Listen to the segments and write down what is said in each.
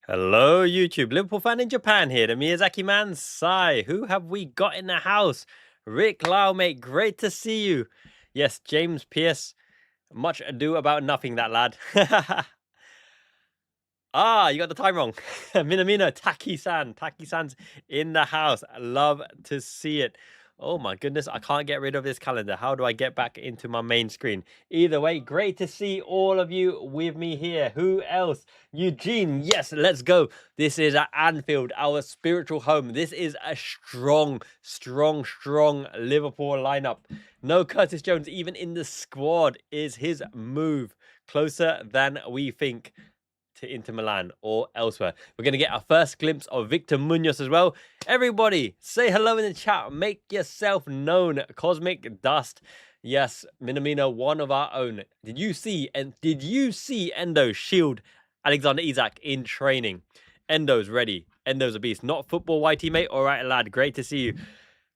Hello, YouTube. Liverpool fan in Japan here. The Miyazaki man, Sai. Who have we got in the house? Rick Lau, mate. Great to see you. Yes, James Pierce. Much ado about nothing, that lad. You got the time wrong. Minamino, Taki-san. Taki-san's in the house. Love to see it. Oh my goodness, I can't get rid of this calendar. How do I get back into my main screen? Either way, great to see all of you with me here. Who else? Eugene, yes, let's go. This is at Anfield, our spiritual home. This is a strong Liverpool lineup. No Curtis Jones, even in the squad, is his move closer than we think to Inter Milan or elsewhere. We're going to get our first glimpse of Victor Munoz as well. Everybody, say hello in the chat. Make yourself known. Cosmic Dust. Yes, Minamino, one of our own. Did you see Endo shield Alexander Isak in training? Endo's ready. Endo's a beast. Not football, white teammate. All right, lad. Great to see you.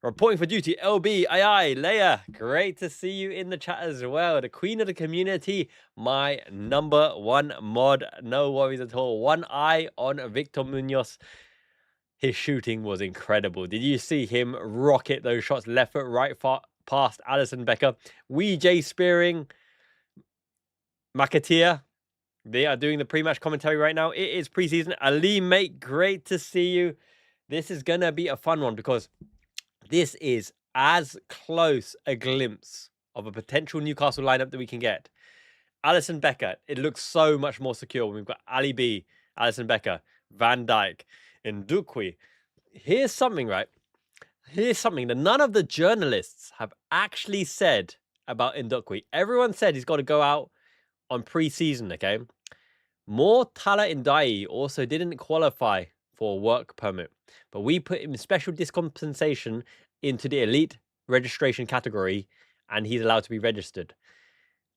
Reporting for duty, LB, aye, Leia, great to see you in the chat as well. The queen of the community, my number one mod, no worries at all. One eye on Victor Munoz. His shooting was incredible. Did you see him rocket those shots left foot, right past Alisson Becker? Jay Spearing, McAteer, they are doing the pre-match commentary right now. It is preseason. Ali, mate, great to see you. This is going to be a fun one because this is as close a glimpse of a potential Newcastle lineup that we can get. Alisson Becker, it looks so much more secure when we've got Ali B, Alisson Becker, Van Dijk, and Ndukwi. Here's something, right? Here's something that none of the journalists have actually said about Ndukwi. Everyone said he's got to go out on pre-season, okay? Tala Ndai also didn't qualify for a work permit, but we put him in special dispensation into the elite registration category, and he's allowed to be registered.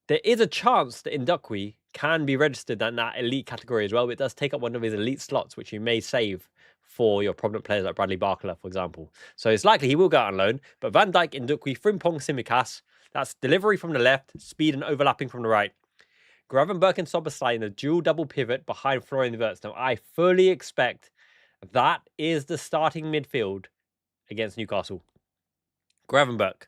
There is a chance that Ndukwi can be registered in that elite category as well, but it does take up one of his elite slots, which you may save for your prominent players like Bradley Barcola, for example. So it's likely he will go out on loan, but Van Dijk, Ndukwi, Frimpong, Tsimikas, that's delivery from the left, speed and overlapping from the right. Gravenberch and Szoboszlai in a dual double pivot behind Florian Wirtz. Now, I fully expect that is the starting midfield against Newcastle. Gravenberch,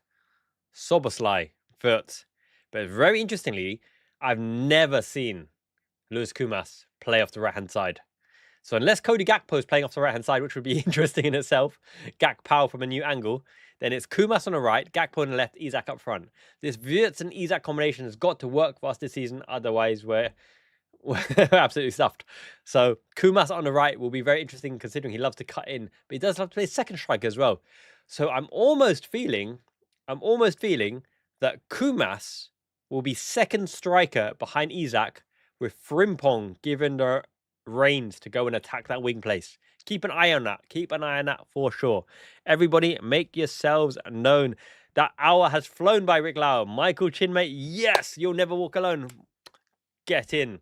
Szoboszlai, Wirtz. But very interestingly, I've never seen Lewis Kumas play off the right-hand side. So unless Cody Gakpo is playing off the right-hand side, which would be interesting in itself, Gakpo from a new angle, then it's Kumas on the right, Gakpo on the left, Isak up front. This Wirtz and Isak combination has got to work for us this season. Otherwise, we're absolutely stuffed. So Kumas on the right will be very interesting considering he loves to cut in, but he does love to play second striker as well. So I'm almost feeling that Kumas will be second striker behind Isak, with Frimpong given the reins to go and attack that wing place. Keep an eye on that. Keep an eye on that for sure. Everybody, make yourselves known. That hour has flown by, Rick Lau. Michael Chinmate, yes, you'll never walk alone. Get in.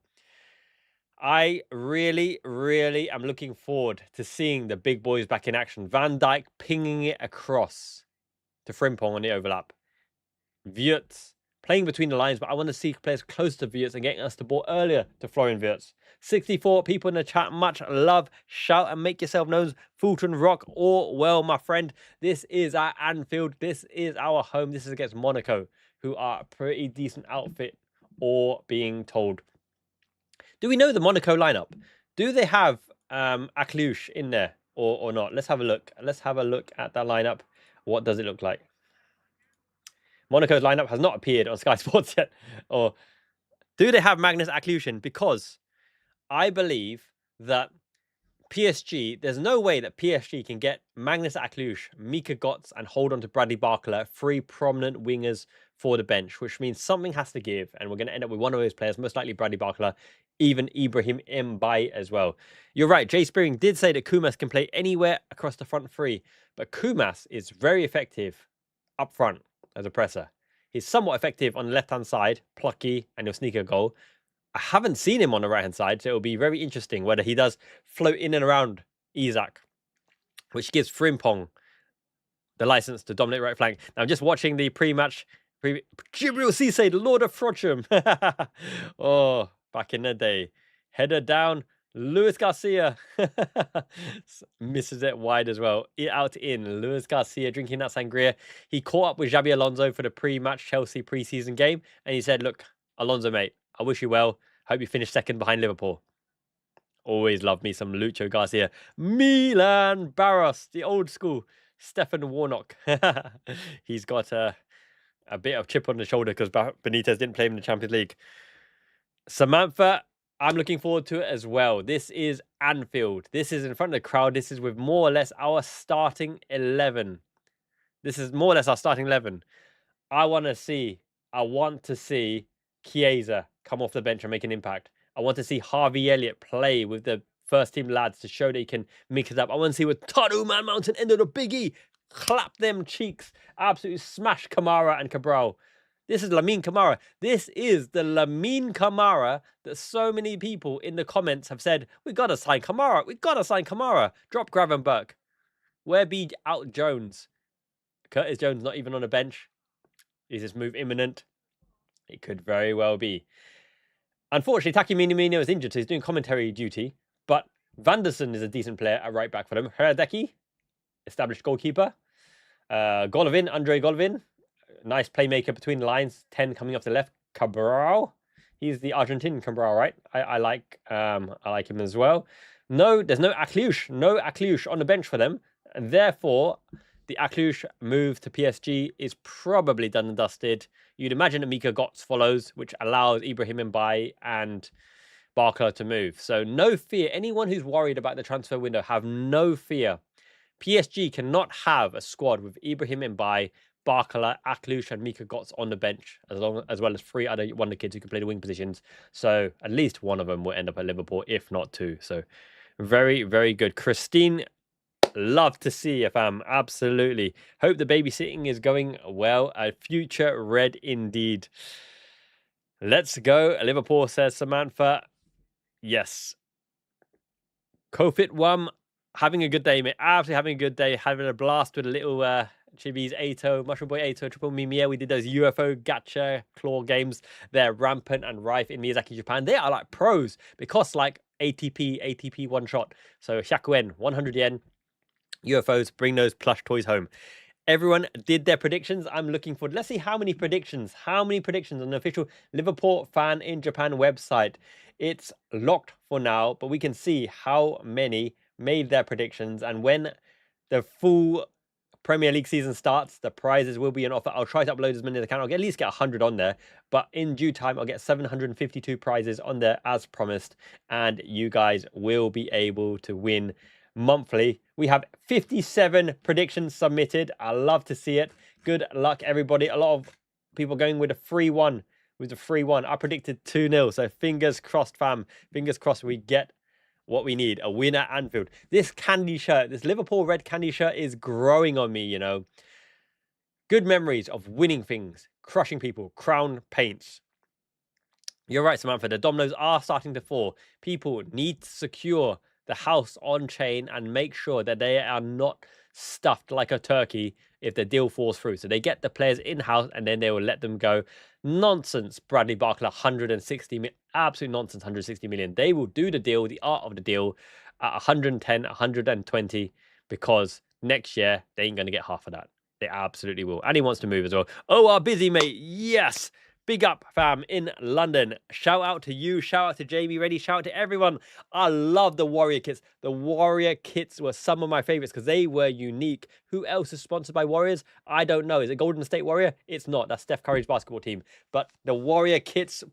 I really am looking forward to seeing the big boys back in action. Van Dijk pinging it across to Frimpong on the overlap. Wirtz playing between the lines, but I want to see players close to Wirtz and getting us the ball earlier to Florian Wirtz. 64 people in the chat. Much love. Shout and make yourself known. Fulton Rock, all well, my friend. This is at Anfield. This is our home. This is against Monaco, who are a pretty decent outfit, or being told. Do we know the Monaco lineup? Do they have Akliouche in there or not? Let's have a look. Let's have a look at that lineup. What does it look like? Monaco's lineup has not appeared on Sky Sports yet. Or do they have Magnus Akliouche in? Because I believe that PSG, there's no way that PSG can get Magnus Akliouche, Mika Götze, and hold on to Bradley Barcola, three prominent wingers for the bench, which means something has to give, and we're going to end up with one of those players, most likely Bradley Barcola, even Ibrahim Mbaye as well. You're right, Jay Spearing did say that Kumas can play anywhere across the front three, but Kumas is very effective up front as a presser. He's somewhat effective on the left-hand side, plucky, and he'll sneak a goal. I haven't seen him on the right-hand side, so it'll be very interesting whether he does float in and around Isak, which gives Frimpong the license to dominate right flank. Now, I'm just watching the pre-match. Jibril Cisse, the Lord of Frodsham. Oh, back in the day. Header down, Luis Garcia misses it wide as well. Out in. Luis Garcia drinking that sangria. He caught up with Xabi Alonso for the pre-match Chelsea pre-season game. And he said, look, Alonso, mate, I wish you well. Hope you finish second behind Liverpool. Always love me some Lucho Garcia. Milan Barros, the old school. Stefan Warnock. He's got a bit of chip on the shoulder because Benitez didn't play him in the Champions League. Samantha, I'm looking forward to it as well. This is Anfield. This is in front of the crowd. This is with more or less our starting 11. This is more or less our starting 11. I want to see Chiesa come off the bench and make an impact. I want to see Harvey Elliott play with the first team lads to show that he can mix it up. I want to see with Tadu Man Mountain into the biggie. Clap them cheeks. Absolutely smash Kamara and Cabral. This is Lamine Kamara. This is the Lamine Kamara that so many people in the comments have said, we got to sign Kamara. We got to sign Kamara. Drop Gravenberch. Where be out Jones? Curtis Jones not even on a bench. Is this move imminent? It could very well be. Unfortunately, Taki Minamino is injured, so he's doing commentary duty. But Vanderson is a decent player at right back for them. Herdecki, established goalkeeper. Golovin, Andre Golovin. Nice playmaker between the lines. 10 coming off the left. Cabral. He's the Argentinian Cabral, right? I like him as well. No, there's no Akliush. No Akliush on the bench for them. And therefore, the Akliush move to PSG is probably done and dusted. You'd imagine that Mika Götze follows, which allows Ibrahim Mbaye and Barker to move. So no fear. Anyone who's worried about the transfer window, have no fear. PSG cannot have a squad with Ibrahim Mbaye, Barkala, Aklush, and Mika Götze on the bench, as well as 3 other wonder kids who can play the wing positions. So at least one of them will end up at Liverpool, if not 2. So very, very good. Christine, love to see you, fam. Absolutely. Hope the babysitting is going well. A future red indeed. Let's go. Liverpool, says Samantha. Yes. Kofit One, having a good day, mate. Absolutely having a good day. Having a blast with a little Chibi's Ato, Mushroom Boy Ato, Triple Mimia. We did those UFO gacha claw games. They're rampant and rife in Miyazaki, Japan. They are like pros because like ATP one shot. So Hyakuen, 100 yen. UFOs, bring those plush toys home. Everyone did their predictions. I'm looking forward. Let's see how many predictions. How many predictions on the official Liverpool Fan in Japan website. It's locked for now, but we can see how many made their predictions. And when the full Premier League season starts, the prizes will be on offer. I'll try to upload as many as I can. I'll at least get 100 on there. But in due time, I'll get 752 prizes on there as promised. And you guys will be able to win monthly. We have 57 predictions submitted. I love to see it. Good luck, everybody. A lot of people going with a 3-1. I predicted 2-0. So fingers crossed, fam. Fingers crossed we get what we need. A win at Anfield. This candy shirt, this Liverpool red candy shirt is growing on me, you know. Good memories of winning things, crushing people, crown paints. You're right, Samantha. The dominoes are starting to fall. People need to secure the house on chain and make sure that they are not stuffed like a turkey if the deal falls through. So they get the players in-house and then they will let them go. Nonsense, Bradley Barkley, 160 million. Absolute nonsense, 160 million. They will do the deal, the art of the deal, at 110, 120, because next year they ain't going to get half of that. They absolutely will. And he wants to move as well. Oh, our busy mate. Yes. Big up, fam, in London. Shout out to you. Shout out to Jamie Reddy. Shout out to everyone. I love the Warrior kits. The Warrior kits were some of my favorites because they were unique. Who else is sponsored by Warriors? I don't know. Is it Golden State Warrior? It's not. That's Steph Curry's basketball team. But the Warrior kits,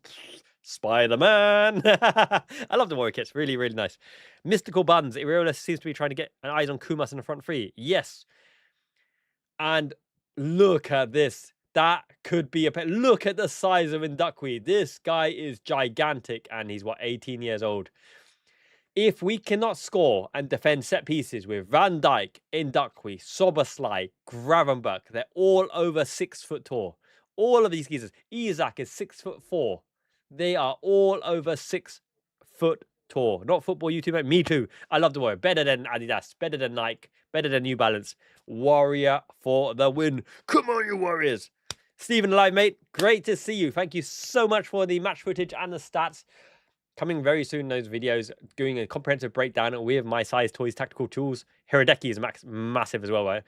Spider-Man. I love the Warrior kits. Really, really nice. Mystical Buns. Iraola seems to be trying to get an eyes on Kumas in the front three. Yes. And look at this. That could be a pet. Look at the size of Ndukwi. This guy is gigantic and he's, 18 years old. If we cannot score and defend set pieces with Van Dijk, Ndukwi, Soboslai, Gravenberch, they're all over 6 foot tall. All of these geezers. Isaac is 6'4". They are all over 6 foot tall. Not football YouTuber. Me too. I love the Warrior. Better than Adidas. Better than Nike. Better than New Balance. Warrior for the win. Come on, you Warriors. Stephen Live, mate. Great to see you. Thank you so much for the match footage and the stats. Coming very soon, those videos, doing a comprehensive breakdown with my size toys, tactical tools. Hirodeki is massive as well, right?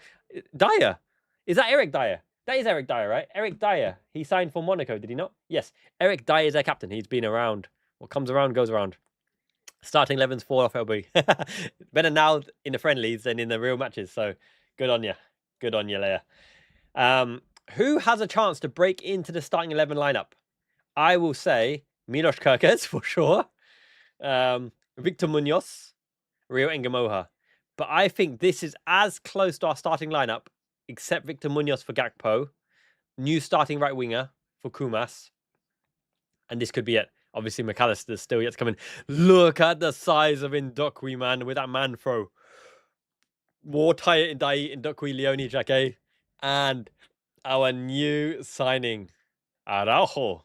Dyer. Is that Eric Dyer? That is Eric Dyer, right? Eric Dyer. He signed for Monaco, did he not? Yes. Eric Dyer is their captain. He's been around. What comes around goes around. Starting 11's fall off LB. Better now in the friendlies than in the real matches. So good on you. Good on you, Leia. Who has a chance to break into the starting 11 lineup? I will say Milos Kerkez for sure. Victor Munoz, Rio Engamoha. But I think this is as close to our starting lineup, except Victor Munoz for Gakpo. New starting right winger for Kumas. And this could be it. Obviously, McAllister's still yet to come in. Look at the size of Ndokwe, man, with that man throw. More tight in Dai, Ndokwe, Leone, Jacquet. And our new signing, Araujo.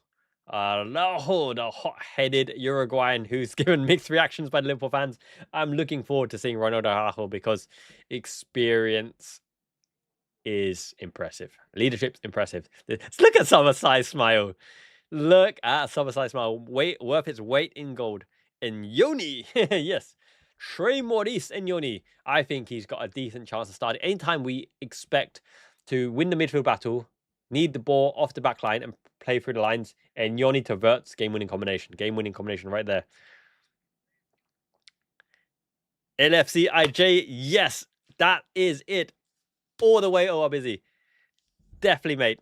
Araujo, the hot-headed Uruguayan who's given mixed reactions by the Liverpool fans. I'm looking forward to seeing Ronaldo Araujo because experience is impressive. Leadership's impressive. Look at Summerside smile. Look at Summerside smile. Worth its weight in gold. And Yoni, yes. Trey Maurice and Yoni. I think he's got a decent chance to start. Anytime we expect to win the midfield battle, need the ball off the back line and play through the lines, and Yoni to Verts, game-winning combination. Game-winning combination right there. LFC IJ, yes, that is it. All the way over busy. Definitely, mate.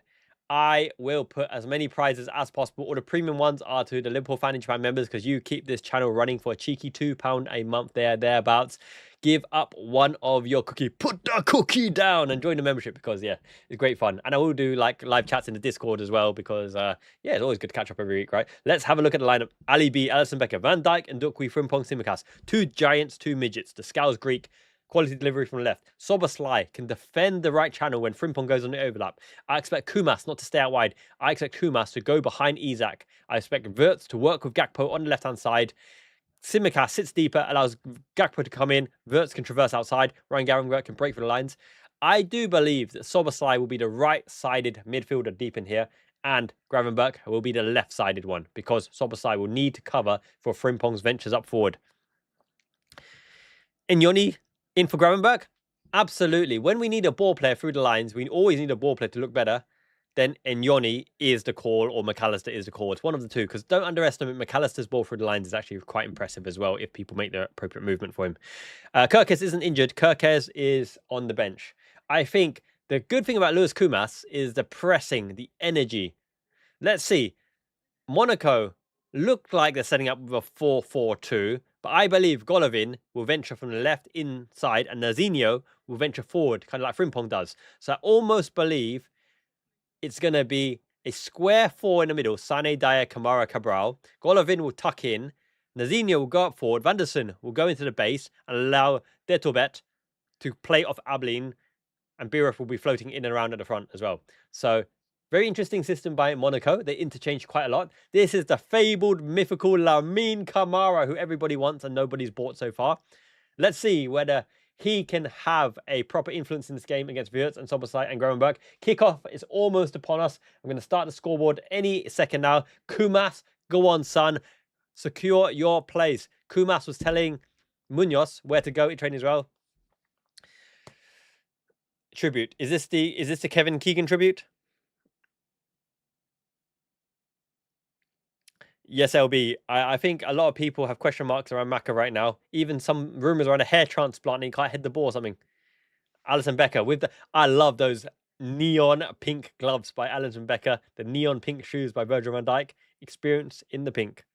I will put as many prizes as possible. All the premium ones are to the Liverpool Fan in Japan members because you keep this channel running for a cheeky £2 a month thereabouts. Give up one of your cookie. Put the cookie down and join the membership because, yeah, it's great fun. And I will do, like, live chats in the Discord as well because, yeah, it's always good to catch up every week, right? Let's have a look at the lineup. Ali B, Alisson Becker, Van Dijk, and Ndukwi, Frimpong, Tsimikas. 2 giants, 2 midgets. The Scouse Greek. Quality delivery from the left. Soboslai can defend the right channel when Frimpong goes on the overlap. I expect Kumas not to stay out wide. I expect Kumas to go behind Isak. I expect Verts to work with Gakpo on the left-hand side. Tsimikas sits deeper, allows Gakpo to come in. Verts can traverse outside. Ryan Garringworth can break through the lines. I do believe that Soboslai will be the right-sided midfielder deep in here, and Gravenberch will be the left-sided one because Soboslai will need to cover for Frimpong's ventures up forward. Inyoni in for Gravenberch? Absolutely. When we need a ball player through the lines, we always need a ball player to look better. Then Inyoni is the call or McAllister is the call. It's one of the two because don't underestimate McAllister's ball through the lines is actually quite impressive as well if people make the appropriate movement for him. Kerkez isn't injured. Kerkez is on the bench. I think the good thing about Luis Kumas is the pressing, the energy. Let's see. Monaco looked like they're setting up with a 4-4-2. But I believe Golovin will venture from the left inside and Nazinho will venture forward, kind of like Frimpong does. So I almost believe it's going to be a square 4 in the middle. Sane, Dyer, Kamara, Cabral. Golovin will tuck in. Nazinho will go up forward. Vanderson will go into the base and allow Detobet to play off Ablin. And Birov will be floating in and around at the front as well. So very interesting system by Monaco. They interchange quite a lot. This is the fabled, mythical Lamine Camara, who everybody wants and nobody's bought so far. Let's see whether he can have a proper influence in this game against Wirtz and Soboslai and Gravenberch. Kickoff is almost upon us. I'm going to start the scoreboard any second now. Kumas, go on, son. Secure your place. Kumas was telling Munoz where to go in training as well. Tribute. Is this the Kevin Keegan tribute? Yes, LB. I think a lot of people have question marks around Maka right now. Even some rumors around a hair transplant and he can't hit the ball or something. Alisson Becker with the... I love those neon pink gloves by Alisson Becker. The neon pink shoes by Virgil van Dijk. Experience in the pink.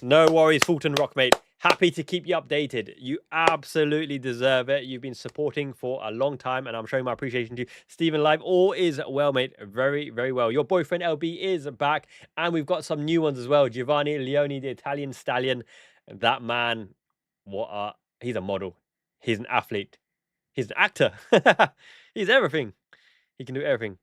No worries, Fulton Rock, mate. Happy to keep you updated. You absolutely deserve it. You've been supporting for a long time, and I'm showing my appreciation to you. Stephen Live, all is well, mate. Very, very well. Your boyfriend, LB, is back, and we've got some new ones as well. Giovanni Leone, the Italian stallion. That man, he's a model. He's an athlete. He's an actor. He's everything. He can do everything.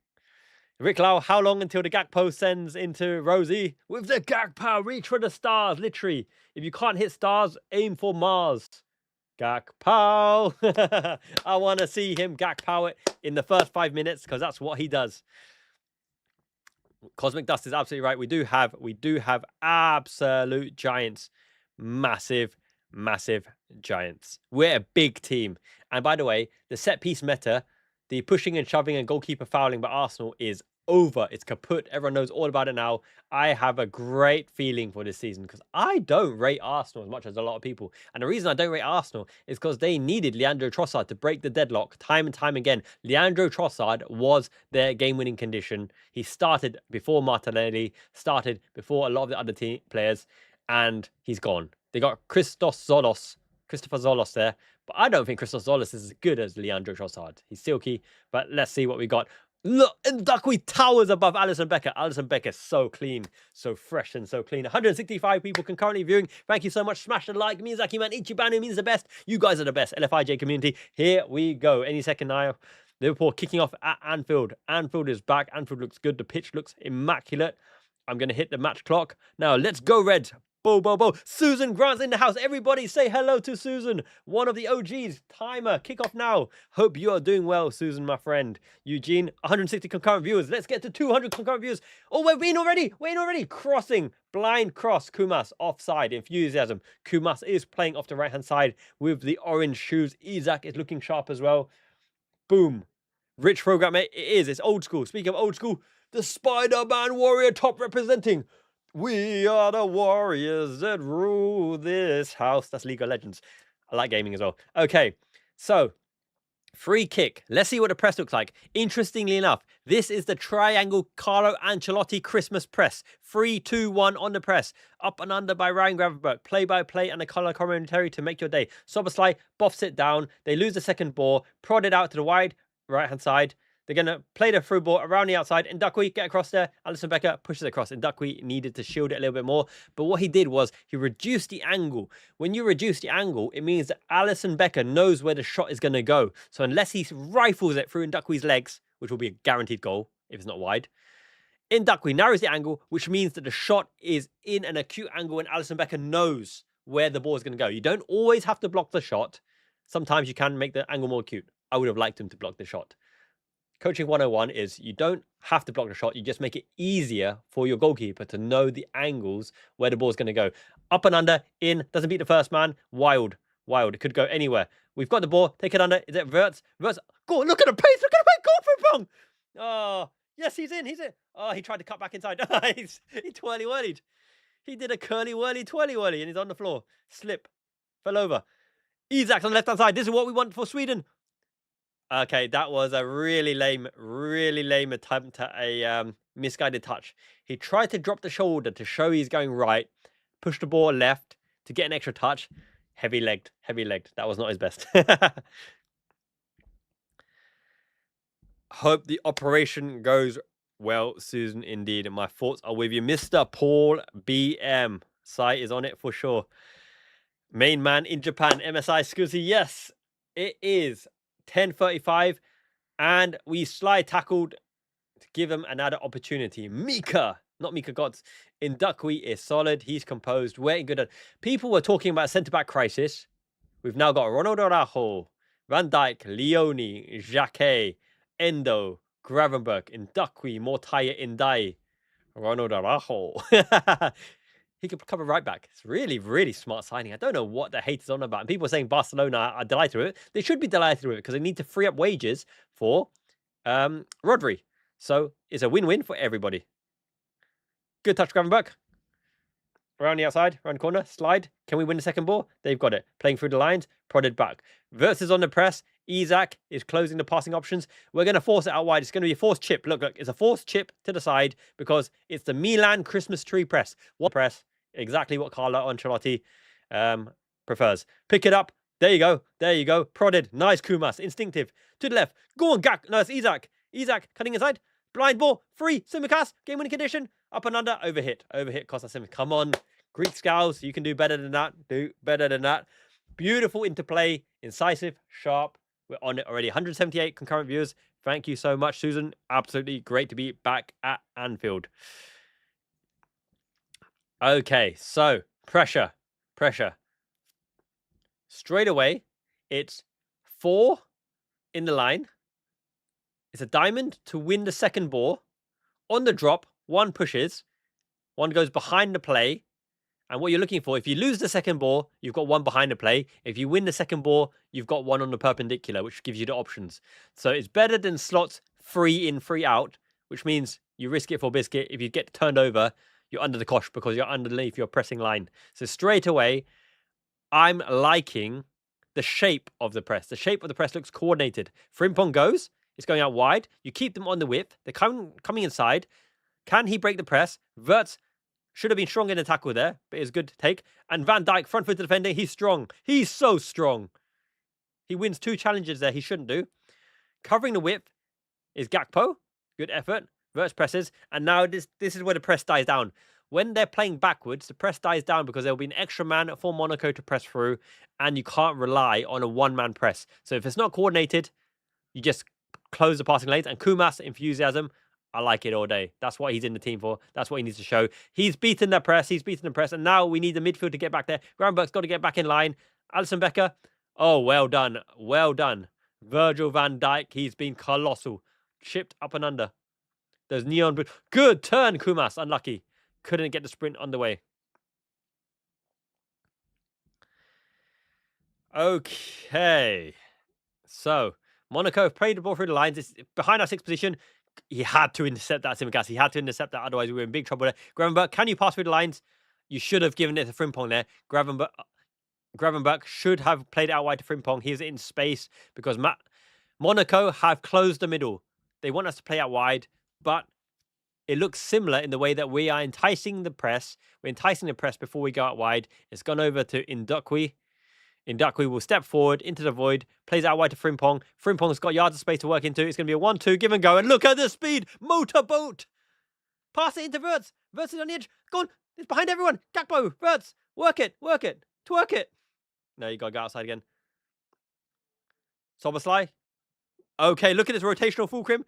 Rick Lau, how long until the Gakpo sends into Rosie? With the Gakpo, reach for the stars, literally. If you can't hit stars, aim for Mars. Gakpo. I want to see him Gakpo it in the first 5 minutes because that's what he does. Cosmic Dust is absolutely right. We do have absolute giants. Massive giants. We're a big team. And by the way, the set piece meta, the pushing and shoving and goalkeeper fouling by Arsenal is over. It's kaput. Everyone knows all about it now. I have a great feeling for this season because I don't rate Arsenal as much as a lot of people. And the reason I don't rate Arsenal is because they needed Leandro Trossard to break the deadlock time and time again. Leandro Trossard was their game-winning condition. He started before Martinelli, started before a lot of the other team players, and he's gone. They got Christopher Zolos there, but I don't think Christopher Zolos is as good as Leandro Trossard. He's silky, but let's see what we got. Look, Ndakwi towers above Alisson Becker. Alisson Becker so clean, so fresh and so clean. 165 people concurrently viewing. Thank you so much. Smash the like. Miyazaki man, Ichibanu means the best. You guys are the best. LFIJ community. Here we go. Any second now. Liverpool kicking off at Anfield. Anfield is back. Anfield looks good. The pitch looks immaculate. I'm going to hit the match clock. Now, let's go, Red. Bo. Susan Grant's in the house. Everybody say hello to Susan. One of the OGs. Timer. Kick off now. Hope you are doing well, Susan, my friend. Eugene, 160 concurrent viewers. Let's get to 200 concurrent viewers. Oh, we're in already. Crossing. Blind cross. Kumas offside. Enthusiasm. Kumas is playing off the right-hand side with the orange shoes. Isaac is looking sharp as well. Boom. Rich program, mate. It is. It's old school. Speaking of old school, the Spider-Man Warrior top representing. We are the warriors that rule this house. That's League of Legends. I like gaming as well. Okay, so free kick. Let's see what the press looks like. Interestingly enough, this is the triangle Carlo Ancelotti Christmas press. 3-2-1 on the press. Up and under by Ryan Gravenberch. Play-by-play and a colour commentary to make your day. Soboslai boffs it down. They lose the second ball. Prod it out to the wide right-hand side. They're going to play the through ball around the outside. Ndakwi, get across there. Alisson Becker pushes it across. Ndakwi needed to shield it a little bit more. But what he did was he reduced the angle. When you reduce the angle, it means that Alisson Becker knows where the shot is going to go. So unless he rifles it through Ndakwi's legs, which will be a guaranteed goal if it's not wide, Ndakwi narrows the angle, which means that the shot is in an acute angle and Alisson Becker knows where the ball is going to go. You don't always have to block the shot. Sometimes you can make the angle more acute. I would have liked him to block the shot. Coaching 101 is you don't have to block the shot. You just make it easier for your goalkeeper to know the angles where the ball's going to go. Up and under, in, doesn't beat the first man. Wild. It could go anywhere. We've got the ball. Take it under. Is it Verts? Go, look at the pace. Look at the pace. Go for it, Oh, yes, he's in. Oh, he tried to cut back inside. He twirly-whirlied. He did a curly-whirly, twirly-whirly, and he's on the floor. Slip. Fell over. Isaac on the left-hand side. This is what we want for Sweden. Okay, that was a really lame attempt at a misguided touch. He tried to drop the shoulder to show he's going right, push the ball left to get an extra touch. Heavy-legged. That was not his best. Hope the operation goes well, Susan, indeed. My thoughts are with you. Mr. Paul BM. Sai is on it for sure. Main man in Japan, MSI Scusi. Yes, it is 10:35, and we slide tackled to give him another opportunity. Mika, not Mika Gods. Ndakwi is solid. He's composed. We're good at. People were talking about centre-back crisis. We've now got Ronald Araujo, Van Dijk, Leone, Jacquet, Endo, Gravenberch, Ndakwi, Mortaya, Indai, Ronald Araujo. He could cover right back. It's really smart signing. I don't know what the hate is on about. And people are saying Barcelona are delighted with it. They should be delighted with it because they need to free up wages for Rodri. So it's a win-win for everybody. Good touch, Gravenberch. Around the outside, around the corner, slide. Can we win the second ball? They've got it. Playing through the lines, prodded back. Versus on the press. Isaac is closing the passing options. We're going to force it out wide. It's going to be a forced chip. Look, it's a forced chip to the side because it's the Milan Christmas tree press. What press? Exactly what Carlo Ancelotti prefers. Pick it up. There you go. Prodded. Nice Kumas. Instinctive. To the left. Go on, Gak. No, it's Isaac. Isaac cutting inside. Blind ball. Free. Simicast. Game winning condition. Up and under. Overhit. Costa Sim. Come on. Greek Scouts. You can do better than that. Beautiful interplay. Incisive. Sharp. We're on it already. 178 concurrent viewers. Thank you so much, Susan. Absolutely great to be back at Anfield. Okay, so pressure. Straight away, it's 4 in the line. It's a diamond to win the second ball. On the drop, one pushes, one goes behind the play. And what you're looking for, if you lose the second ball, you've got one behind the play. If you win the second ball, you've got one on the perpendicular, which gives you the options. So it's better than slots 3 in, 3 out, which means you risk it for biscuit. If you get turned over, you're under the cosh because you're underneath your pressing line. So straight away, I'm liking the shape of the press. The shape of the press looks coordinated. Frimpong goes, it's going out wide. You keep them on the width. They're coming inside. Can he break the press? Wirtz should have been strong in the tackle there, but it's good to take. And Van Dijk, front foot defending, he's strong. He's so strong. He wins 2 challenges there he shouldn't do. Covering the width is Gakpo. Good effort. Wirtz presses. And now this is where the press dies down. When they're playing backwards, the press dies down because there will be an extra man for Monaco to press through, and you can't rely on a one-man press. So if it's not coordinated, you just close the passing lanes. And Kumas' enthusiasm, I like it all day. That's what he's in the team for. That's what he needs to show. He's beaten the press. He's beaten the press. And now we need the midfield to get back there. Gravenberch's got to get back in line. Alisson Becker. Oh, well done. Well done. Virgil van Dijk. He's been colossal. Chipped up and under. There's neon. Good turn, Kumas. Unlucky. Couldn't get the sprint underway. Okay. So, Monaco have played the ball through the lines. It's behind our 6th position. He had to intercept that, Simicast. He had to intercept that. Otherwise, we were in big trouble there. Gravenberch, can you pass through the lines? You should have given it to Frimpong there. Gravenberch should have played it out wide to Frimpong. He's in space because Monaco have closed the middle. They want us to play out wide, but it looks similar in the way that we are enticing the press. We're enticing the press before we go out wide. It's gone over to Ndukwi. Ndukwi will step forward into the void, plays out wide to Frimpong. Frimpong's got yards of space to work into. It's going to be a 1-2, give and go. And look at the speed. Motorboat. Pass it into Wirtz. Wirtz is on the edge. Go on. It's behind everyone. Gakpo. Wirtz. Work it. Work it. Twerk it. No, you got to go outside again. Soboslai. Okay, look at this rotational fulcrum.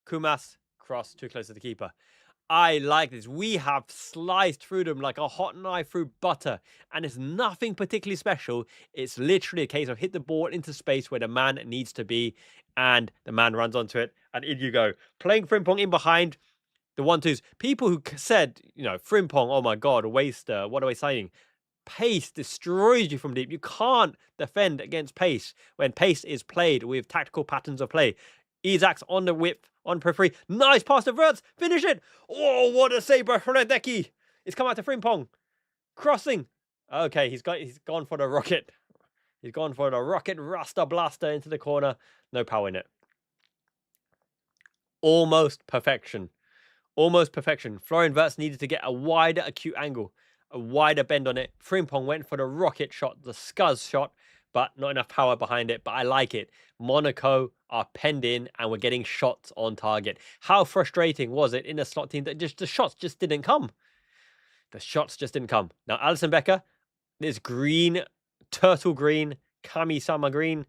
Kumas. Cross too close to the keeper. I like this. We have sliced through them like a hot knife through butter. And it's nothing particularly special. It's literally a case of hit the ball into space where the man needs to be. And the man runs onto it. And in you go. Playing Frimpong in behind the 1-2s. People who said, Frimpong, oh my God, a waster. What are we saying? Pace destroys you from deep. You can't defend against pace when pace is played with tactical patterns of play. Isak's on the whip, on periphery. Nice pass to Wirtz. Finish it. Oh, what a save by Hradecky. It's come out to Frimpong. Crossing. Okay, he's gone for the rocket. He's gone for the rocket Rasta blaster into the corner. No power in it. Almost perfection. Almost perfection. Florian Wirtz needed to get a wider acute angle. A wider bend on it. Frimpong went for the rocket shot, the scuzz shot, but not enough power behind it. But I like it. Monaco are penned in and we're getting shots on target. How frustrating was it in the slot team that the shots just didn't come? The shots just didn't come. Now, Alisson Becker, this green, turtle green, Kami-sama green,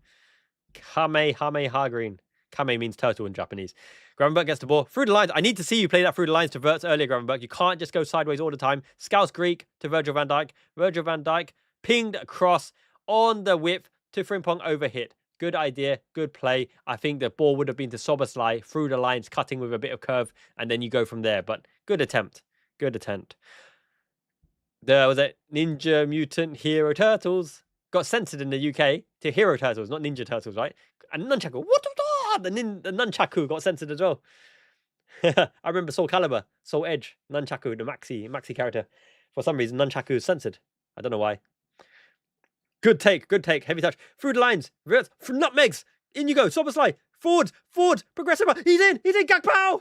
Kamehameha green. Kame means turtle in Japanese. Gravenberch gets the ball through the lines. I need to see you play that through the lines to Wirtz earlier, Gravenberch. You can't just go sideways all the time. Scouse Greek to Virgil van Dijk. Virgil van Dijk pinged across on the whip to Frimpong overhit. Good idea, good play. I think the ball would have been to Soboslai through the lines, cutting with a bit of curve, and then you go from there. But good attempt. Good attempt. There was a Ninja Mutant Hero Turtles. Got censored in the UK to Hero Turtles, not Ninja Turtles, right? And Nunchaku. What the Nunchaku got censored as well. I remember Soul Calibur, Soul Edge, Nunchaku, the Maxi character. For some reason, Nunchaku is censored. I don't know why. Good take, heavy touch. Through the lines, from nutmegs. In you go, Soboslai. Forwards, progressive. He's in, Gakpo.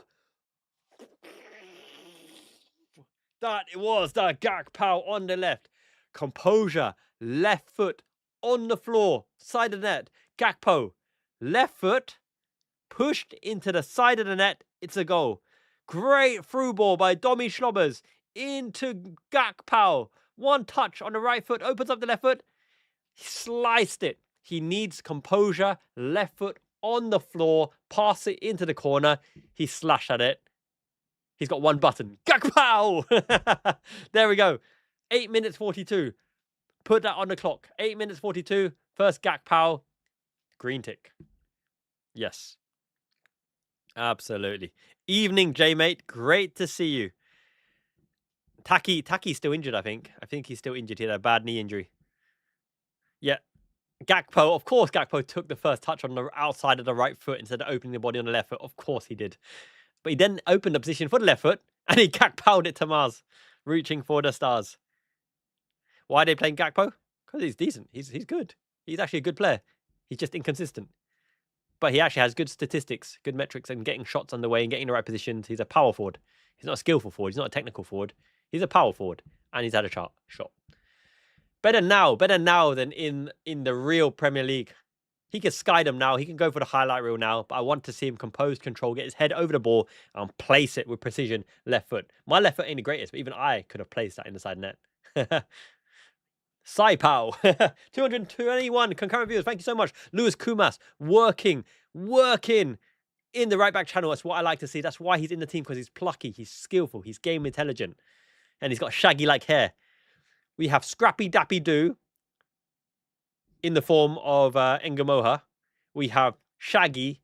That it was the Gakpo on the left. Composure, left foot on the floor, side of the net. Gakpo, left foot, pushed into the side of the net. It's a goal. Great through ball by Domi Schlobbers into Gakpo. One touch on the right foot, opens up the left foot. He sliced it. He needs composure, left foot on the floor, pass it into the corner. He slashed at it. He's got one button. Gakpo! There we go. 8 minutes 42. Put that on the clock. 8 minutes 42. First Gakpo. Green tick. Yes. Absolutely. Evening, J-Mate. Great to see you. Taki's still injured, I think. I think he's still injured. He had a bad knee injury. Yeah. Gakpo, of course Gakpo took the first touch on the outside of the right foot instead of opening the body on the left foot. Of course he did. But he then opened the position for the left foot and he Gakpo'd it to Mars, reaching for the stars. Why are they playing Gakpo? Because he's decent. He's good. He's actually a good player. He's just inconsistent. But he actually has good statistics, good metrics, and getting shots underway and getting the right positions. He's a power forward. He's not a skillful forward. He's not a technical forward. He's a power forward. And he's had a shot. Better now than in the real Premier League. He can sky them now. He can go for the highlight reel now. But I want to see him compose, control, get his head over the ball and place it with precision left foot. My left foot ain't the greatest, but even I could have placed that in the side net. Saipao, 221 concurrent viewers. Thank you so much. Lewis Kumas, working in the right back channel. That's what I like to see. That's why he's in the team, because he's plucky, he's skillful, he's game intelligent, and he's got shaggy like hair. We have Scrappy Dappy Doo in the form of Engamoha. We have Shaggy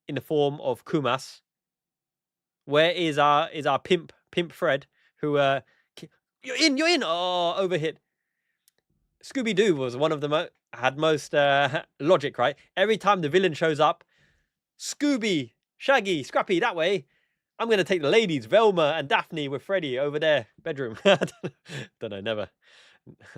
in the form of Kumas. Where is our pimp Fred, who you're in. Oh, overhit. Scooby-Doo was one of the had most logic, right? Every time the villain shows up, Scooby, Shaggy, Scrappy, that way. I'm going to take the ladies, Velma and Daphne with Freddy over their bedroom. Don't know, never.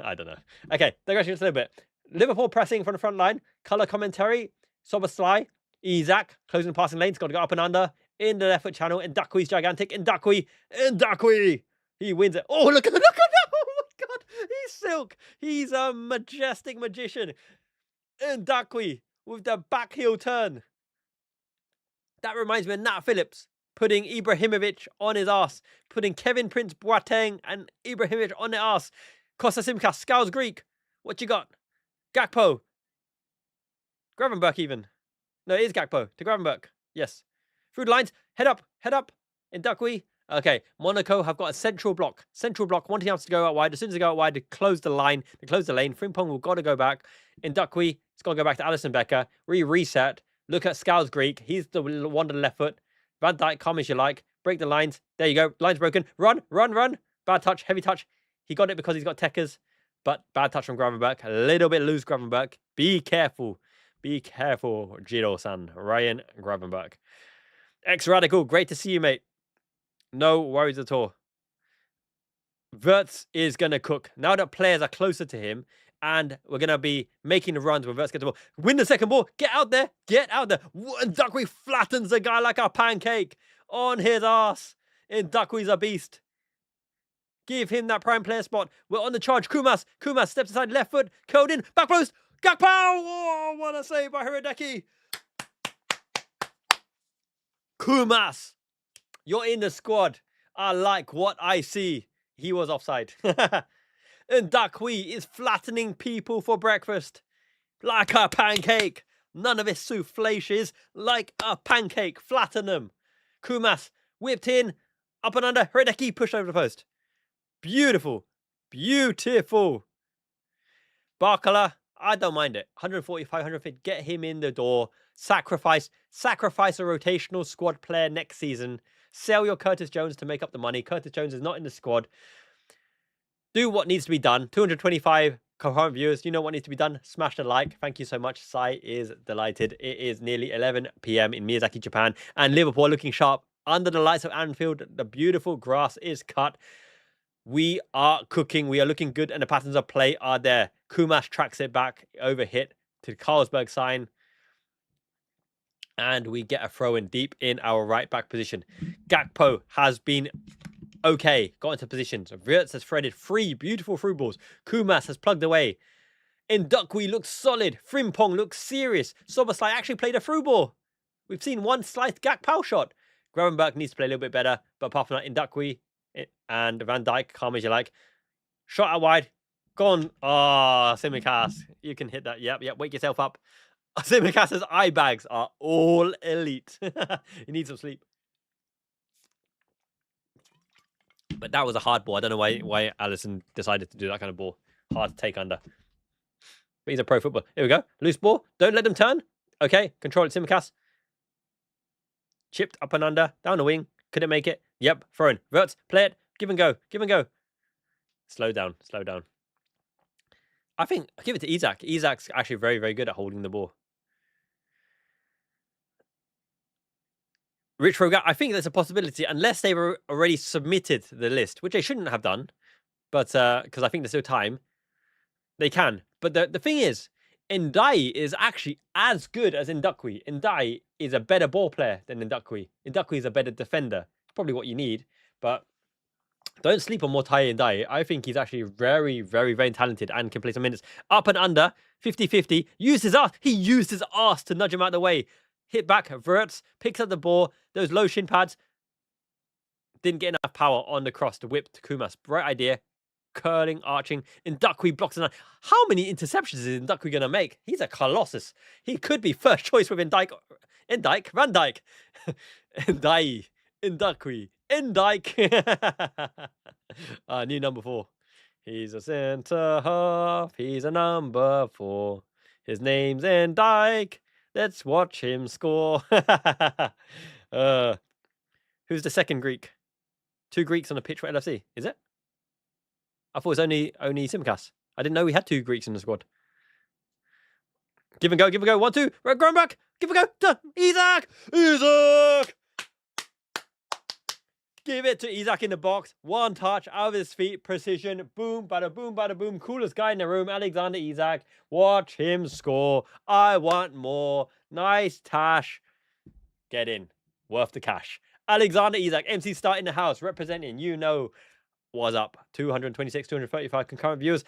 I don't know. Okay, digression just a little bit. Liverpool pressing from the front line. Colour commentary. Soboslai. Isaac. Closing the passing lanes. Got to go up and under. In the left foot channel. Ndakui's gigantic. Ndakui. He wins it. Oh, look at that. Oh my God. He's silk. He's a majestic magician. Ndakui with the back heel turn. That reminds me of Nat Phillips putting Ibrahimovic on his ass. Putting Kevin Prince Boateng and Ibrahimovic on their ass. Costa Simicas, Scouse Greek. What you got? Gakpo. Gravenberch even. No, it is Gakpo. To Gravenberch. Yes. Through the lines. Head up. Ndakui. Okay. Monaco have got a central block. Wanting us to go out wide. As soon as they go out wide, they close the line. They close the lane. Frimpong will got to go back. Ndakui, it's got to go back to Alisson Becker. Reset. Look at Scouse Greek. He's the one to the left foot. Van Dijk, come as you like. Break the lines. There you go. Lines broken. Run. Bad touch. Heavy touch. He got it because he's got Techers. But bad touch from Gravenberch. A little bit loose, Gravenberch. Be careful. Giro-san. Ryan Gravenberch. Ex-Radical. Great to see you, mate. No worries at all. Wirtz is going to cook. Now that players are closer to him, and we're going to be making the runs when Wirtz gets the ball. Win the second ball. Get out there. Ndakui flattens the guy like a pancake on his ass. Ndakui's a beast. Give him that prime player spot. We're on the charge. Kumas steps aside, left foot, curled in, back post. Gakpo! Oh, what a save by Hiradeki. Kumas, you're in the squad. I like what I see. He was offside. Ndakui is flattening people for breakfast. Like a pancake. None of his soufflés, like a pancake. Flatten them. Kumas whipped in, up and under. Hiradeki pushed over the post. Beautiful. Barkala, I don't mind it. 145, 150, get him in the door. Sacrifice a rotational squad player next season. Sell your Curtis Jones to make up the money. Curtis Jones is not in the squad. Do what needs to be done. 225 concurrent viewers. You know what needs to be done. Smash the like. Thank you so much. Sai is delighted. It is nearly 11 p.m. in Miyazaki, Japan. And Liverpool are looking sharp. Under the lights of Anfield, the beautiful grass is cut. We are cooking. We are looking good. And the patterns of play are there. Kumas tracks it back. Overhit to the Carlsberg sign. And we get a throw in deep in our right back position. Gakpo has been okay. Got into positions. Wirtz has threaded 3 beautiful through balls. Kumas has plugged away. Ndakui looks solid. Frimpong looks serious. Soboslai actually played a through ball. We've seen one sliced Gakpo shot. Gravenberch needs to play a little bit better. But apart from that, Ndakui and Van Dijk, calm as you like. Shot out wide. Gone. Oh, Simicas. You can hit that. Yep. Wake yourself up. Simicas's eye bags are all elite. He needs some sleep. But that was a hard ball. I don't know why Alisson decided to do that kind of ball. Hard to take under. But he's a pro footballer. Here we go. Loose ball. Don't let them turn. Okay. Control it, Simicas. Chipped up and under, down the wing. Couldn't make it. Yep, throw in. Verts, play it. Give and go. Give and go. Slow down. Slow down. I think I'll give it to Isak. Isak's actually very, very good at holding the ball. Rich Rogat, I think there's a possibility, unless they've already submitted the list, which they shouldn't have done, but because I think there's still time, they can. But the thing is, Ndai is actually as good as Ndukwi. Ndai is a better ball player than Ndukwi. Ndukwi is a better defender. It's probably what you need, but don't sleep on Motai Ndai. I think he's actually very, very, very talented and can play some minutes. Up and under, 50-50. Used his ass. He used his ass to nudge him out of the way. Hit back, Verts, picks up the ball. Those low shin pads. Didn't get enough power on the cross to whip to Kumas. Bright idea. Curling, arching. Ndukwi blocks it. How many interceptions is Ndukwi going to make? He's a colossus. He could be first choice with Van Dijk. Ndai. Ndukwi. Ndijk. New number 4. He's a centre half. He's a number 4. His name's Ndijk. Let's watch him score. Who's the second Greek? 2 Greeks on the pitch for LFC, is it? I thought it was only Simicast. I didn't know we had 2 Greeks in the squad. Give and go, give and go. 1, 2. Going back. Give and go. Done. Isak. Give it to Isak in the box. 1 touch out of his feet. Precision. Boom, bada boom, bada boom. Coolest guy in the room. Alexander Isak. Watch him score. I want more. Nice tash. Get in. Worth the cash. Alexander Isak. MC Star in the house. Representing. You know what's up. 226, 235 concurrent viewers.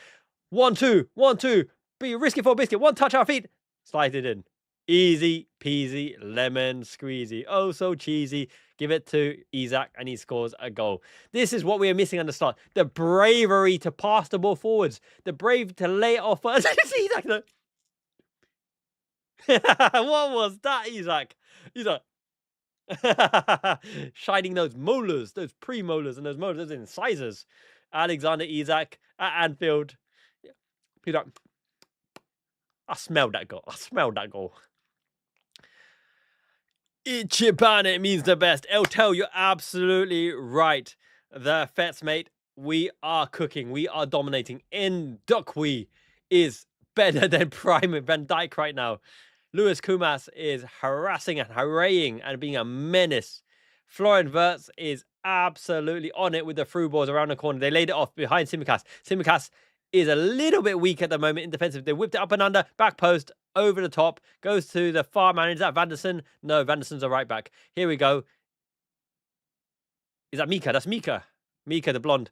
1, 2. 1, 2. Be risky for a biscuit. 1 touch out feet. Slide it in. Easy peasy lemon squeezy. Oh, so cheesy. Give it to Isak and he scores a goal. This is what we are missing on the start. The bravery to pass the ball forwards. The bravery to lay it off first. Isak. What was that, Isak? Isak. Shining those molars, those pre-molars and those molars, those incisors. Alexander Isak at Anfield. Peter, I smelled that goal. Ichiban, it means the best. Eltel, you're absolutely right. The Fets, mate, we are cooking. We are dominating. Ndukwi is better than Prime Van Dijk right now. Lewis Kumas is harassing and haraying and being a menace. Florian Wirtz is absolutely on it with the through balls around the corner. They laid it off behind Simicast. Simicast is a little bit weak at the moment in defensive. They whipped it up and under, back post, over the top, goes to the far man. Is that Vanderson? No, Vanderson's a right back. Here we go. Is that Mika? That's Mika. Mika, the blonde.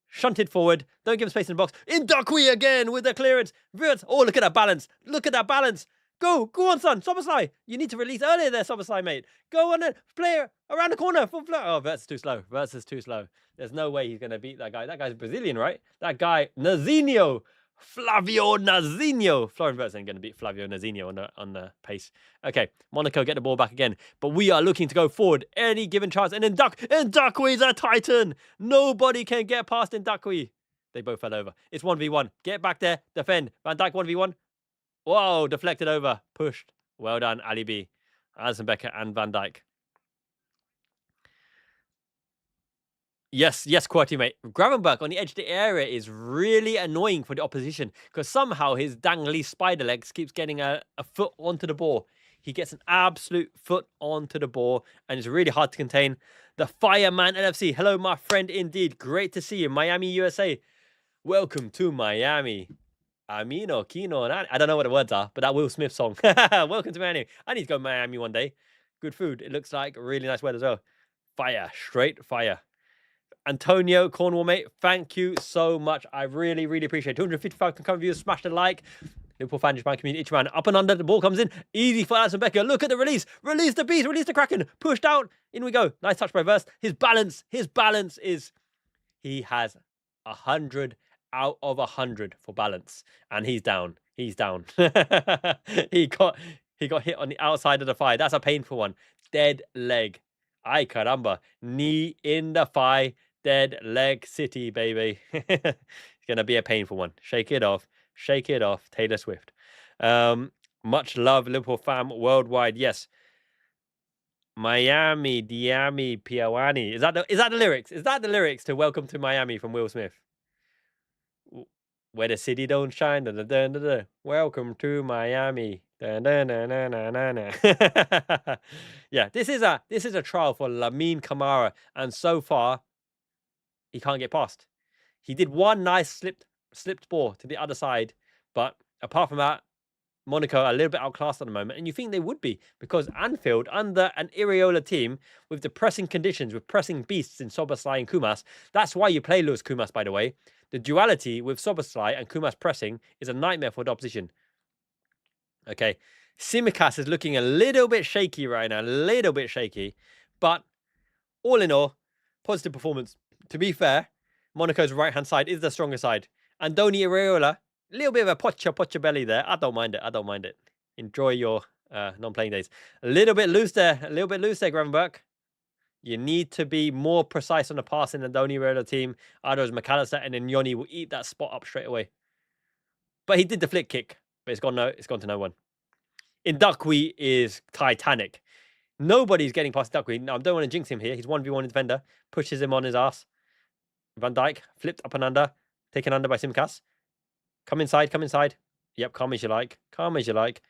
Shunted forward. Don't give him space in the box. Ndukwi again with the clearance. Wirtz. Oh, look at that balance. Look at that balance. Go on, son. Soboslai. You need to release earlier there, Soboslai, mate. Go on then. Player around the corner. Oh, Wirtz is too slow. Wirtz is too slow. There's no way he's going to beat that guy. That guy's Brazilian, right? That guy, Nazinho. Flavio Nazinho. Florian Wirtz ain't going to beat Flavio Nazinho on the pace. Okay, Monaco get the ball back again. But we are looking to go forward any given chance. And Ndukwi's a titan. Nobody can get past Ndukwi. They both fell over. It's 1v1. Get back there. Defend. Van Dijk 1v1. Whoa, deflected over. Pushed. Well done, Ali B. Alisson Becker and Van Dijk. Yes, QWERTY, mate. Gravenberch on the edge of the area is really annoying for the opposition because somehow his dangly spider legs keeps getting a foot onto the ball. He gets an absolute foot onto the ball and it's really hard to contain. The Fireman LFC. Hello, my friend, indeed. Great to see you. Miami, USA. Welcome to Miami. Amino, Kino, and I don't know what the words are, but that Will Smith song. Welcome to Miami. I need to go to Miami one day. Good food. It looks like really nice weather as well. Fire. Straight fire. Antonio, Cornwall, mate, thank you so much. I really, really appreciate it. 255 concurrent viewers. Smash the like. Liverpool Fan, Japan community, Ichiban. Up and under. The ball comes in. Easy for Alisson Becker. Look at the release. Release the beast. Release the Kraken. Pushed out. In we go. Nice touch by Verse. His balance is... He has 100 out of 100 for balance. And he's down. He got hit on the outside of the thigh. That's a painful one. Dead leg. Ay caramba. Knee in the thigh. Dead leg city, baby. It's going to be a painful one. Shake it off. Shake it off. Taylor Swift. Much love, Liverpool fam worldwide. Yes. Miami, Diami, Piawani. Is that the lyrics? Is that the lyrics to Welcome to Miami from Will Smith? Where the city don't shine. Da, da, da, da, da. Welcome to Miami. Da, da, da, da, da, da, da. Yeah, this is a trial for Lamine Camara, and so far he can't get past. He did one nice slipped ball to the other side, but apart from that, Monaco are a little bit outclassed at the moment, and you think they would be because Anfield, under an Iraola team with the pressing conditions, with pressing beasts in Szoboszlai and Kumas, that's why you play Lewis Kumas, by the way. The duality with Szoboszlai and Kumas pressing is a nightmare for the opposition. Okay, Tsimikas is looking a little bit shaky right now, a little bit shaky, but all in all, positive performance. To be fair, Monaco's right-hand side is the stronger side. Andoni Iraola, a little bit of a pocha belly there. I don't mind it. Enjoy your non-playing days. A little bit loose there, Gravenberch. You need to be more precise on the passing than Andoni Iraola team. Otherwise, McAllister and then Yoni will eat that spot up straight away. But he did the flick kick, but it's gone to no one. Indakwi is Titanic. Nobody's getting past Indakwi. Now, I don't want to jinx him here. He's 1v1 defender. Pushes him on his ass. Van Dijk flipped up and under. Taken under by Tsimikas. Come inside. Yep, calm as you like.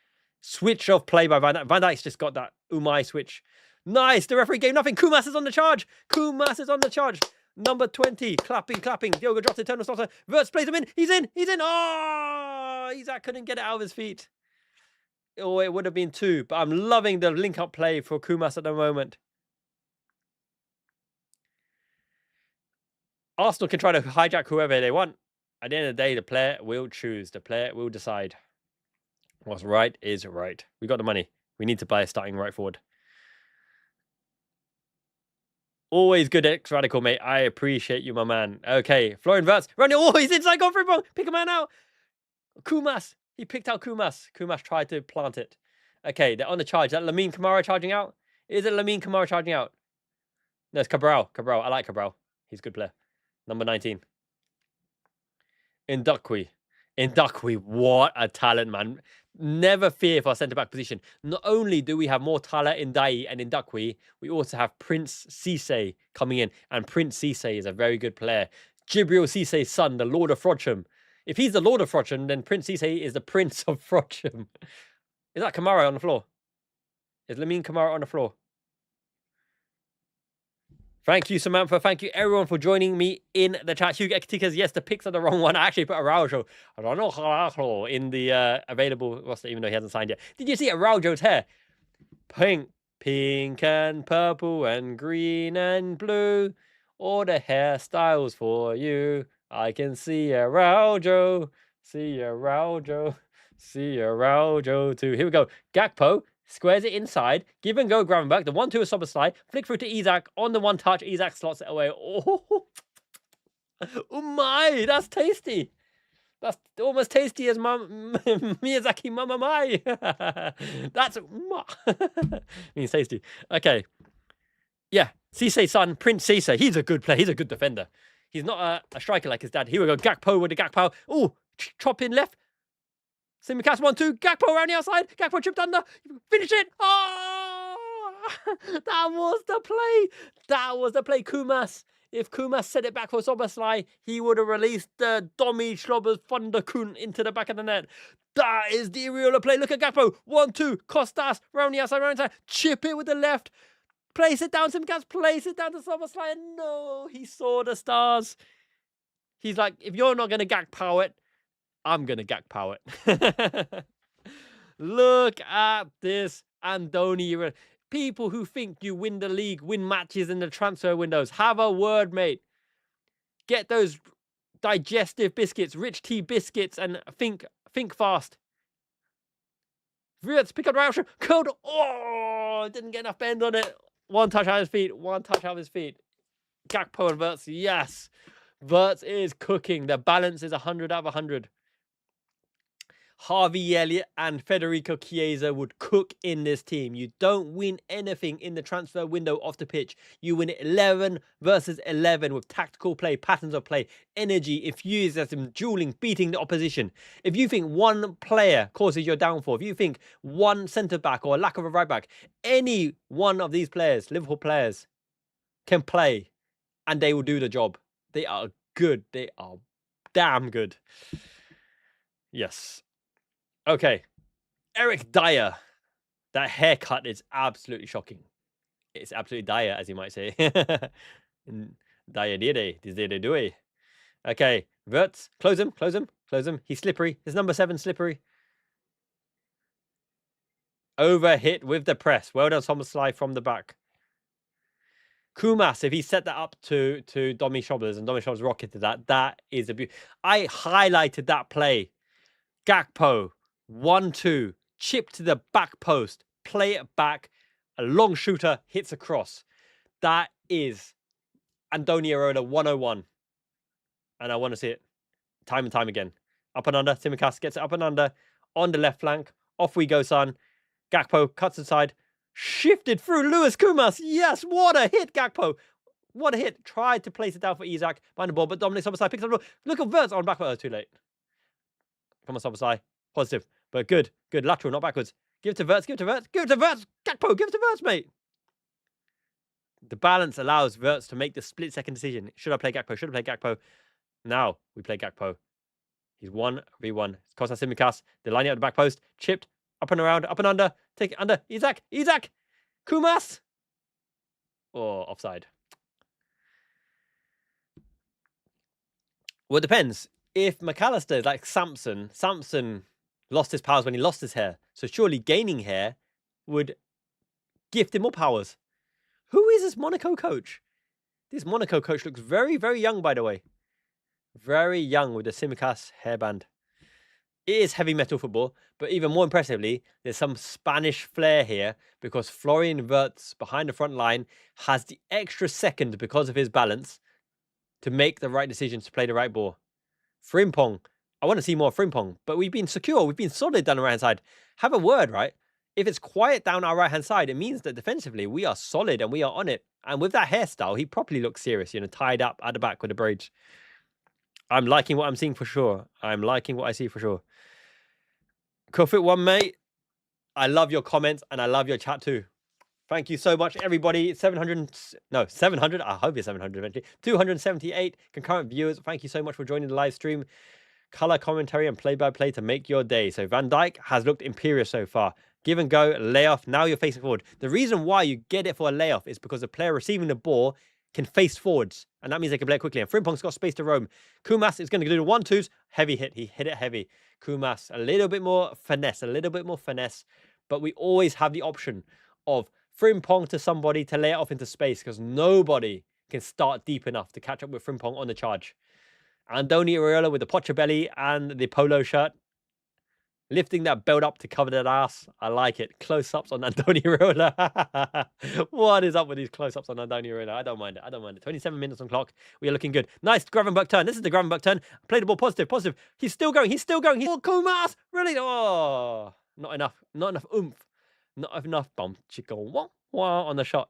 Switch of play by Van Dijk. Van Dijk's just got that Umai switch. Nice. The referee gave nothing. Kumas is on the charge. Number 20. Clapping. Diogo drops the eternal slaughter. Wirtz plays him in. He's in. Oh, Isak couldn't get it out of his feet. Oh, it would have been 2. But I'm loving the link-up play for Kumas at the moment. Arsenal can try to hijack whoever they want. At the end of the day, the player will choose. The player will decide. What's right is right. We got the money. We need to buy a starting right forward. Always good X-Radical, mate. I appreciate you, my man. Okay, Florian Wirtz. Running. Oh, he's inside. Go for it, bro. Pick a man out. Kumas. He picked out Kumas. Kumas tried to plant it. Okay, they're on the charge. Is that Lamine Camara charging out? Is it Lamine Camara charging out? No, it's Cabral. I like Cabral. He's a good player. Number 19. Indakwi, what a talent, man. Never fear for our centre-back position. Not only do we have more talent in Dai and in Indakwi, we also have Prince Cisse coming in. And Prince Cisse is a very good player. Jibril Cisse's son, the Lord of Frodsham. If he's the Lord of Frodsham, then Prince Cisse is the Prince of Frodsham. Is that Kamara on the floor? Is Lamine Kamara on the floor? Thank you, Samantha. Thank you, everyone, for joining me in the chat. Hugo Ekatika, yes, the picks are the wrong one. I actually put Araujo in the available roster, even though he hasn't signed yet. Did you see Araujo's hair? Pink and purple and green and blue. All the hairstyles for you. I can see Araujo. See Araujo too. Here we go. Gakpo. Squares it inside. Give and go, Gravenberch. The 1-2 is Szoboszlai. Flick through to Isak. On the one touch, Isak slots it away. Oh my, that's tasty. That's almost tasty as Miyazaki Mama Mai. That's means tasty. Okay. Yeah, Cisse's son, Prince Cisse. He's a good player. He's a good defender. He's not a striker like his dad. Here we go. Gakpo with the Gakpo. Oh, chop in left. Tsimikas 1-2. Gakpo around the outside. Gakpo tripped under. Finish it. Oh, that was the play. Kumas. If Kumas set it back for Szoboszlai, he would have released the Domi Schlobbers Thunderkunt into the back of the net. That is the Iraola play. Look at Gakpo. 1-2. Costas round the outside, round the inside. Chip it with the left. Place it down. Tsimikas. Place it down to Szoboszlai. No, he saw the stars. He's like, if you're not going to Gakpo it, I'm going to Gakpo it. Look at this Andoni. People who think you win the league, win matches in the transfer windows, have a word, mate. Get those digestive biscuits, rich tea biscuits, and think fast. Wirtz, pick up Rausch. Code. Oh, didn't get enough bend on it. One touch out of his feet. Gakpo and Wirtz, yes. Wirtz is cooking. The balance is 100 out of 100. Harvey Elliott and Federico Chiesa would cook in this team. You don't win anything in the transfer window off the pitch. You win 11 versus 11 with tactical play, patterns of play, energy, enthusiasm, dueling, beating the opposition. If you think one player causes your downfall, if you think one centre-back or a lack of a right-back, any one of these players, Liverpool players, can play and they will do the job. They are good. They are damn good. Yes. Okay. Eric Dyer. That haircut is absolutely shocking. It's absolutely dire, as you might say. Dyer did they do it? Okay. Wirtz. Close him. Close him. Close him. He's slippery. His number 7 slippery. Over hit with the press. Well done, Szoboszlai from the back. Kumas, if he set that up to Domi Schobbers and Domi Schobbers rocketed that is a beauty. I highlighted that play. Gakpo, 1-2, chip to the back post, play it back, a long shooter hits across. That is Andoni Iraola 101. And I want to see it time and time again. Up and under, Tsimikas gets it up and under, on the left flank, off we go, son. Gakpo cuts inside. Shifted through Lewis Kumas. Yes, what a hit, Gakpo. What a hit. Tried to place it down for Isak. Behind the ball, but Dominic Szoboszlai picks up the ball. Look at Wirtz on back. Oh, too late. Come on, Szoboszlai. Positive, but good. Good. Lateral, not backwards. Give it to Wirtz. Give it to Wirtz. Give it to Wirtz. Gakpo, give it to Wirtz, mate. The balance allows Wirtz to make the split-second decision. Should I play Gakpo? Should I play Gakpo? Now we play Gakpo. He's 1v1. Kostas Tsimikas. They're lining up the back post. Chipped. Up and around, up and under. Take it under. Isak. Kumas. Or offside. Well, it depends. If McAllister is like Samson lost his powers when he lost his hair. So surely gaining hair would gift him more powers. Who is this Monaco coach? This Monaco coach looks very, very young, by the way. Very young with the Tsimikas hairband. It is heavy metal football, but even more impressively, there's some Spanish flair here because Florian Wirtz behind the front line has the extra second because of his balance to make the right decisions to play the right ball. Frimpong, I want to see more Frimpong, but we've been secure, we've been solid down the right-hand side. Have a word, right? If it's quiet down our right-hand side, it means that defensively we are solid and we are on it. And with that hairstyle, he properly looks serious, tied up at the back with the braids. I'm liking what I'm seeing for sure. I'm liking what I see for sure. Cuffit1, mate. I love your comments and I love your chat too. Thank you so much, everybody. 700. I hope it's 700 eventually. 278 concurrent viewers. Thank you so much for joining the live stream. Color commentary and play-by-play to make your day. So Van Dijk has looked imperious so far. Give and go, layoff. Now you're facing forward. The reason why you get it for a layoff is because the player receiving the ball can face forwards. And that means they can play it quickly. And Frimpong's got space to roam. Kumas is going to do the 1-2s. Heavy hit. He hit it heavy. Kumas, a little bit more finesse. But we always have the option of Frimpong to somebody to lay it off into space because nobody can start deep enough to catch up with Frimpong on the charge. Andoni Iraola with the Pocha belly and the polo shirt. Lifting that belt up to cover that ass. I like it. Close-ups on Andoni Iraola. What is up with these close-ups on Andoni Iraola? I don't mind it. 27 minutes on clock. We are looking good. Nice Gravenberch turn. This is the Gravenberch turn. Play the ball positive. He's still going. Oh, Kumas. Really? Oh, not enough oomph. Not enough bump. Chico. Wah on the shot.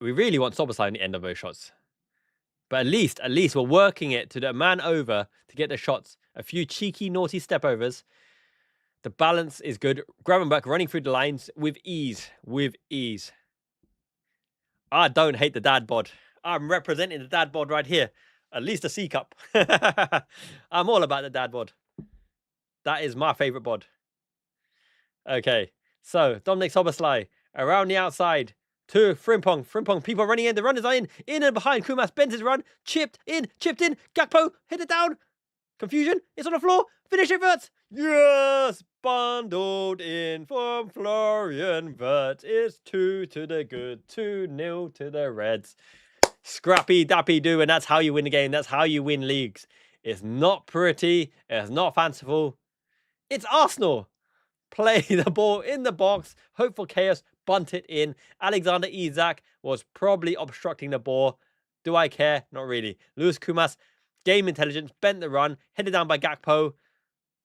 We really want Szoboszlai in the end of those shots. But at least we're working it to the man over to get the shots. A few cheeky, naughty step overs. The balance is good. Gravenberch running through the lines with ease. I don't hate the dad bod. I'm representing the dad bod right here. At least a C cup. I'm all about the dad bod. That is my favorite bod. Okay. So, Dominic Szoboszlai around the outside. To Frimpong, people running in. The runners are in and behind. Kumas bends his run. Chipped in. Gakpo, hit it down. Confusion. It's on the floor. Finish it, Wirtz. Yes, bundled in from Florian Wirtz. It's 2 to the good. 2-0 to the Reds. Scrappy dappy do, and that's how you win the game. That's how you win leagues. It's not pretty. It's not fanciful. It's Arsenal. Play the ball in the box. Hope for chaos. Bunt it in. Alexander Isak was probably obstructing the ball. Do I care? Not really. Lewis Kumas Game intelligence, bent the run, headed down by Gakpo.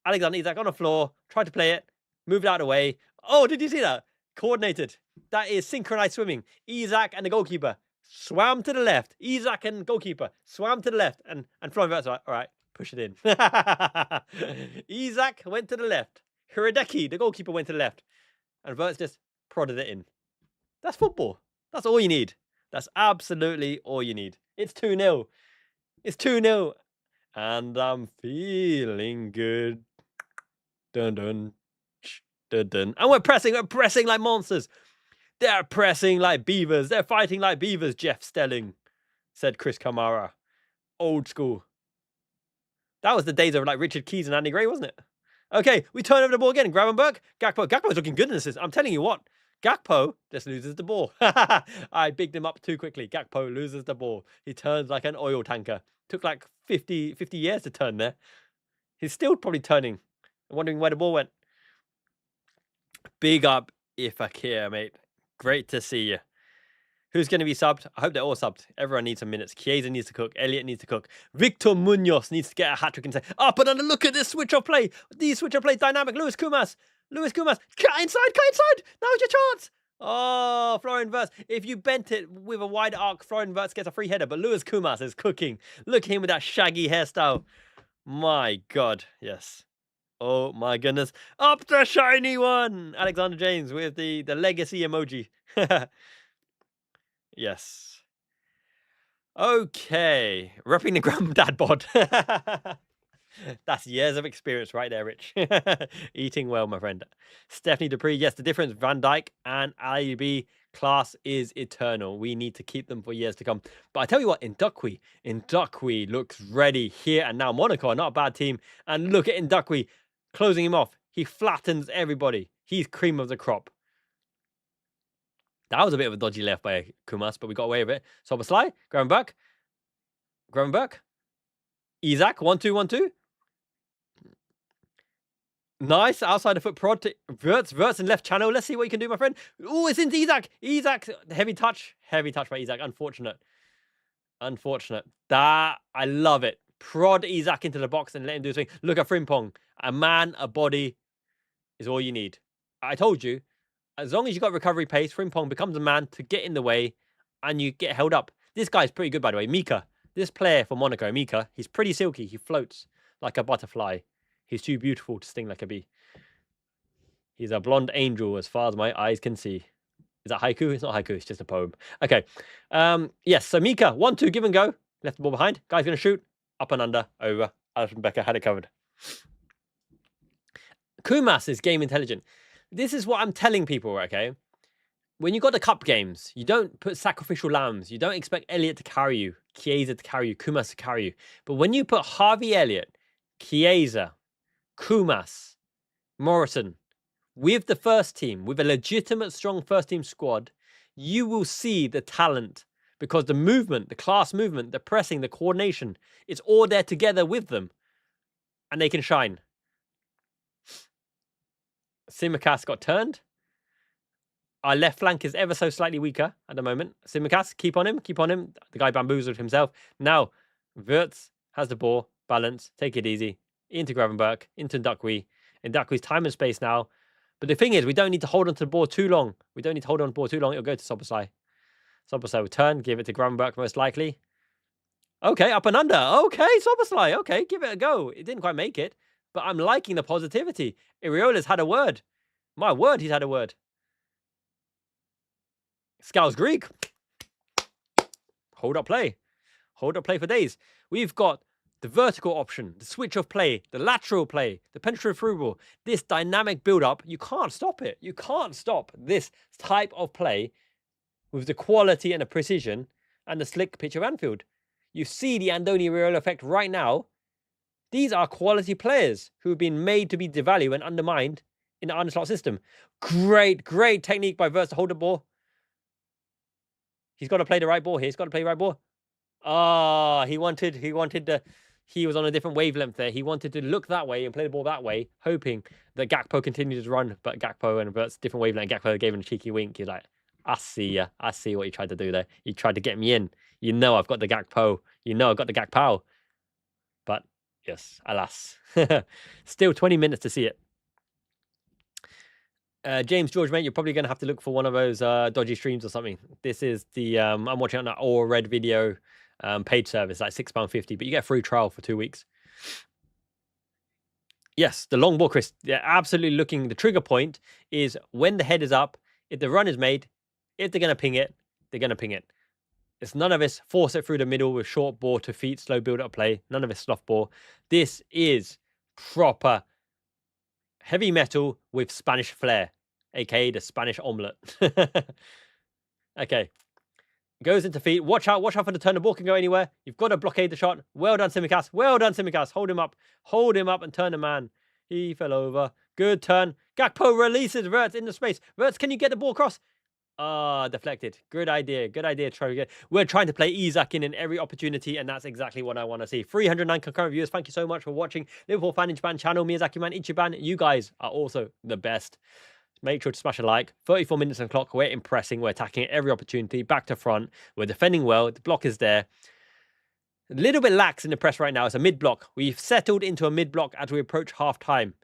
Alexander Isak on the floor, tried to play it, moved out of the way. Oh, did you see that? Coordinated. That is synchronized swimming. Isak and the goalkeeper swam to the left. Isak and goalkeeper swam to the left. And Florian Wirtz, all right, push it in. Isak went to the left. Hideki, the goalkeeper, went to the left. And Wirtz just prodded it in. That's football. That's all you need. That's absolutely all you need. It's 2-0. It's 2-0. And I'm feeling good. Dun dun. Dun dun. And we're pressing like monsters. They're pressing like beavers. They're fighting like beavers, Jeff Stelling, said Chris Kamara. Old school. That was the days of like Richard Keys and Andy Gray, wasn't it? Okay, we turn over the ball again. Gravenberch. Gakpo's looking good in this. I'm telling you what. Gakpo just loses the ball. I bigged him up too quickly. Gakpo loses the ball. He turns like an oil tanker. Took like 50 years to turn there. He's still probably turning. I'm wondering where the ball went. Big up Ifakir, mate. Great to see you. Who's going to be subbed? I hope they're all subbed. Everyone needs some minutes. Chiesa needs to cook. Elliot needs to cook. Victor Munoz needs to get a hat-trick and say, up and under, look at this switch of play. These switch of play dynamic. Lewis Kumas. Cut inside. Now's your chance. Oh, Florian Wirtz. If you bent it with a wide arc, Florian Wirtz gets a free header. But Lewis Kumas is cooking. Look at him with that shaggy hairstyle. My God. Yes. Oh, my goodness. Up the shiny one. Alexander James with the legacy emoji. Yes. Okay. Repping the granddad bod. That's years of experience right there, Rich. Eating well, my friend. Stephanie Dupree. Yes, the difference. Van Dijk and Ali class is eternal. We need to keep them for years to come. But I tell you what, Ndukwi looks ready here and now. Monaco are not a bad team. And look at Ndukwi closing him off. He flattens everybody. He's cream of the crop. That was a bit of a dodgy left by Kumas, but we got away with it. Szoboszlai, Gravenberch. Isak, 1-2. Nice, outside the foot prod to Wirtz in left channel. Let's see what you can do, my friend. Oh, it's into Isak. Heavy touch by Isak. Unfortunate. That, I love it. Prod Isak into the box and let him do his thing. Look at Frimpong. A man, a body is all you need. I told you, as long as you got recovery pace, Frimpong becomes a man to get in the way and you get held up. This guy's pretty good, by the way. Mika, this player for Monaco, Mika, he's pretty silky. He floats like a butterfly. He's too beautiful to sting like a bee. He's a blonde angel as far as my eyes can see. Is that haiku? It's not haiku. It's just a poem. Okay. Yes, so Mika, 1-2, give and go. Left the ball behind. Guy's going to shoot. Up and under. Over. Alisson Becker had it covered. Kumas is game intelligent. This is what I'm telling people, okay? When you got the cup games, you don't put sacrificial lambs. You don't expect Elliot to carry you, Chiesa to carry you, Kumas to carry you. But when you put Harvey Elliott, Chiesa, Kumas, Morrison with the first team, with a legitimate, strong first team squad, you will see the talent because the movement, the class movement, the pressing, the coordination, it's all there together with them and they can shine. Tsimikas got turned. Our left flank is ever so slightly weaker at the moment. Tsimikas, keep on him. The guy bamboozled himself. Now, Wirtz has the ball. Balance. Take it easy. Into Gravenberch. Into Ndukwi. Ndukwi's time and space now. But the thing is, we don't need to hold on to the ball too long. It'll go to Szoboszlai. Szoboszlai will turn. Give it to Gravenberch most likely. Okay, up and under. Okay, Szoboszlai. Okay, give it a go. It didn't quite make it. But I'm liking the positivity. Iraola's had a word. My word, he's had a word. Scouse Greek. Hold up play. Hold up play for days. We've got the vertical option, the switch of play, the lateral play, the penetrative through ball. This dynamic build-up, you can't stop it. You can't stop this type of play with the quality and the precision and the slick pitch of Anfield. You see the Andoni Iraola effect right now. These are quality players who have been made to be devalued and undermined in the Arne Slot system. Great technique by Wirtz to hold the ball. He's got to play the right ball here. He was on a different wavelength there. He wanted to look that way and play the ball that way, hoping that Gakpo continued to run. But Gakpo and Wirtz, different wavelength. Gakpo gave him a cheeky wink. He's like, I see ya. I see what he tried to do there. He tried to get me in. You know I've got the Gakpo. You know I've got the Gakpo. But yes, alas. Still 20 minutes to see it. James George, mate, you're probably going to have to look for one of those dodgy streams or something. This is the, I'm watching on that All Red Video paid service, like £6.50, but you get a free trial for 2 weeks. Yes, the long ball, Chris. Yeah, absolutely looking. The trigger point is when the head is up, if the run is made, if they're going to ping it, they're going to ping it. It's none of this force it through the middle with short ball to feet, slow build up play. None of this slough ball. This is proper heavy metal with Spanish flair, aka the Spanish omelette. Okay. Goes into feet. Watch out for the turn. The ball can go anywhere. You've got to blockade the shot. Well done, Tsimikas. Well done, Tsimikas. Hold him up. Hold him up and turn the man. He fell over. Good turn. Gakpo releases Wirtz in the space. Wirtz, can you get the ball across? Deflected. Good idea. Good idea. We're trying to play Isak in every opportunity, and that's exactly what I want to see. 309 concurrent viewers. Thank you so much for watching. Liverpool Fan in Japan channel. Miyazaki Man Ichiban. You guys are also the best. Make sure to smash a like. 34 minutes on the clock. We're impressing. We're attacking every opportunity. Back to front. We're defending well. The block is there. A little bit lax in the press right now. It's a mid-block. We've settled into a mid-block as we approach half-time.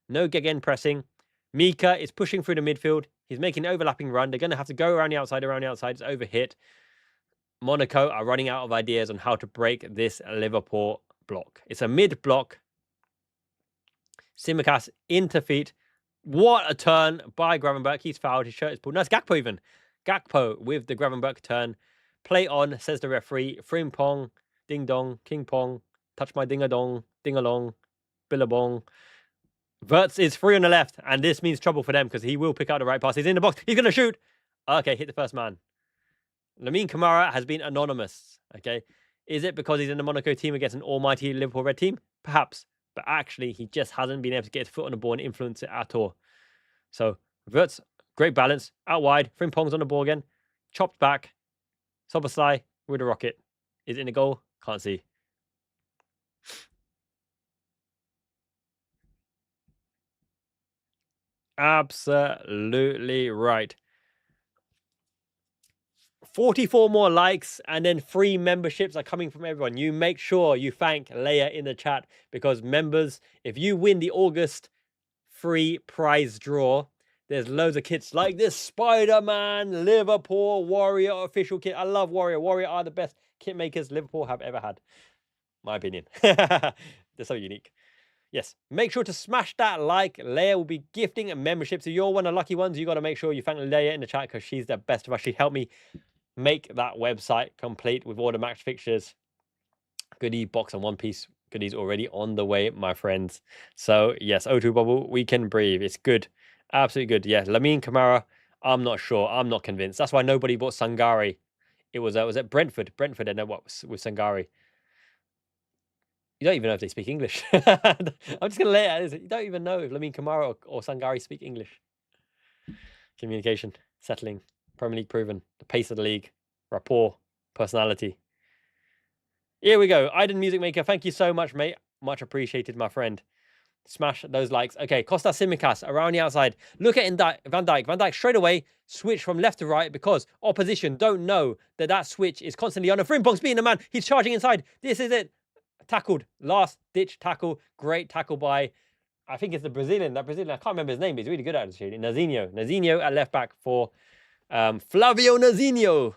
No gegen pressing. Mika is pushing through the midfield. He's making an overlapping run. They're going to have to go around the outside. It's overhit. Monaco are running out of ideas on how to break this Liverpool block. It's a mid-block. Tsimikas into feet. What a turn by Gravenberch. He's fouled. His shirt is pulled. No, it's Gakpo even. Gakpo with the Gravenberch turn. Play on, says the referee. Frimpong, ding dong, king pong. Touch my ding a dong, ding along, billabong. Wirtz is free on the left, and this means trouble for them because he will pick out the right pass. He's in the box. He's going to shoot. Okay, hit the first man. Lamine Camara has been anonymous. Okay, is it because he's in the Monaco team against an almighty Liverpool red team? Perhaps. But actually, he just hasn't been able to get his foot on the ball and influence it at all. So, Wirtz, great balance. Out wide. Frimpong's on the ball again. Chopped back. Soboslai with a rocket. Is it in the goal? Can't see. Absolutely right. 44 more likes and then free memberships are coming from everyone. You make sure you thank Leia in the chat because members, if you win the August free prize draw, there's loads of kits like this Spider-Man Liverpool Warrior official kit. I love Warrior. Warrior are the best kit makers Liverpool have ever had. My opinion. They're so unique. Yes, make sure to smash that like. Leia will be gifting a membership. So you're one of the lucky ones. You got to make sure you thank Leia in the chat because she's the best of us. She helped me make that website complete with all the match fixtures. Goodie box and One Piece goodies already on the way, my friends. So yes, O2 bubble, we can breathe. It's good. Absolutely good. Yeah, Lamine Camara, I'm not sure. I'm not convinced. That's why nobody bought Sangari. It was at Brentford. Brentford, and then what was with Sangari? You don't even know if they speak English. I'm just going to lay it out. You don't even know if Lamine Camara or Sangari speak English. Communication, settling, Premier League proven, the pace of the league, rapport, personality. Here we go. Aiden Music Maker, thank you so much, mate. Much appreciated, my friend. Smash those likes. Okay, Costa Tsimikas around the outside. Look at Van Dijk. Van Dijk straight away switch from left to right because opposition don't know that switch is constantly on. Frimpong's being the man. He's charging inside. This is it. Tackled. Last ditch tackle. Great tackle by, I think it's the Brazilian. That Brazilian, I can't remember his name, but he's really good at it. Nazinho. Nazinho at left back for Flavio Nazinho.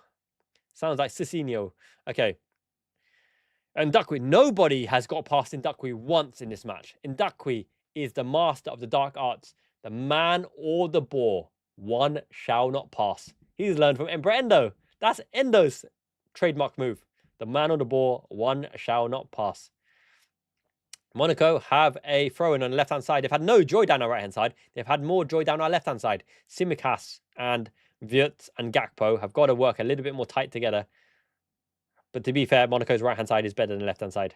Sounds like Cicinho. Okay. And Ndakwi, nobody has got past Ndakwi once in this match. Ndakwi is the master of the dark arts. The man or the ball. One shall not pass. He's learned from Endo. That's Endo's trademark move. The man on the ball, one shall not pass. Monaco have a throw-in on the left-hand side. They've had no joy down our right-hand side. They've had more joy down our left-hand side. Tsimikas and Wirtz and Gakpo have got to work a little bit more tight together. But to be fair, Monaco's right-hand side is better than the left-hand side.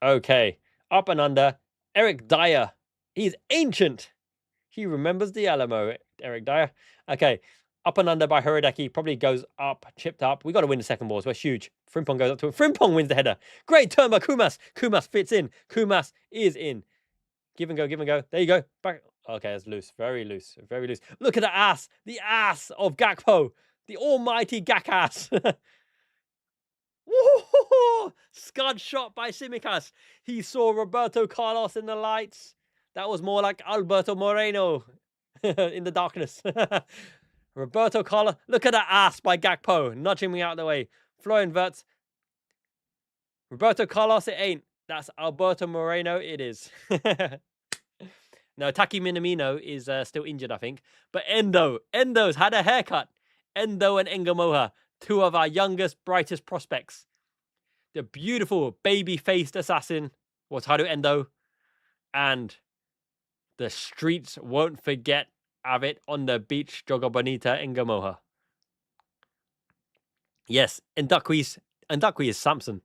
Okay. Up and under. Eric Dyer. He's ancient. He remembers the Alamo, Eric Dyer. Okay. Up and under by Hirodeki. Probably goes up, chipped up. We got to win the second ball. So we're huge. Frimpong goes up to him. Frimpong wins the header. Great turn by Kumas. Kumas fits in. Kumas is in. Give and go, give and go. There you go. Back. Okay, that's loose. Very loose. Very loose. Look at the ass. The ass of Gakpo. The almighty Gak ass. Scud shot by Tsimikas. He saw Roberto Carlos in the lights. That was more like Alberto Moreno in the darkness. Roberto Carlos. Look at that ass by Gakpo. Nudging me out of the way. Florian Wirtz. Roberto Carlos, it ain't. That's Alberto Moreno, it is. No, Taki Minamino is still injured, I think. But Endo's had a haircut. Endo and Engamoha, two of our youngest, brightest prospects. The beautiful baby-faced assassin, Wataru Endo. And the streets won't forget of it on the beach, Jogo Bonita Engamoha. Yes, Ndakwi is Samson.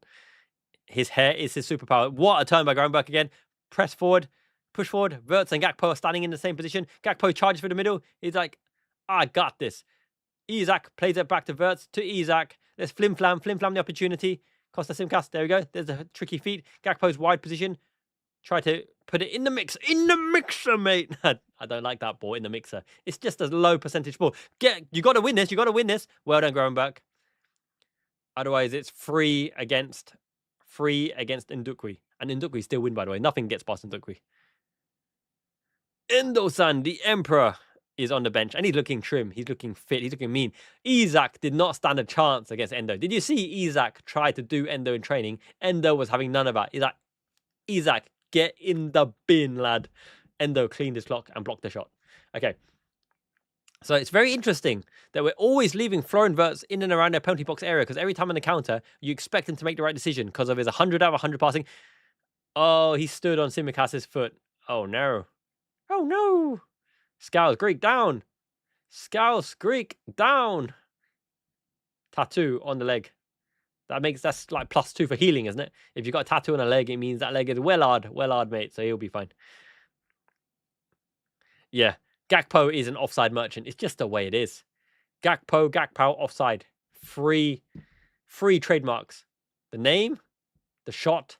His hair is his superpower. What a turn by Gravenberch again. Press forward, push forward. Wirtz and Gakpo are standing in the same position. Gakpo charges for the middle. He's like, I got this. Isak plays it back to Wirtz, to Isak. Let's flim-flam the opportunity. Costa Simcas, there we go. There's a tricky feet. Gakpo's wide position. Try to put it in the mix. In the mixer, mate. I don't like that ball in the mixer. It's just a low percentage ball. You got to win this. You got to win this. Well done, Gravenberch. Otherwise, it's free against Ndukwi. And Ndukwi still win, by the way. Nothing gets past Ndukwi. Endo-san, the Emperor, is on the bench. And he's looking trim. He's looking fit. He's looking mean. Isak did not stand a chance against Endo. Did you see Isak try to do Endo in training? Endo was having none of that. He's like, Isak, get in the bin, lad. Endo cleaned his clock and blocked the shot. Okay. So it's very interesting that we're always leaving Florian Wirtz in and around their penalty box area because every time on the counter, you expect him to make the right decision because of his 100 out of 100 passing. Oh, he stood on Simicas's foot. Oh, no. Oh, no. Scouse Greek down. Scouse Greek down. Tattoo on the leg. That's like +2 for healing, isn't it? If you've got a tattoo on a leg, it means that leg is well hard, mate. So he'll be fine. Yeah. Gakpo is an offside merchant. It's just the way it is. Gakpo, offside. Free trademarks. The name, the shot,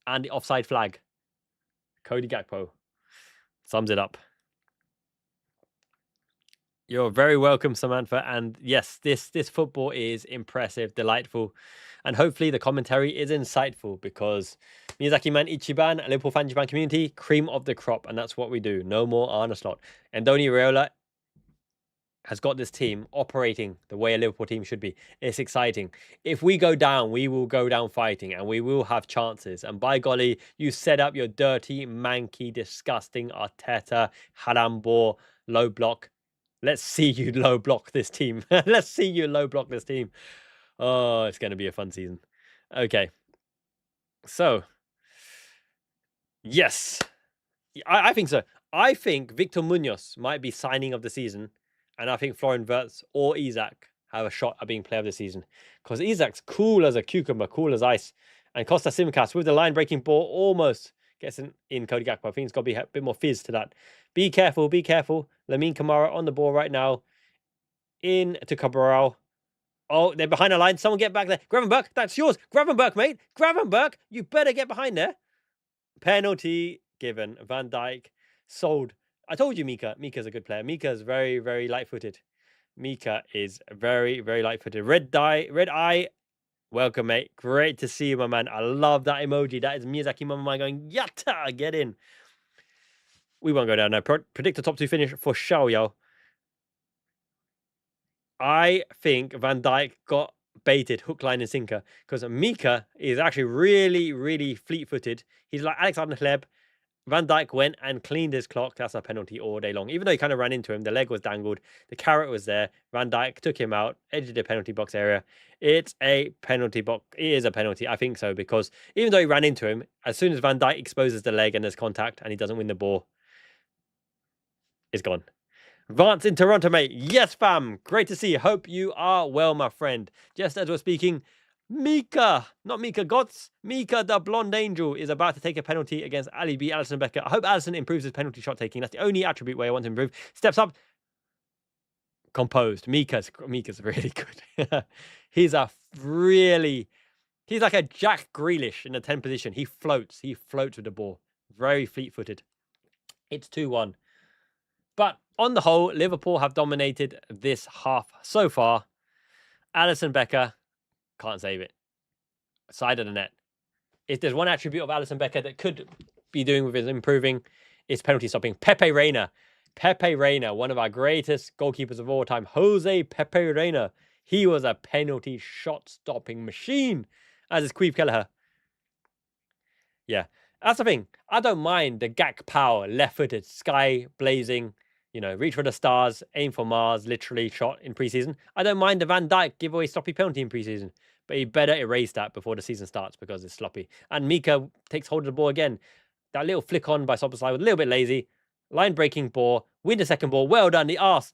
and the offside flag. Cody Gakpo. Sums it up. You're very welcome, Samantha. And yes, this football is impressive, delightful. And hopefully the commentary is insightful because Miyazaki Man Ichiban, Liverpool Fan Japan community, cream of the crop. And that's what we do. No more Arne Slot. Andoni Iraola has got this team operating the way a Liverpool team should be. It's exciting. If we go down, we will go down fighting and we will have chances. And by golly, you set up your dirty, manky, disgusting Arteta, Harambor, low block. Let's see you low block this team. Let's see you low block this team. Oh, it's going to be a fun season. Okay. So, yes. I think so. I think Victor Munoz might be signing of the season. And I think Florian Wirtz or Isak have a shot at being player of the season. Because Isak's cool as a cucumber, cool as ice. And Costa Simicas with the line-breaking ball almost gets in Cody Gakpo. I think it's got to be a bit more fizz to that. Be careful, be careful. Lamine Kamara on the ball right now. In to Cabral. Oh, they're behind the line. Someone get back there. Gravenberch, that's yours. Gravenberch, mate. Gravenberch, you better get behind there. Penalty given. Van Dijk sold. I told you Mika's a good player. Mika's very, very light-footed. Mika is very, very light-footed. Red eye. Welcome, mate. Great to see you, my man. I love that emoji. That is Miyazaki Mamamai going, yatta, get in. We won't go down now. Predict a top 2 finish for Xiaoyao. I think Van Dijk got baited, hook, line, and sinker. Because Mika is actually really, really fleet-footed. He's like Alexander Hleb. Van Dijk went and cleaned his clock. That's a penalty all day long. Even though he kind of ran into him, the leg was dangled. The carrot was there. Van Dijk took him out, edged the penalty box area. It's a penalty box. It is a penalty. I think so. Because even though he ran into him, as soon as Van Dijk exposes the leg and there's contact and he doesn't win the ball, it's gone. Vance in Toronto, mate. Yes, fam. Great to see you. Hope you are well, my friend. Just as we're speaking, Mika, not Mika Gotts, Mika the Blonde Angel is about to take a penalty against Ali B. Alisson Becker. I hope Alisson improves his penalty shot taking. That's the only attribute where I want to improve. Steps up. Composed. Mika's really good. He's like a Jack Grealish in the 10 position. He floats with the ball. Very fleet-footed. It's 2-1. But on the whole, Liverpool have dominated this half so far. Alisson Becker can't save it. Side of the net. if there's one attribute of Alisson Becker that could be doing with his improving, it's penalty stopping. Pepe Reina, one of our greatest goalkeepers of all time, Jose Pepe Reina. He was a penalty shot stopping machine, as is Queeve Kelleher. Yeah, that's the thing. I don't mind the Gak power, left-footed, sky blazing, reach for the stars, aim for Mars, literally shot in preseason. I don't mind the Van Dijk giveaway sloppy penalty in preseason, but he better erase that before the season starts because it's sloppy. And Mika takes hold of the ball again. That little flick on by Soboslai was a little bit lazy. Line breaking ball, win the second ball. Well done. The arse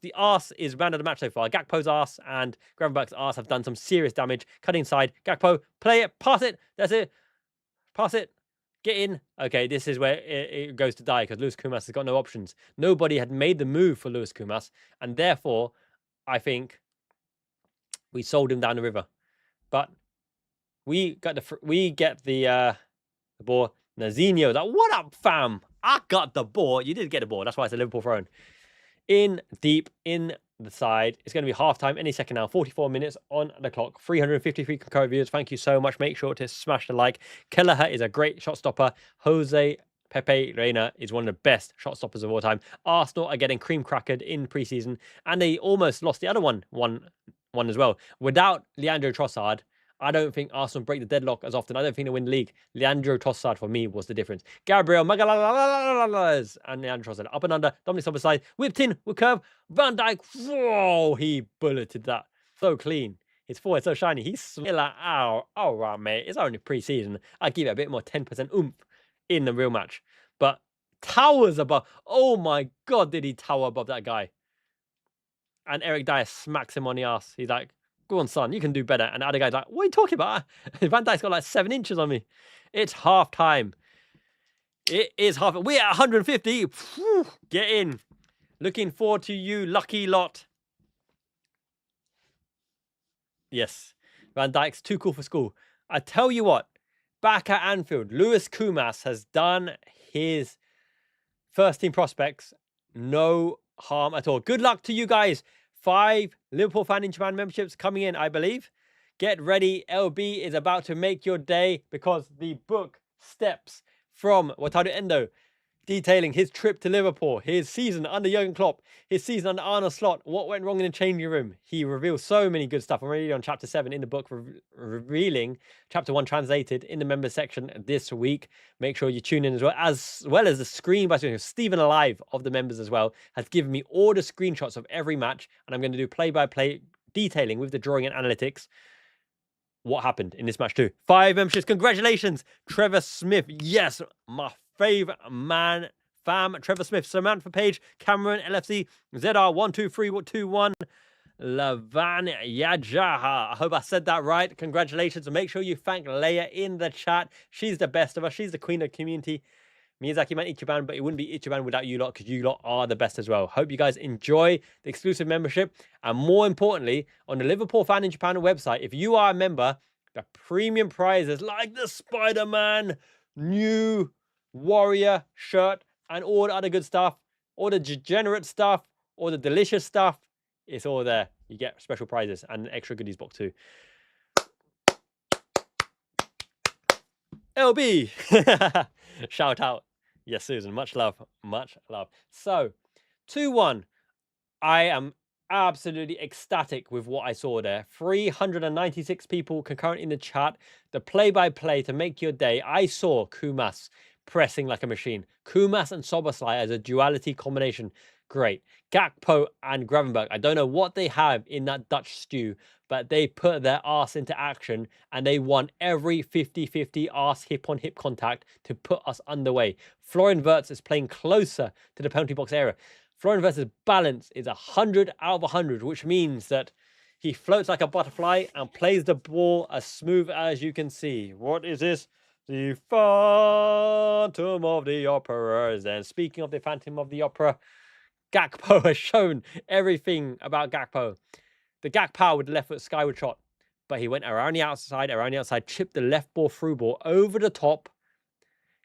is man of the match so far. Gakpo's arse and Gravenberch's arse have done some serious damage. Cutting inside. Gakpo, play it, pass it. That's it. Pass it. Get in. Okay, this is where it goes to die because Lewis Kumas has got no options. Nobody had made the move for Lewis Kumas, and therefore, I think we sold him down the river. But we get the ball. Nazinho, what up, fam? I got the ball. You did get the ball. That's why it's a Liverpool throw. In deep, in the side. It's going to be half-time any second now. 44 minutes on the clock. 353 concurrent viewers. Thank you so much. Make sure to smash the like. Kelleher is a great shot stopper. Jose Pepe Reina is one of the best shot stoppers of all time. Arsenal are getting cream crackered in preseason, and they almost lost the other one as well. Without Leandro Trossard, I don't think Arsenal break the deadlock as often. I don't think they win the league. Leandro Trossard, for me, was the difference. Gabriel Magalhaes and Leandro Trossard. Up and under. Dominic Soboslai. Whipped in with curve. Van Dijk. Whoa, he bulleted that. So clean. His forehead so shiny. He's like, oh, all right, mate. It's only pre-season. I'll give it a bit more 10% oomph in the real match. But towers above. Oh, my God, did he tower above that guy. And Eric Dyer smacks him on the ass. He's like, go on, son, you can do better. And the other guy's like, what are you talking about? Van Dijk's got like 7 inches on me. It's half time. It is half. We're at 150. Whew, get in. Looking forward to you, lucky lot. Yes, Van Dijk's too cool for school. I tell you what, back at Anfield, Lewis Kumas has done his first team prospects no harm at all. Good luck to you guys. 5 Liverpool Fan in Japan memberships coming in, I believe. Get ready. LB is about to make your day because the book steps from Wataru Endo, detailing his trip to Liverpool, his season under Jurgen Klopp, his season under Arne Slot, what went wrong in the changing room. He reveals so many good stuff. I'm already on chapter 7 in the book, revealing chapter 1 translated in the members section this week. Make sure you tune in as well as the screen by Stephen Alive of the members as well has given me all the screenshots of every match, and I'm going to do play-by-play detailing with the drawing and analytics what happened in this match too. 5 memberships. Congratulations, Trevor Smith. Yes, my favorite man, fam, Trevor Smith, Samantha Page, Cameron, LFC, ZR12321, Lavan Yajaha. I hope I said that right. Congratulations. And make sure you thank Leia in the chat. She's the best of us. She's the queen of the community. Miyazaki meant Ichiban, but it wouldn't be Ichiban without you lot because you lot are the best as well. Hope you guys enjoy the exclusive membership. And more importantly, on the Liverpool Fan in Japan website, if you are a member, the premium prizes like the Spider-Man new Warrior shirt and all the other good stuff, all the degenerate stuff, all the delicious stuff, it's all there. You get special prizes and an extra goodies box too. LB, shout out. Yes, Susan, much love, much love. So 2-1, I am absolutely ecstatic with what I saw there. 396 people concurrent in the chat. The play-by-play to make your day. I saw Kumas pressing like a machine. Kumas and Soboslai as a duality combination. Great. Gakpo and Gravenberch. I don't know what they have in that Dutch stew, but they put their arse into action and they won every 50-50 arse hip-on-hip contact to put us underway. Florian Wirtz is playing closer to the penalty box area. Florian Wirtz's balance is 100 out of 100, which means that he floats like a butterfly and plays the ball as smooth as you can see. What is this? The Phantom of the Opera. And speaking of the Phantom of the Opera, Gakpo has shown everything about Gakpo. The Gak power with the left foot skyward shot, but he went around the outside, chipped the left ball through ball over the top.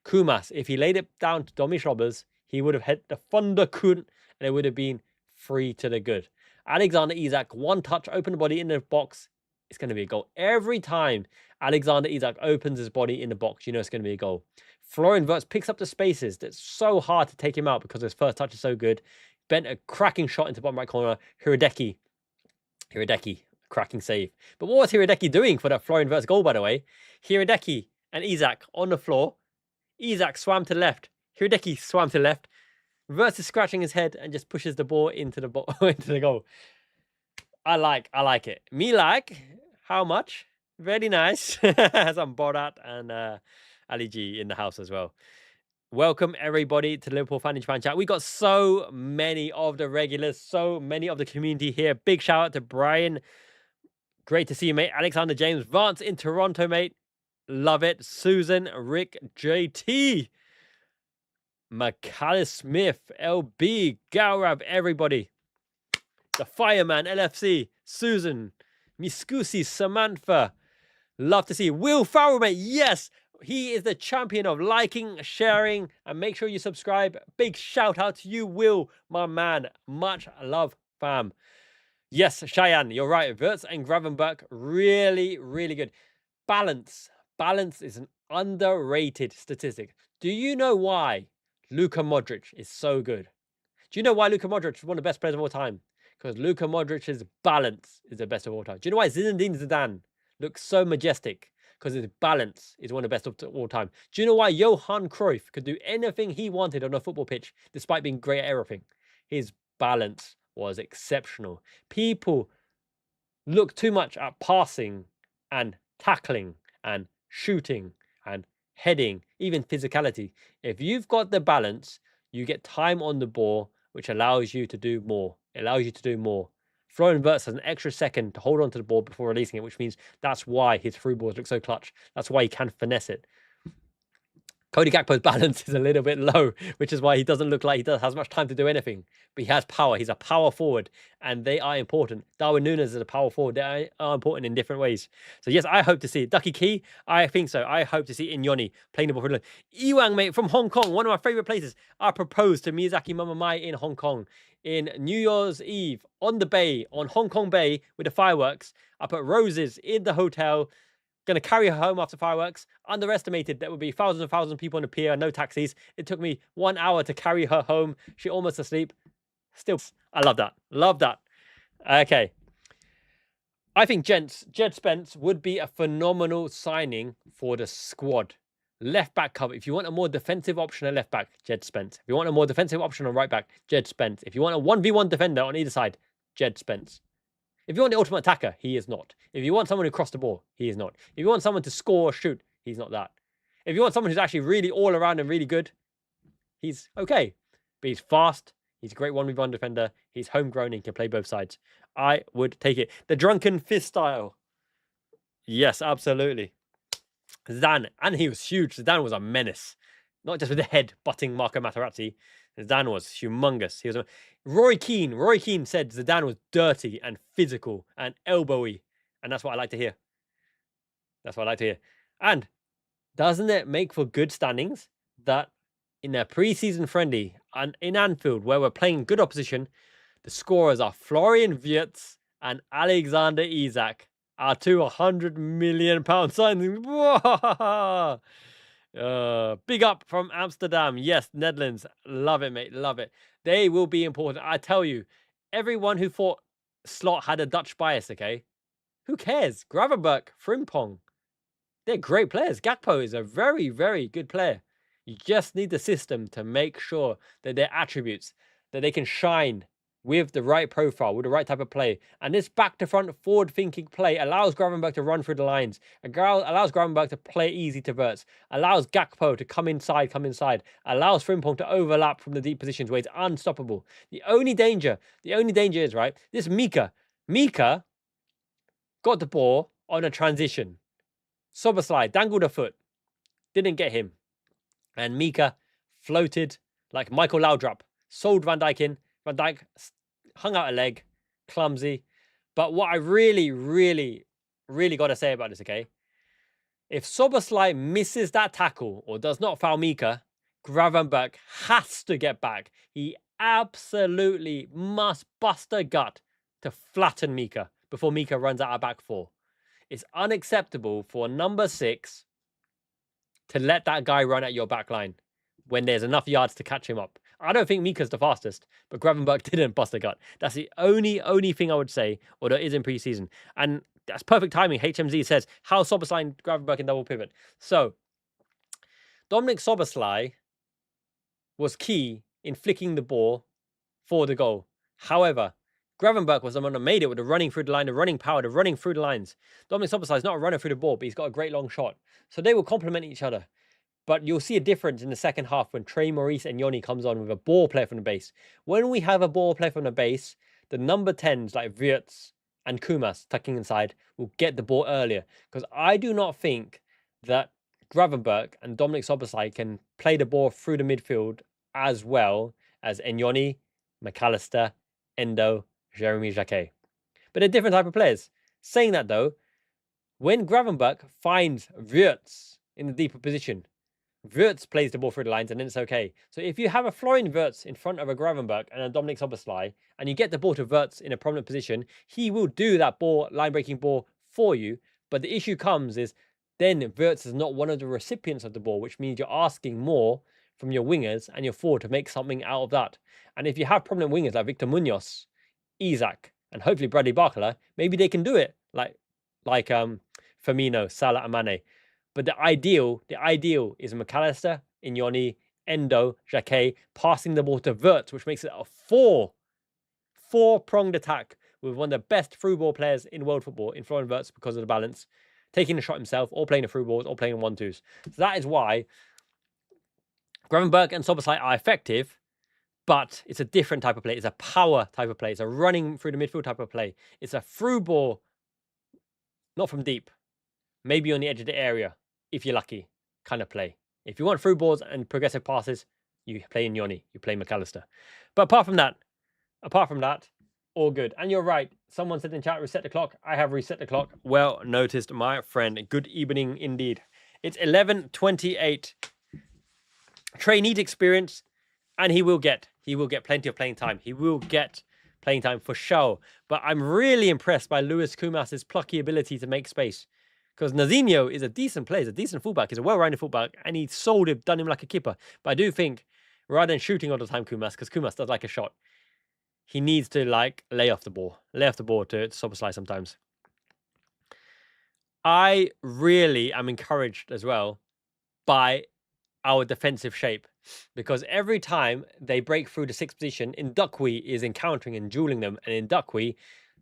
Kumas, if he laid it down to Domi Schrobbers, he would have hit the Thunderkunt and it would have been free to the good. Alexander Isak, one touch, open the body in the box. It's going to be a goal every time. Alexander Isak opens his body in the box. You know it's going to be a goal. Florian Wirtz picks up the spaces. That's so hard to take him out because his first touch is so good. Bent a cracking shot into the bottom right corner. Hiradeki, cracking save. But what was Hiradeki doing for that Florian Wirtz goal, by the way? Hiradeki and Isak on the floor. Isak swam to the left. Hiradeki swam to the left. Wirtz is scratching his head and just pushes the ball into the into the goal. I like it. Me like. How much? Very nice. Some Borat and Ali G in the house as well. Welcome everybody to the Liverpool Fan in Japan chat. We got so many of the regulars, so many of the community here. Big shout out to Brian. Great to see you, mate. Alexander James Vance in Toronto, mate. Love it. Susan, Rick, JT, McCallum Smith, LB, Gaurav, everybody. The Fireman, LFC, Susan, Miskusi, Samantha. Love to see Will Farrell, mate. Yes, he is the champion of liking, sharing, and make sure you subscribe. Big shout out to you, Will, my man. Much love, fam. Yes, Cheyenne, you're right. Wirtz and Gravenberch, really, really good. Balance is an underrated statistic. Do you know why Luka Modric is so good? Do you know why Luka Modric is one of the best players of all time? Because Luka Modric's balance is the best of all time. Do you know why Zinedine Zidane looks so majestic? Because his balance is one of the best of all time. Do you know why Johan Cruyff could do anything he wanted on a football pitch despite being great at everything? His balance was exceptional. People look too much at passing and tackling and shooting and heading, even physicality. If you've got the balance, you get time on the ball, which allows you to do more. It allows you to do more. Florian Wirtz has an extra second to hold on to the ball before releasing it, which means that's why his through balls look so clutch. That's why he can finesse it. Cody Gakpo's balance is a little bit low, which is why he doesn't look like he has much time to do anything. But he has power. He's a power forward, and they are important. Darwin Núñez is a power forward. They are important in different ways. So yes, I hope to see Ducky Key. I think so. I hope to see Inyoni playing the ball for England. Iwang, mate, from Hong Kong, one of my favorite places. I proposed to Miyazaki Mamamai in Hong Kong in New Year's Eve on the bay, on Hong Kong Bay with the fireworks. I put roses in the hotel. Going to carry her home after fireworks. Underestimated there would be thousands and thousands of people on the pier, no taxis. It took me 1 hour to carry her home. She almost asleep. Still, I love that. Love that. Okay. I think, gents, Jed Spence would be a phenomenal signing for the squad. Left back cover. If you want a more defensive option at left back, Jed Spence. If you want a more defensive option on right back, Jed Spence. If you want a 1v1 defender on either side, Jed Spence. If you want the ultimate attacker, he is not. If you want someone who crossed the ball, he is not. If you want someone to score or shoot, he's not that. If you want someone who's actually really all around and really good, he's okay. But he's fast. He's a great 1v1 defender. He's homegrown and he can play both sides. I would take it. The drunken fist style. Yes, absolutely. Zidane, and he was huge. Zidane was a menace. Not just with the head butting Marco Materazzi. Zidane was humongous. He was Roy Keane said Zidane was dirty and physical and elbowy. And that's what I like to hear. That's what I like to hear. And doesn't it make for good standings that in their pre-season friendly and in Anfield, where we're playing good opposition, the scorers are Florian Wirtz and Alexander Isak, our two £100 million signings. Big up from Amsterdam. Yes, Netherlands. Love it, mate. Love it. They will be important. I tell you, everyone who thought Slot had a Dutch bias, okay? Who cares? Gravenberch, Frimpong. They're great players. Gakpo is a very, very good player. You just need the system to make sure that their attributes, that they can shine with the right profile, with the right type of play. And this back-to-front, forward-thinking play allows Gravenberch to run through the lines, allows Gravenberch to play easy to Wirtz, allows Gakpo to come inside, allows Frimpong to overlap from the deep positions where it's unstoppable. The only danger is, right, this Mika got the ball on a transition. Soboslai dangled a foot, didn't get him. And Mika floated like Michael Laudrup, sold Van Dijk in. Van Dijk hung out a leg, clumsy. But what I really, really, really got to say about this, okay? If Soboslai misses that tackle or does not foul Mika, Gravenberch has to get back. He absolutely must bust a gut to flatten Mika before Mika runs out of back four. It's unacceptable for number 6 to let that guy run at your back line when there's enough yards to catch him up. I don't think Mika's the fastest, but Gravenberch didn't bust a gut. That's the only thing I would say, although it is in pre-season. And that's perfect timing. HMZ says, how Soboslai and Gravenberch in double pivot. So, Dominic Soboslai was key in flicking the ball for the goal. However, Gravenberch was the one that made it with the running through the line, the running power, the running through the lines. Dominic Soboslai is not a runner through the ball, but he's got a great long shot. So they will complement each other. But you'll see a difference in the second half when Trey Maurice and Yoni comes on with a ball player from the base. When we have a ball player from the base, the number 10s like Wirtz and Kumas tucking inside will get the ball earlier. Because I do not think that Gravenberch and Dominic Soboslai can play the ball through the midfield as well as Enyoni, McAllister, Endo, Jeremy Jacquet. But they're different type of players. Saying that though, when Gravenberch finds Wirtz in the deeper position, Wirtz plays the ball through the lines and then it's okay. So if you have a Florian Wirtz in front of a Gravenberch and a Dominic Soboslai and you get the ball to Wirtz in a prominent position, he will do that ball, line-breaking ball for you. But the issue comes is then Wirtz is not one of the recipients of the ball, which means you're asking more from your wingers and your forward to make something out of that. And if you have prominent wingers like Victor Munoz, Isaac, and hopefully Bradley Barcola, maybe they can do it like Firmino, Salah, and Mane. But the ideal is McAllister, Inyoni, Endo, Jacquet passing the ball to Wirtz, which makes it a four-pronged attack with one of the best through ball players in world football in Florian Wirtz because of the balance, taking the shot himself, or playing the through balls, or playing 1-2s. So that is why Gravenberch and Soboslai are effective, but it's a different type of play. It's a power type of play. It's a running through the midfield type of play. It's a through ball, not from deep, maybe on the edge of the area, if you're lucky, kind of play. If you want through balls and progressive passes, you play Inyoni, you play McAllister. But apart from that, all good. And you're right. Someone said in chat, reset the clock. I have reset the clock. Well noticed, my friend. Good evening indeed. It's 11:28. Trey needs experience, and he will get plenty of playing time. He will get playing time for sure. But I'm really impressed by Luis Kumas's plucky ability to make space. Because Nazinho is a decent player, he's a decent fullback, he's a well-rounded fullback, and he done him like a keeper. But I do think, rather than shooting all the time Kumas, because Kumas does like a shot, he needs to lay off the ball to Soboslai sometimes. I really am encouraged as well by our defensive shape, because every time they break through the 6th position, Indukwi is encountering and dueling them, and Indukwi,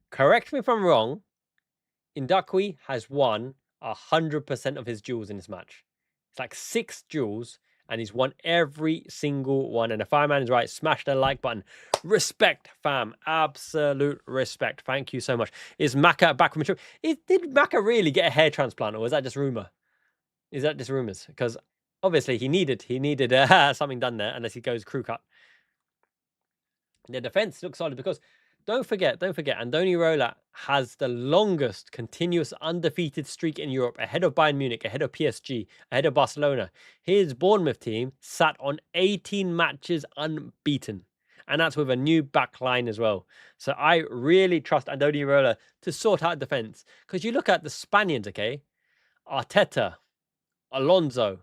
correct me if I'm wrong, Indukwi has won 100% of his duels in this match. It's like 6 duels, and he's won every single one. And the fireman is right. Smash the like button. Respect, fam. Absolute respect. Thank you so much. Is Maka back from mature? Did Maka really get a hair transplant, or was that just rumor? Is that just rumors? Because obviously he needed something done there, unless he goes crew cut. The defense looks solid because don't forget, Andoni Iraola has the longest continuous undefeated streak in Europe, ahead of Bayern Munich, ahead of PSG, ahead of Barcelona. His Bournemouth team sat on 18 matches unbeaten, and that's with a new back line as well. So I really trust Andoni Iraola to sort out defense, because you look at the Spaniards, okay? Arteta, Alonso,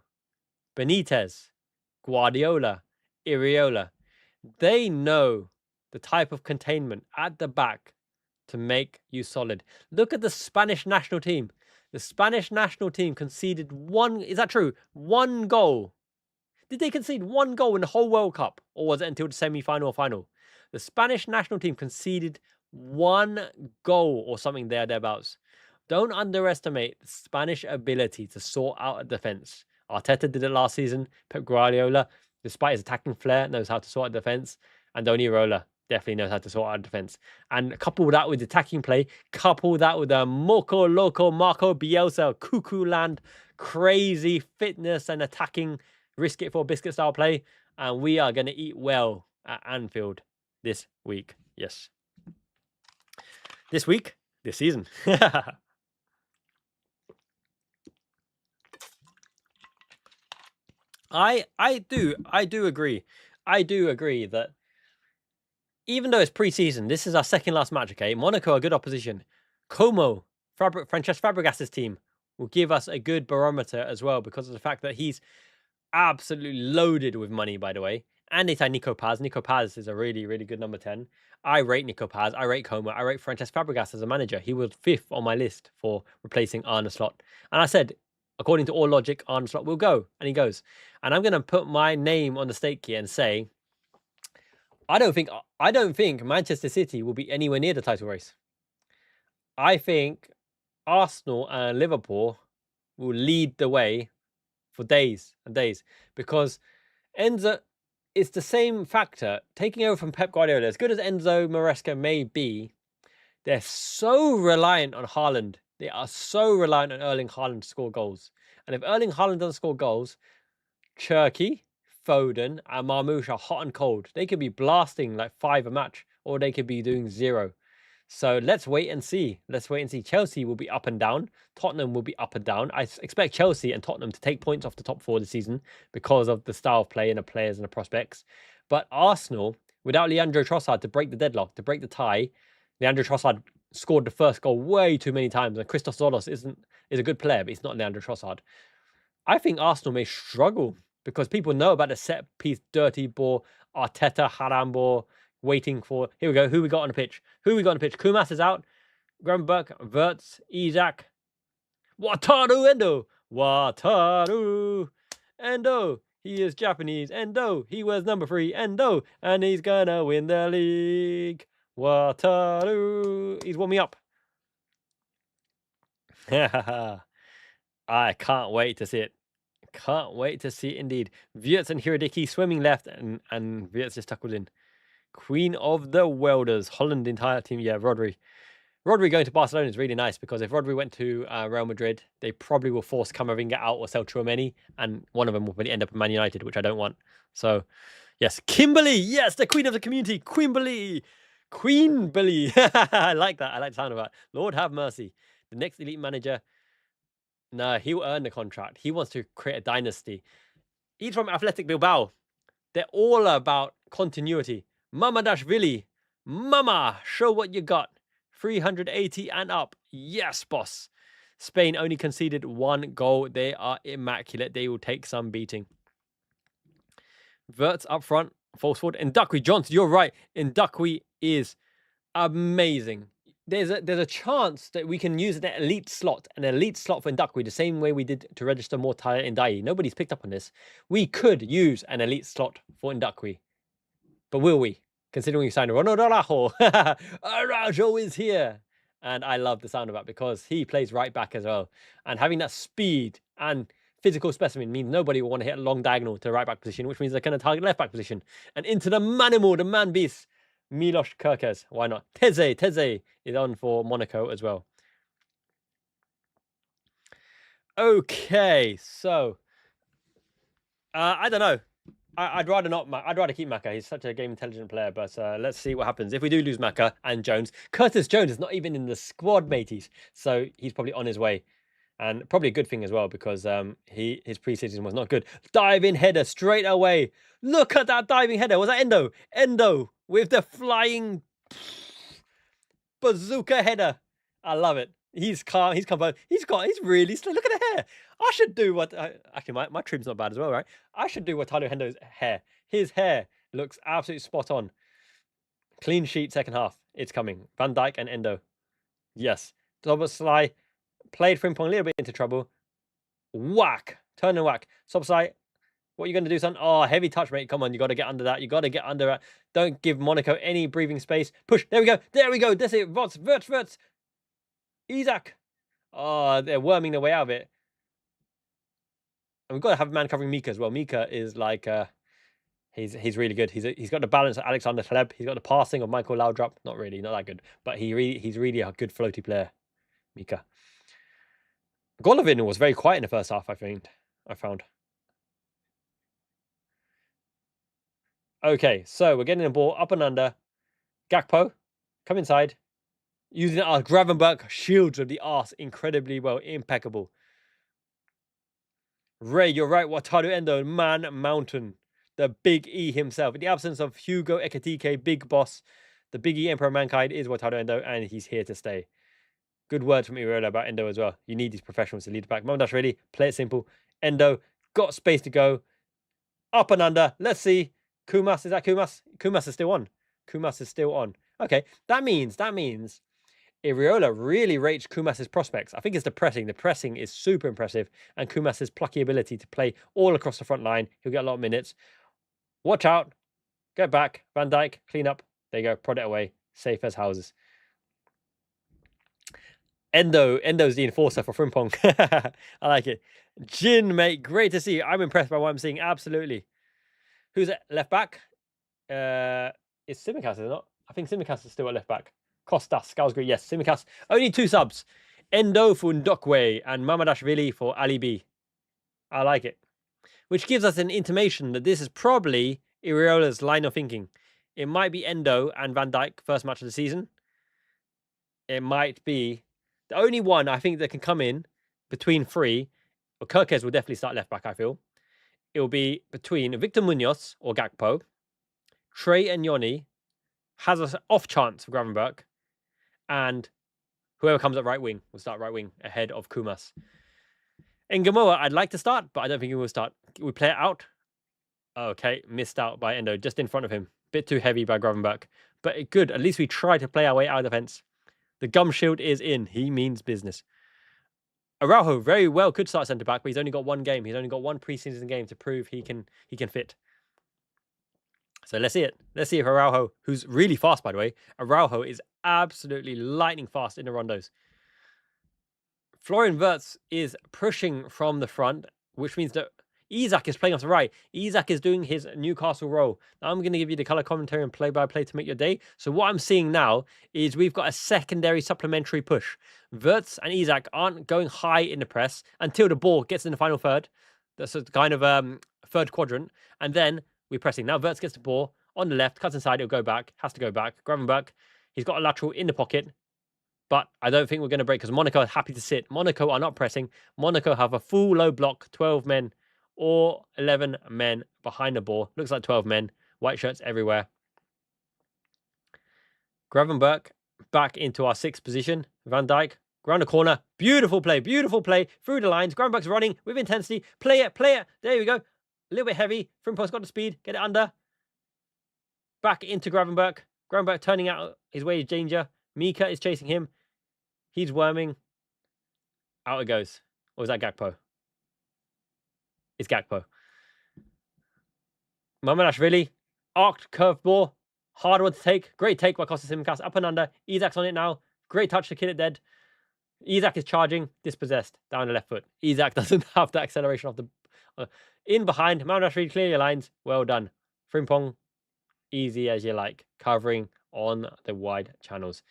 Benitez, Guardiola, Iraola. They know the type of containment at the back to make you solid. Look at the Spanish national team. The Spanish national team conceded is that true? 1 goal. Did they concede 1 goal in the whole World Cup? Or was it until the semi-final or final? The Spanish national team conceded 1 goal or something thereabouts. Don't underestimate the Spanish ability to sort out a defense. Arteta did it last season. Pep Guardiola, despite his attacking flair, knows how to sort out defense. Andoni Iraola definitely knows how to sort out defense. And couple that with attacking play, couple that with a Moco Loco Marco Bielsa cuckoo land, crazy fitness and attacking, risk it for biscuit style play, and we are going to eat well at Anfield this week. Yes. This season. I do agree. I do agree that even though it's pre-season, this is our second last match, okay? Monaco are good opposition. Como Francesco Fabregas's team will give us a good barometer as well, because of the fact that he's absolutely loaded with money, by the way. And it's Nico Paz. Nico Paz is a really, really good number 10. I rate Nico Paz. I rate Coma. I rate Francesco Fabregas as a manager. He was 5th on my list for replacing Arne Slot. And I said, according to all logic, Arne Slot will go. And he goes. And I'm going to put my name on the stake here and say, I don't think Manchester City will be anywhere near the title race. I think Arsenal and Liverpool will lead the way for days and days, because Enzo, it's the same factor. Taking over from Pep Guardiola, as good as Enzo Maresca may be, they're so reliant on Haaland. They are so reliant on Erling Haaland to score goals. And if Erling Haaland doesn't score goals, Cherky, Foden, and Marmoush are hot and cold. They could be blasting like 5 a match, or they could be doing 0. So let's wait and see. Let's wait and see. Chelsea will be up and down. Tottenham will be up and down. I expect Chelsea and Tottenham to take points off the top 4 this season because of the style of play and the players and the prospects. But Arsenal, without Leandro Trossard to break the deadlock, to break the tie, Leandro Trossard scored the first goal way too many times. And Christos Zolos is a good player, but he's not Leandro Trossard. I think Arsenal may struggle because people know about the set piece, dirty ball, Arteta, haram ball, waiting for... Here we go. Who we got on the pitch? Kumas is out. Gravenberch, Wirtz, Isak. Wataru Endo. Wataru Endo. He is Japanese. Endo. He wears number 3. Endo. And he's gonna win the league. Wataru. He's warming up. I can't wait to see it. Can't wait to see it indeed. Wirtz and Hirodiki swimming left, and Wirtz just tackled in. Queen of the Welders. Holland entire team. Yeah, Rodri. Rodri going to Barcelona is really nice, because if Rodri went to Real Madrid, they probably will force Camavinga out or sell Tchouaméni, and one of them will probably end up in Man United, which I don't want. So, yes. Kimberly. Yes, the queen of the community. Queenberly. I like that. I like the sound of that. Lord have mercy. The next elite manager. No, he'll earn the contract. He wants to create a dynasty. He's from Athletic Bilbao. They're all about continuity. Mamadashvili. Mama, show what you got. 380 and up. Yes, boss. Spain only conceded 1 goal. They are immaculate. They will take some beating. Wirtz up front. False forward. Ndakwi. Johnson, you're right. Ndakwi is amazing. There's a chance that we can use an elite slot for Ndakwi the same way we did to register Mortaya Ndayi. Nobody's picked up on this. We could use an elite slot for Ndakwi. But will we? Considering we signed Ronaldo Araujo. Araujo is here. And I love the sound of that, because he plays right back as well. And having that speed and physical specimen means nobody will want to hit a long diagonal to the right back position, which means they're going to target left back position. And into the manimal, the man beast. Milos Kerkez, why not? Teze is on for Monaco as well. Okay, so I don't know. I'd rather not. I'd rather keep Maka. He's such a game intelligent player. But let's see what happens if we do lose Maka and Jones. Curtis Jones is not even in the squad, mateys. So he's probably on his way, and probably a good thing as well, because his preseason was not good. Diving header straight away. Look at that diving header. Was that Endo? Endo with the flying bazooka header. I love it. He's calm. He's composed. He's really slow. Look at the hair. I should do what... actually, my trim's not bad as well, right? I should do what Tyler Hendo's hair. His hair looks absolutely spot on. Clean sheet second half. It's coming. Van Dijk and Endo. Yes. Szoboszlai played Frimpong a little bit into trouble. Whack. Turn and whack. Szoboszlai, what are you going to do, son? Oh, heavy touch, mate. Come on, you got to get under that. You got to get under it. Don't give Monaco any breathing space. Push. There we go. There we go. That's it. Wirtz. Isak. Oh, they're worming their way out of it. And we've got to have a man covering Mika as well. Mika is like, he's really good. He's got the balance of Alexander Hleb. He's got the passing of Michael Laudrup. Not really, not that good. But he's really a good floaty player, Mika. Golovin was very quiet in the first half, I found. Okay, so we're getting the ball up and under. Gakpo, come inside. Using our Gravenberch shields of the arse incredibly well. Impeccable. Ray, you're right. Wataru Endo, Man Mountain. The Big E himself. In the absence of Hugo Ekitike, Big Boss, the Big E Emperor of Mankind is Wataru Endo, and he's here to stay. Good words from Iraola about Endo as well. You need these professionals to lead the back. Mamdashvili, play it simple. Endo, got space to go. Up and under. Let's see. Kumas, is that Kumas? Kumas is still on. Kumas is still on. Okay, that means Iraola really rates Kumas's prospects. I think it's the pressing. The pressing is super impressive. And Kumas's plucky ability to play all across the front line. He'll get a lot of minutes. Watch out. Get back. Van Dijk, clean up. There you go. Prod it away. Safe as houses. Endo's the enforcer for Frimpong. I like it. Jin, mate. Great to see you. I'm impressed by what I'm seeing. Absolutely. Who's at left back? It's Simicast, is it not? I think Simicast is still at left back. Costas, Scalesbury, yes. Simicast. Only 2 subs. Endo for Ndokwe and Mamadashvili for Ali B. I like it. Which gives us an intimation that this is probably Iraola's line of thinking. It might be Endo and Van Dijk, first match of the season. It might be the only one I think that can come in between 3. Well, Kirkes will definitely start left back, I feel. It will be between Victor Munoz or Gakpo. Trey and Yoni has an off chance for Gravenberch. And whoever comes at right wing will start right wing ahead of Kumas. Ngamoa, I'd like to start, but I don't think he will start. We play it out. Okay, missed out by Endo, just in front of him. Bit too heavy by Gravenberch. But good, at least we try to play our way out of defence. The gum shield is in. He means business. Araujo very well could start centre back, but he's only got 1 game. He's only got 1 preseason game to prove he can fit. So let's see it. Let's see if Araujo, who's really fast, by the way, Araujo is absolutely lightning fast in the rondos. Florian Wirtz is pushing from the front, which means that Isak is playing off the right. Isak is doing his Newcastle role. Now I'm going to give you the colour commentary and play-by-play to make your day. So what I'm seeing now is we've got a secondary supplementary push. Wirtz and Isak aren't going high in the press until the ball gets in the final third. That's a kind of third quadrant. And then we're pressing. Now Wirtz gets the ball on the left, cuts inside, it'll go back, has to go back. Gravenberch, he's got a lateral in the pocket. But I don't think we're going to break because Monaco are happy to sit. Monaco are not pressing. Monaco have a full low block, 12 men or 11 men behind the ball. Looks like 12 men. White shirts everywhere. Gravenberch back into our 6th position. Van Dijk, round the corner. Beautiful play through the lines. Gravenberch's running with intensity. Play it. There we go. A little bit heavy. Frimpong's got the speed. Get it under. Back into Gravenberch. Gravenberch turning out his way is danger. Mika is chasing him. He's worming. Out it goes. Or was that Gakpo? It's Gakpo. Mamadashvili. Arced curved ball. Hard one to take. Great take by Costas Simicast. Up and under. Isak's on it now. Great touch to kill it dead. Isak is charging. Dispossessed. Down the left foot. Isak doesn't have the acceleration off the... in behind. Mamadashvili clear your lines. Well done. Frimpong. Easy as you like. Covering on the wide channels.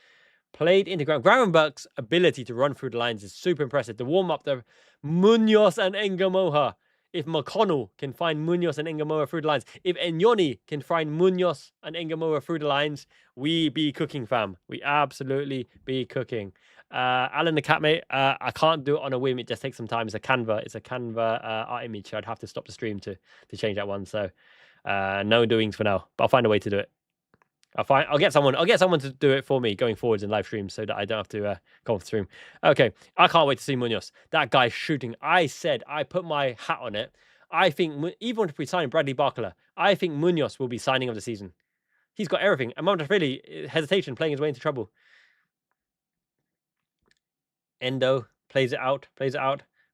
Played into Gravenberch's ability to run through the lines is super impressive. The warm-up there, Munoz and Ngamoha. If McConnell can find Munoz and Ngamoha through the lines, if Enyoni can find Munoz and Ngamoha through the lines, we be cooking, fam. We absolutely be cooking. Alan the cat, mate, I can't do it on a whim. It just takes some time. It's a Canva art image. So I'd have to stop the stream to change that one. So no doings for now, but I'll find a way to do it. I'll get someone to do it for me going forwards in live streams so that I don't have to go off the stream. Okay, I can't wait to see Munoz. That guy's shooting. I put my hat on it. I think even if we sign Bradley Barcola, I think Munoz will be signing of the season. He's got everything. And Mamdashvili, hesitation, playing his way into trouble. Endo plays it out.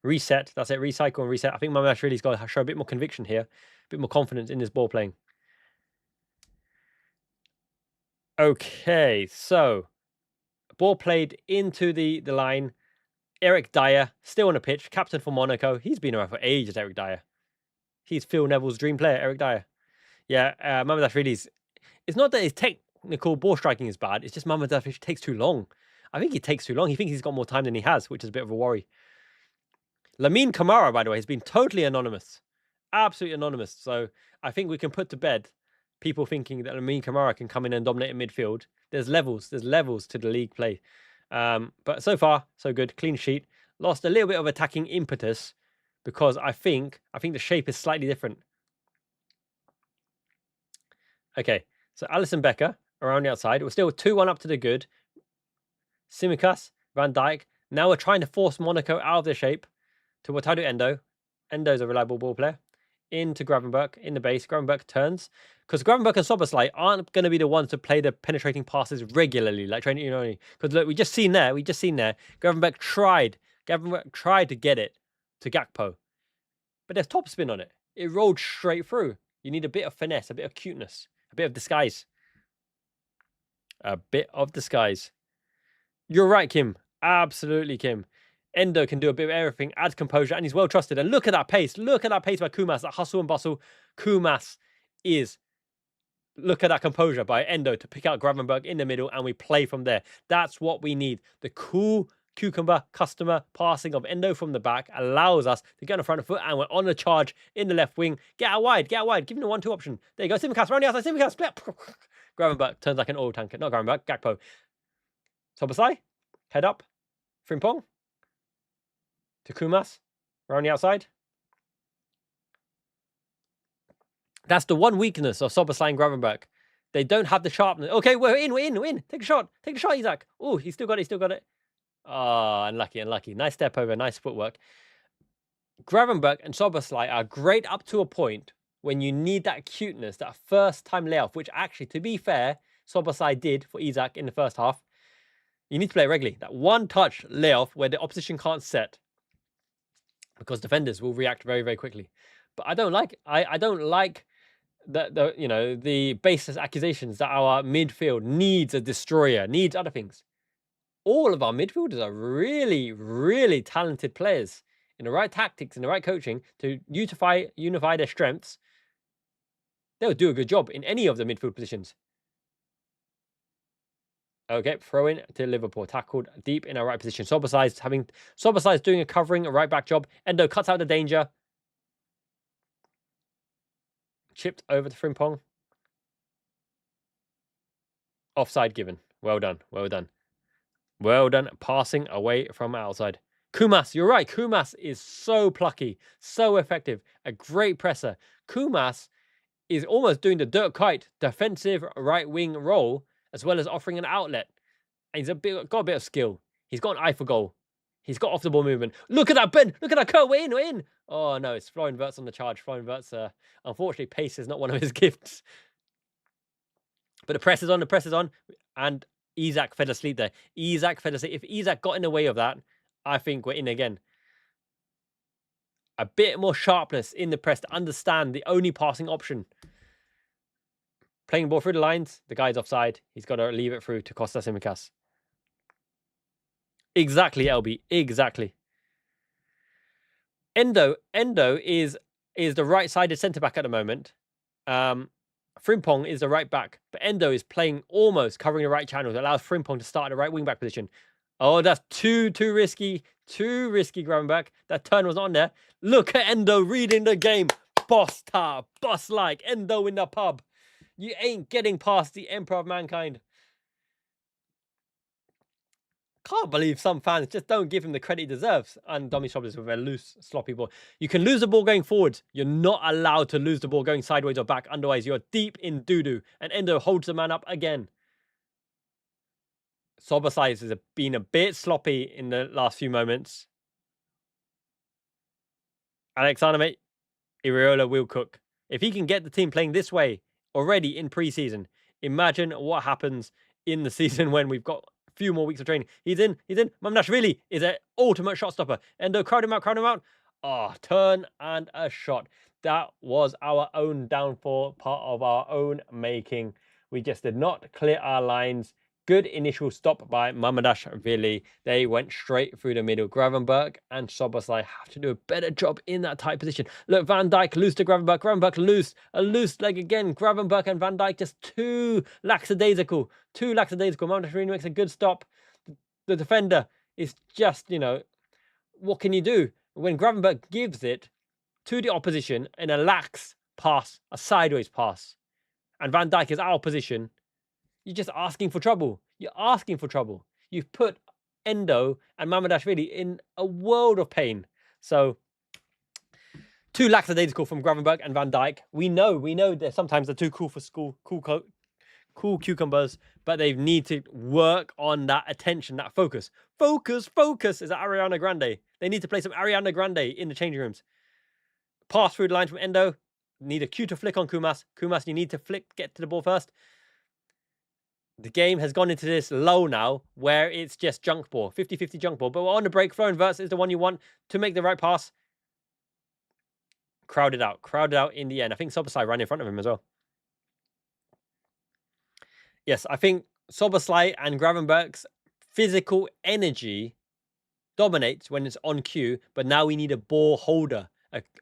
Reset. That's it. Recycle and reset. I think Mamdashvili's got to show a bit more conviction here, a bit more confidence in his ball playing. Okay, so ball played into the line. Eric Dyer, still on the pitch, captain for Monaco. He's been around for ages, Eric Dyer. He's Phil Neville's dream player, Eric Dyer. Yeah, Mamdashvili's... It's not that his technical ball striking is bad. It's just Mamdashvili takes too long. I think he takes too long. He thinks he's got more time than he has, which is a bit of a worry. Lamine Camara, by the way, has been totally anonymous. Absolutely anonymous. So I think we can put to bed people thinking that Lamine Camara can come in and dominate in midfield. There's levels to the league play. But so far, so good. Clean sheet. Lost a little bit of attacking impetus because I think the shape is slightly different. Okay, so Alisson Becker around the outside. We're still 2-1 up to the good. Simicast Van Dijk. Now we're trying to force Monaco out of their shape to Wataru Endo. Endo's a reliable ball player. Into Gravenberch, in the base. Gravenberch turns. Because Gravenberch and Szoboszlai aren't going to be the ones to play the penetrating passes regularly, like Trent Iraola. Because look, we just seen there. Gravenberch tried to get it to Gakpo. But there's topspin on it. It rolled straight through. You need a bit of finesse, a bit of cuteness, a bit of disguise. A bit of disguise. You're right, Kim. Absolutely, Kim. Endo can do a bit of everything, adds composure, and he's well trusted. And look at that pace. Look at that pace by Kumas, that hustle and bustle. Kumas is... Look at that composure by Endo to pick out Gravenberch in the middle, and we play from there. That's what we need. The cool customer passing of Endo from the back allows us to get on the front foot, and we're on the charge in the left wing. Get out wide. Give him the 1-2 option. There you go. Simicast around the outside. Simicast split. Gravenberch turns like an oil tanker. Not Gravenberch, Gakpo. Szoboszlai, head up. Frimpong. To Kumas, around the outside. That's the one weakness of Szoboszlai and Gravenberch. They don't have the sharpness. Okay, we're in. Take a shot, Isak. Oh, he's still got it. Oh, unlucky. Nice step over, nice footwork. Gravenberch and Szoboszlai are great up to a point when you need that cuteness, that first-time layoff, which actually, to be fair, Szoboszlai did for Isak in the first half. You need to play regularly. That one-touch layoff where the opposition can't set, because defenders will react very, very quickly. But I don't like the baseless accusations that our midfield needs a destroyer, needs other things. All of our midfielders are really, really talented players in the right tactics, in the right coaching to unify their strengths. They'll do a good job in any of the midfield positions. Okay, throw in to Liverpool, tackled deep in our right position. Szoboszlai's doing a covering, a right back job. Endo cuts out the danger. Chipped over to Frimpong. Offside given. Well done. Passing away from outside. Kumas, you're right. Kumas is so plucky, so effective, a great presser. Kumas is almost doing the Dirk Kuyt defensive right wing role, as well as offering an outlet. And he's got a bit of skill. He's got an eye for goal. He's got off the ball movement. Look at that bend. Look at that curl. We're in. Oh, no. It's Florian Wirtz on the charge. Florian Wirtz, unfortunately, pace is not one of his gifts. But the press is on. And Isak fell asleep there. If Isak got in the way of that, I think we're in again. A bit more sharpness in the press to understand the only passing option. Playing the ball through the lines. The guy's offside. He's got to leave it through to Kostas Tsimikas. Exactly, LB. Exactly. Endo is the right-sided centre-back at the moment. Frimpong is the right back. But Endo is playing almost covering the right channel. That allows Frimpong to start at the right wing-back position. Oh, that's too risky. Too risky, Gravenberch. That turn was on there. Look at Endo reading the game. Boss-like. Endo in the pub. You ain't getting past the Emperor of Mankind. Can't believe some fans just don't give him the credit he deserves. And Domi Soblis with a loose, sloppy ball. You can lose the ball going forwards. You're not allowed to lose the ball going sideways or back. Otherwise, you're deep in doo-doo. And Endo holds the man up again. Szoboszlai has been a bit sloppy in the last few moments. Alexander Iraola will cook. If he can get the team playing this way already in pre-season, imagine what happens in the season when we've got a few more weeks of training. He's in. Mamdashvili is an ultimate shot stopper. Endo, crowd him out. Oh, turn and a shot. That was our own downfall, part of our own making. We just did not clear our lines. Good initial stop by Mamdashvili. They went straight through the middle. Gravenberch and Szoboszlai have to do a better job in that tight position. Look, Van Dijk loose to Gravenberch. Gravenberch loose. A loose leg again. Gravenberch and Van Dijk just too lackadaisical. Mamdashvili makes a good stop. The defender is just, what can you do? When Gravenberch gives it to the opposition in a lax pass, a sideways pass, and Van Dijk is out of position, you're just asking for trouble. You've put Endo and Mamdashvili in a world of pain. So, too lackadaisical from Gravenberch and Van Dijk. We know that sometimes they're too cool for school, cool cucumbers, but they need to work on that attention, that focus. Focus. Is that Ariana Grande? They need to play some Ariana Grande in the changing rooms. Pass through the line from Endo. Need a cue to flick on Kumas. Kumas, you need to get to the ball first. The game has gone into this lull now where it's just junk ball, 50-50 junk ball. But we're on the break. Florian Wirtz is the one you want to make the right pass. Crowded out in the end. I think Szoboszlai ran in front of him as well. Yes, I think Szoboszlai and Gravenberch's physical energy dominates when it's on cue, but now we need a ball holder,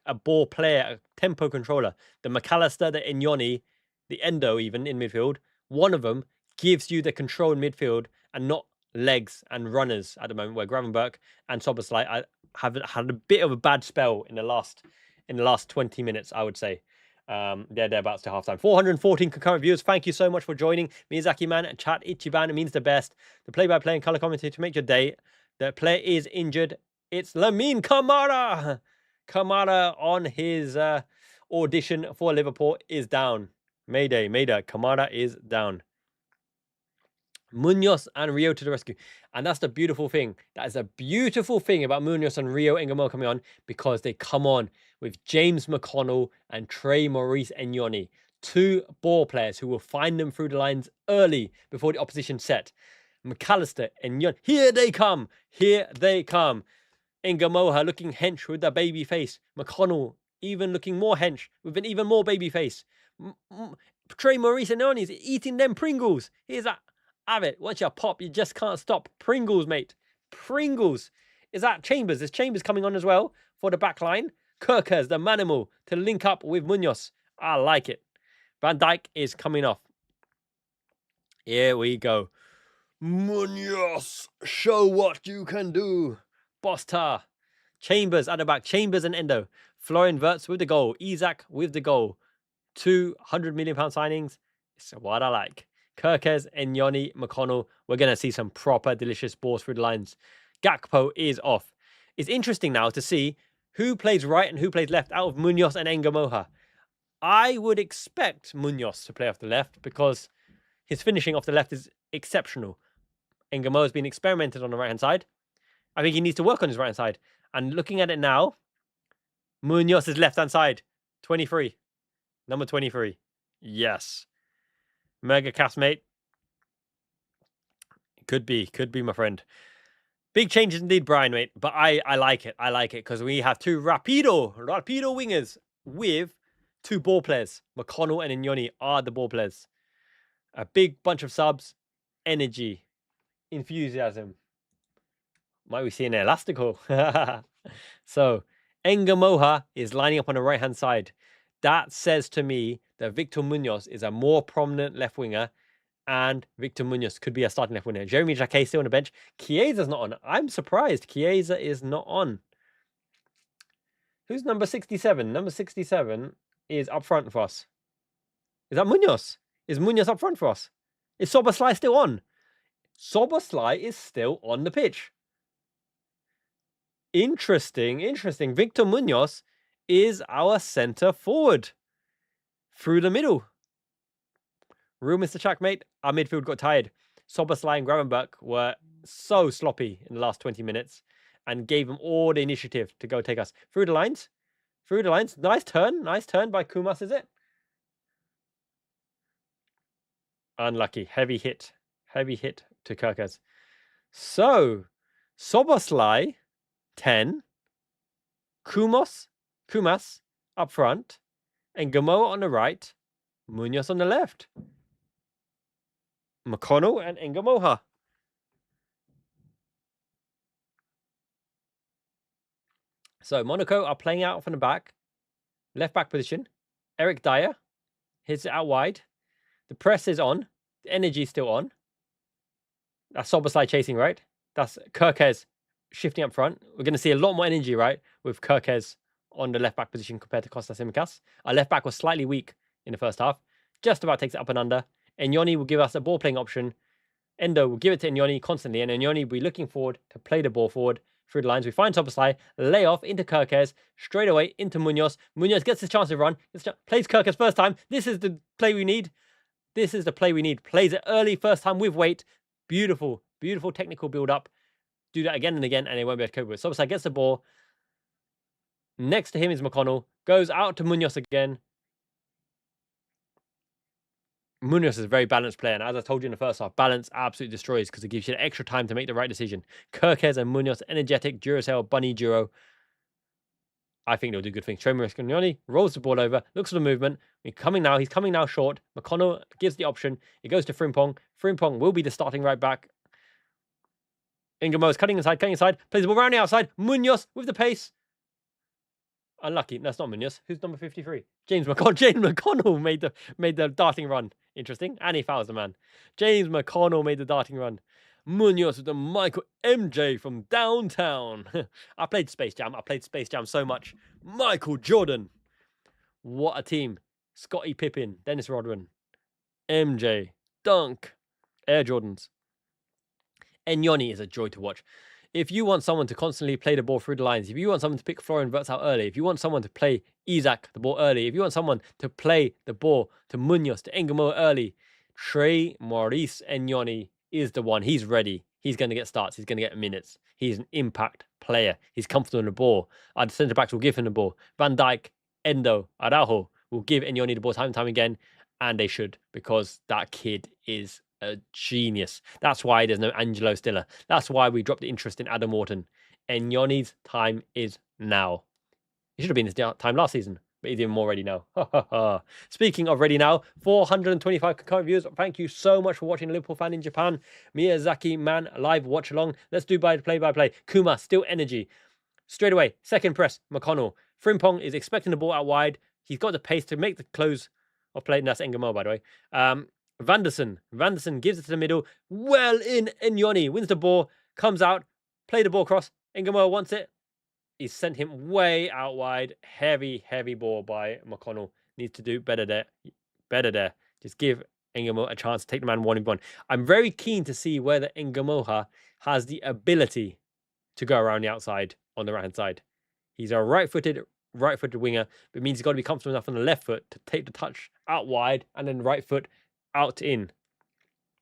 a ball player, a tempo controller. The McAllister, the Inyoni, the Endo even in midfield, one of them gives you the control in midfield and not legs and runners at the moment, where Gravenberch and Szoboszlai have had a bit of a bad spell in the last 20 minutes, I would say. They're about to halftime. 414 concurrent viewers. Thank you so much for joining. Miyazaki Man and chat Ichiban. It means the best. The play-by-play and color commentary to make your day. The player is injured. It's Lamine Kamara. Kamara on his audition for Liverpool is down. Mayday. Kamara is down. Munoz and Rio to the rescue. And that's the beautiful thing. That is a beautiful thing about Munoz and Rio Engamo coming on, because they come on with James McConnell and Trey Maurice Enyoni. Two ball players who will find them through the lines early before the opposition set. McAllister and Enyoni. Here they come. Engamoha looking hench with a baby face. McConnell even looking more hench with an even more baby face. Trey Maurice Enyoni is eating them Pringles. Here's that. Have it. Once you pop, you just can't stop. Pringles, mate. Pringles. Is that Chambers? Is Chambers coming on as well for the back line? Kirkers, the Manimal, to link up with Munoz. I like it. Van Dijk is coming off. Here we go. Munoz, show what you can do. Bosta. Chambers at the back. Chambers and Endo. Florian Wirtz with the goal. Isak with the goal. £200 million signings. It's what I like. Kirkes, Enyoni, McConnell. We're going to see some proper delicious balls through the lines. Gakpo is off. It's interesting now to see who plays right and who plays left out of Munoz and Engamoha. I would expect Munoz to play off the left because his finishing off the left is exceptional. Engamoha has been experimented on the right-hand side. I think he needs to work on his right-hand side. And looking at it now, Munoz is left-hand side. 23. Number 23. Yes. Mega castmate. Could be, my friend. Big changes indeed, Brian, mate. But I like it. I like it because we have two rapido wingers with two ball players. McConnell and Inyoni are the ball players. A big bunch of subs, energy, enthusiasm. Might we see an elastical? So, Engamoha is lining up on the right-hand side. That says to me that Victor Munoz is a more prominent left winger, and Victor Munoz could be a starting left winger. Jeremy Jacquet still on the bench. Chiesa's not on. I'm surprised Chiesa is not on. Who's number 67? Number 67 is up front for us. Is that Munoz? Is Munoz up front for us? Is Szoboszlai still on? Szoboszlai is still on the pitch. Interesting. Victor Munoz is our centre forward through the middle. Real Mr. Chuckmate, our midfield got tired. Szoboszlai and Gravenberch were so sloppy in the last 20 minutes and gave them all the initiative to go take us through the lines. Nice turn by Kumas, is it? Unlucky. Heavy hit to Kirkes. So, Szoboszlai, 10. Kumas up front. And Gamoa on the right. Munoz on the left. McConnell and Engamoha. So, Monaco are playing out from the back. Left back position. Eric Dyer hits it out wide. The press is on. The energy is still on. That's Szoboszlai chasing, right? That's Kirkes shifting up front. We're going to see a lot more energy, right? With Kirkes on the left back position compared to Kostas Tsimikas. Our left back was slightly weak in the first half. Just about takes it up and under. Enyoni will give us a ball playing option. Endo will give it to Enyoni constantly. And Enyoni will be looking forward to play the ball forward through the lines. We find Szoboszlai, lay off into Kirkes, straight away into Munoz. Munoz gets his chance to run. Plays Kirkes first time. This is the play we need. This is the play we need. Plays it early, first time with weight. Beautiful, beautiful technical build-up. Do that again and again, and they won't be able to cope with it. Szoboszlai gets the ball. Next to him is McConnell. Goes out to Munoz again. Munoz is a very balanced player, and as I told you in the first half, balance absolutely destroys because it gives you the extra time to make the right decision. Kirkes and Munoz, energetic, Duracell, bunny duo. I think they'll do good things. Tremor Escagnoni rolls the ball over, looks for the movement. He's coming now short. McConnell gives the option. It goes to Frimpong. Frimpong will be the starting right back. Ingamo is cutting inside, plays the ball around the outside. Munoz with the pace. Unlucky. That's not Munoz. Who's number 53? James McConnell. James McConnell made the darting run. Interesting. And he fouls the man. James McConnell made the darting run. Munoz with the Michael MJ from downtown. I played Space Jam. I played Space Jam so much. Michael Jordan. What a team. Scottie Pippen. Dennis Rodman. MJ. Dunk. Air Jordans. Andoni is a joy to watch. If you want someone to constantly play the ball through the lines, if you want someone to pick Florian Wirtz out early, if you want someone to play Isaac the ball early, if you want someone to play the ball to Munoz, to Engamo early, Trey Maurice Andoni is the one. He's ready. He's going to get starts. He's going to get minutes. He's an impact player. He's comfortable in the ball. Our centre backs will give him the ball. Van Dijk, Endo, Araujo will give Andoni the ball time and time again, and they should, because that kid is a genius. That's why there's no Angelo Stiller. That's why we dropped the interest in Adam Wharton. Andoni's time is now. He should have been his time last season, but he's even more ready now. Speaking of ready now, 425 concurrent viewers. Thank you so much for watching Liverpool Fan in Japan. Miyazaki Man live watch along. Let's do play-by-play. Kuma, still energy. Straight away, second press, McConnell. Frimpong is expecting the ball out wide. He's got the pace to make the close of play. And that's Engamo, by the way. Vanderson gives it to the middle. Well in. Andoni wins the ball. Comes out. Play the ball across. Engamo wants it. He's sent him way out wide. Heavy ball by McConnell. Needs to do better there. Just give Engamo a chance to take the man 1v1. I'm very keen to see whether Engamoha has the ability to go around the outside on the right-hand side. He's a right-footed winger, but it means he's got to be comfortable enough on the left foot to take the touch out wide and then right foot out in.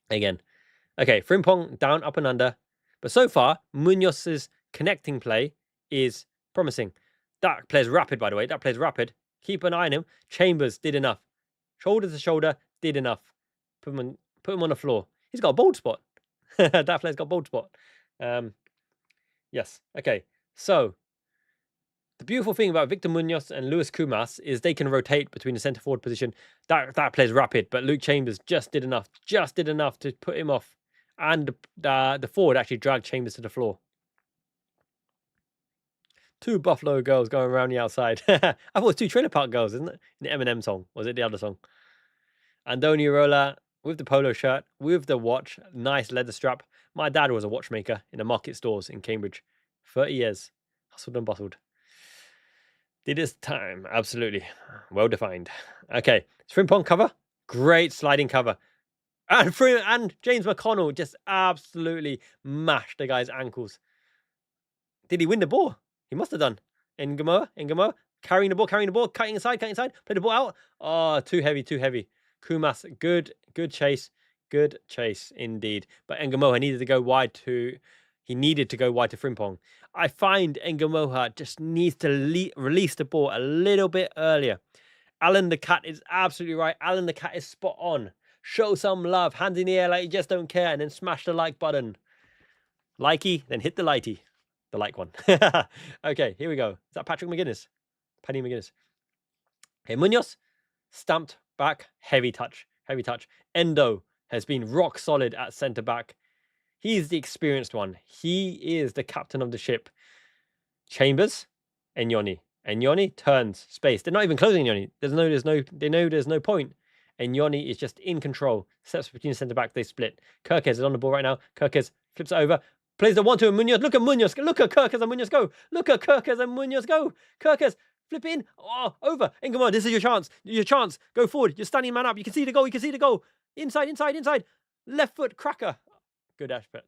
Again. Okay, Frimpong down, up and under. But so far, Munoz's connecting play is promising. That plays rapid, by the way. That plays rapid. Keep an eye on him. Chambers did enough. Shoulder to shoulder, did enough. Put him on the floor. He's got a bold spot. That player's got a bold spot. Yes. Okay. So, the beautiful thing about Victor Munoz and Luis Kumas is they can rotate between the centre forward position. That plays rapid, but Luke Chambers just did enough to put him off. And the forward actually dragged Chambers to the floor. 2 Buffalo girls going around the outside. I thought it was 2 Trailer Park girls, isn't it? In the Eminem song. Was it the other song? Andoni Iraola with the polo shirt, with the watch. Nice leather strap. My dad was a watchmaker in the market stores in Cambridge. 30 years. Hustled and bustled. Did his time. Absolutely. Well defined. Okay. Frimpong cover. Great sliding cover. And James McConnell just absolutely mashed the guy's ankles. Did he win the ball? He must have done. Engamo, carrying the ball, cutting inside, play the ball out. Oh, too heavy. Kumas, good chase indeed. But Engamoha needed to go wide to Frimpong. I find Engamoha just needs to release the ball a little bit earlier. Alan the Cat is absolutely right. Alan the Cat is spot on. Show some love. Hands in the air like you just don't care, and then smash the like button. Likey, then hit the lighty. The like one. Okay, here we go. Is that Patrick McGuinness? Penny McGuinness. Okay, Munoz, stamped back, heavy touch. Endo has been rock solid at centre back. He's the experienced one. He is the captain of the ship. Chambers, Andoni. Andoni turns space. They're not even closing Andoni. They know there's no point. Andoni is just in control. Steps between the centre back, they split. Kirkes is on the ball right now. Kirkes flips it over. Plays the 1-2 and Munoz. Look at Munoz. Look at Kirkes and Munoz go. Kirkes, flip in. Oh, over. Engamo, this is your chance. Go forward. You're standing man up. You can see the goal. Inside. Left foot cracker. Good effort.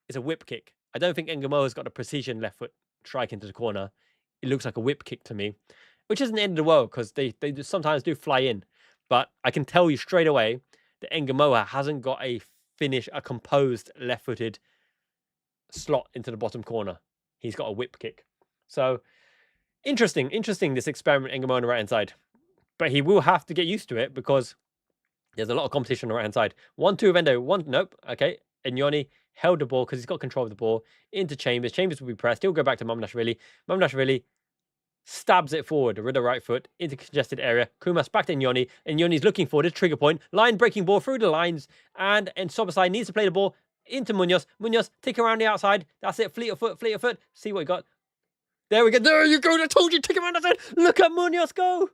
It's a whip kick. I don't think Engamo has got a precision left foot strike into the corner. It looks like a whip kick to me, which isn't the end of the world because they sometimes do fly in. But I can tell you straight away that Engamoa hasn't got a composed left-footed slot into the bottom corner. He's got a whip kick. So interesting, this experiment Engamoa on the right-hand side. But he will have to get used to it because there's a lot of competition on the right-hand side. 1-2 of Endo. Nope. Okay. Andoni held the ball because he's got control of the ball into Chambers. Chambers will be pressed. He'll go back to Mamdashvili. Mamdashvili stabs it forward with the right foot into congested area. Kumas back to Andoni. Andoni's looking for the trigger point. Line breaking ball through the lines. And Sobasai needs to play the ball into Munoz. Munoz, tick around the outside. That's it. Fleet of foot. See what he got. There we go. There you go. I told you. Tick around the outside. Look at Munoz go.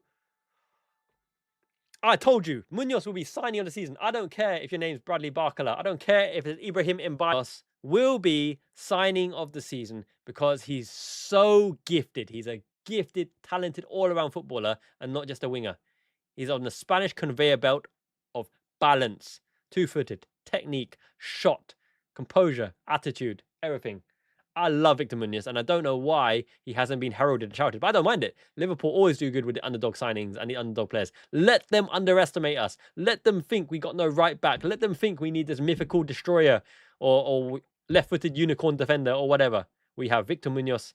I told you, Munoz will be signing of the season. I don't care if your name's Bradley Barkala. I don't care if it's Ibrahim Mbayas. Will be signing of the season because he's so gifted. He's a gifted, talented, all-around footballer and not just a winger. He's on the Spanish conveyor belt of balance, two-footed, technique, shot, composure, attitude, everything. I love Victor Munoz, and I don't know why he hasn't been heralded and shouted, but I don't mind it. Liverpool always do good with the underdog signings and the underdog players. Let them underestimate us. Let them think we got no right back. Let them think we need this mythical destroyer or left-footed unicorn defender or whatever. We have Victor Munoz.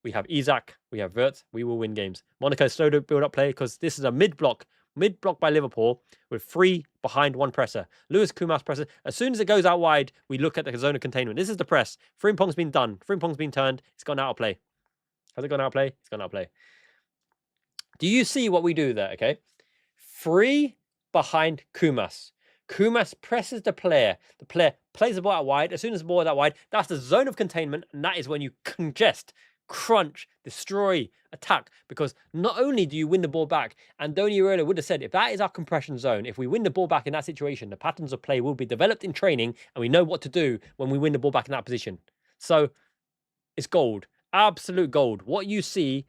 We have Isaac. We have Wirtz. We will win games. Monaco slow to build up play because this is a mid-block by Liverpool with 3 behind 1 presser. Lewis Kumas presser. As soon as it goes out wide, we look at the zone of containment. This is the press. Frimpong's been done. Frimpong's been turned. It's gone out of play. Has it gone out of play? It's gone out of play. Do you see what we do there, okay? 3 behind Kumas. Kumas presses the player. The player plays the ball out wide. As soon as the ball is out wide, that's the zone of containment, and that is when you congest, crunch, destroy, attack, because not only do you win the ball back, Andoni Iraola would have said, if that is our compression zone, if we win the ball back in that situation, the patterns of play will be developed in training, and we know what to do when we win the ball back in that position. So it's gold, absolute gold. What you see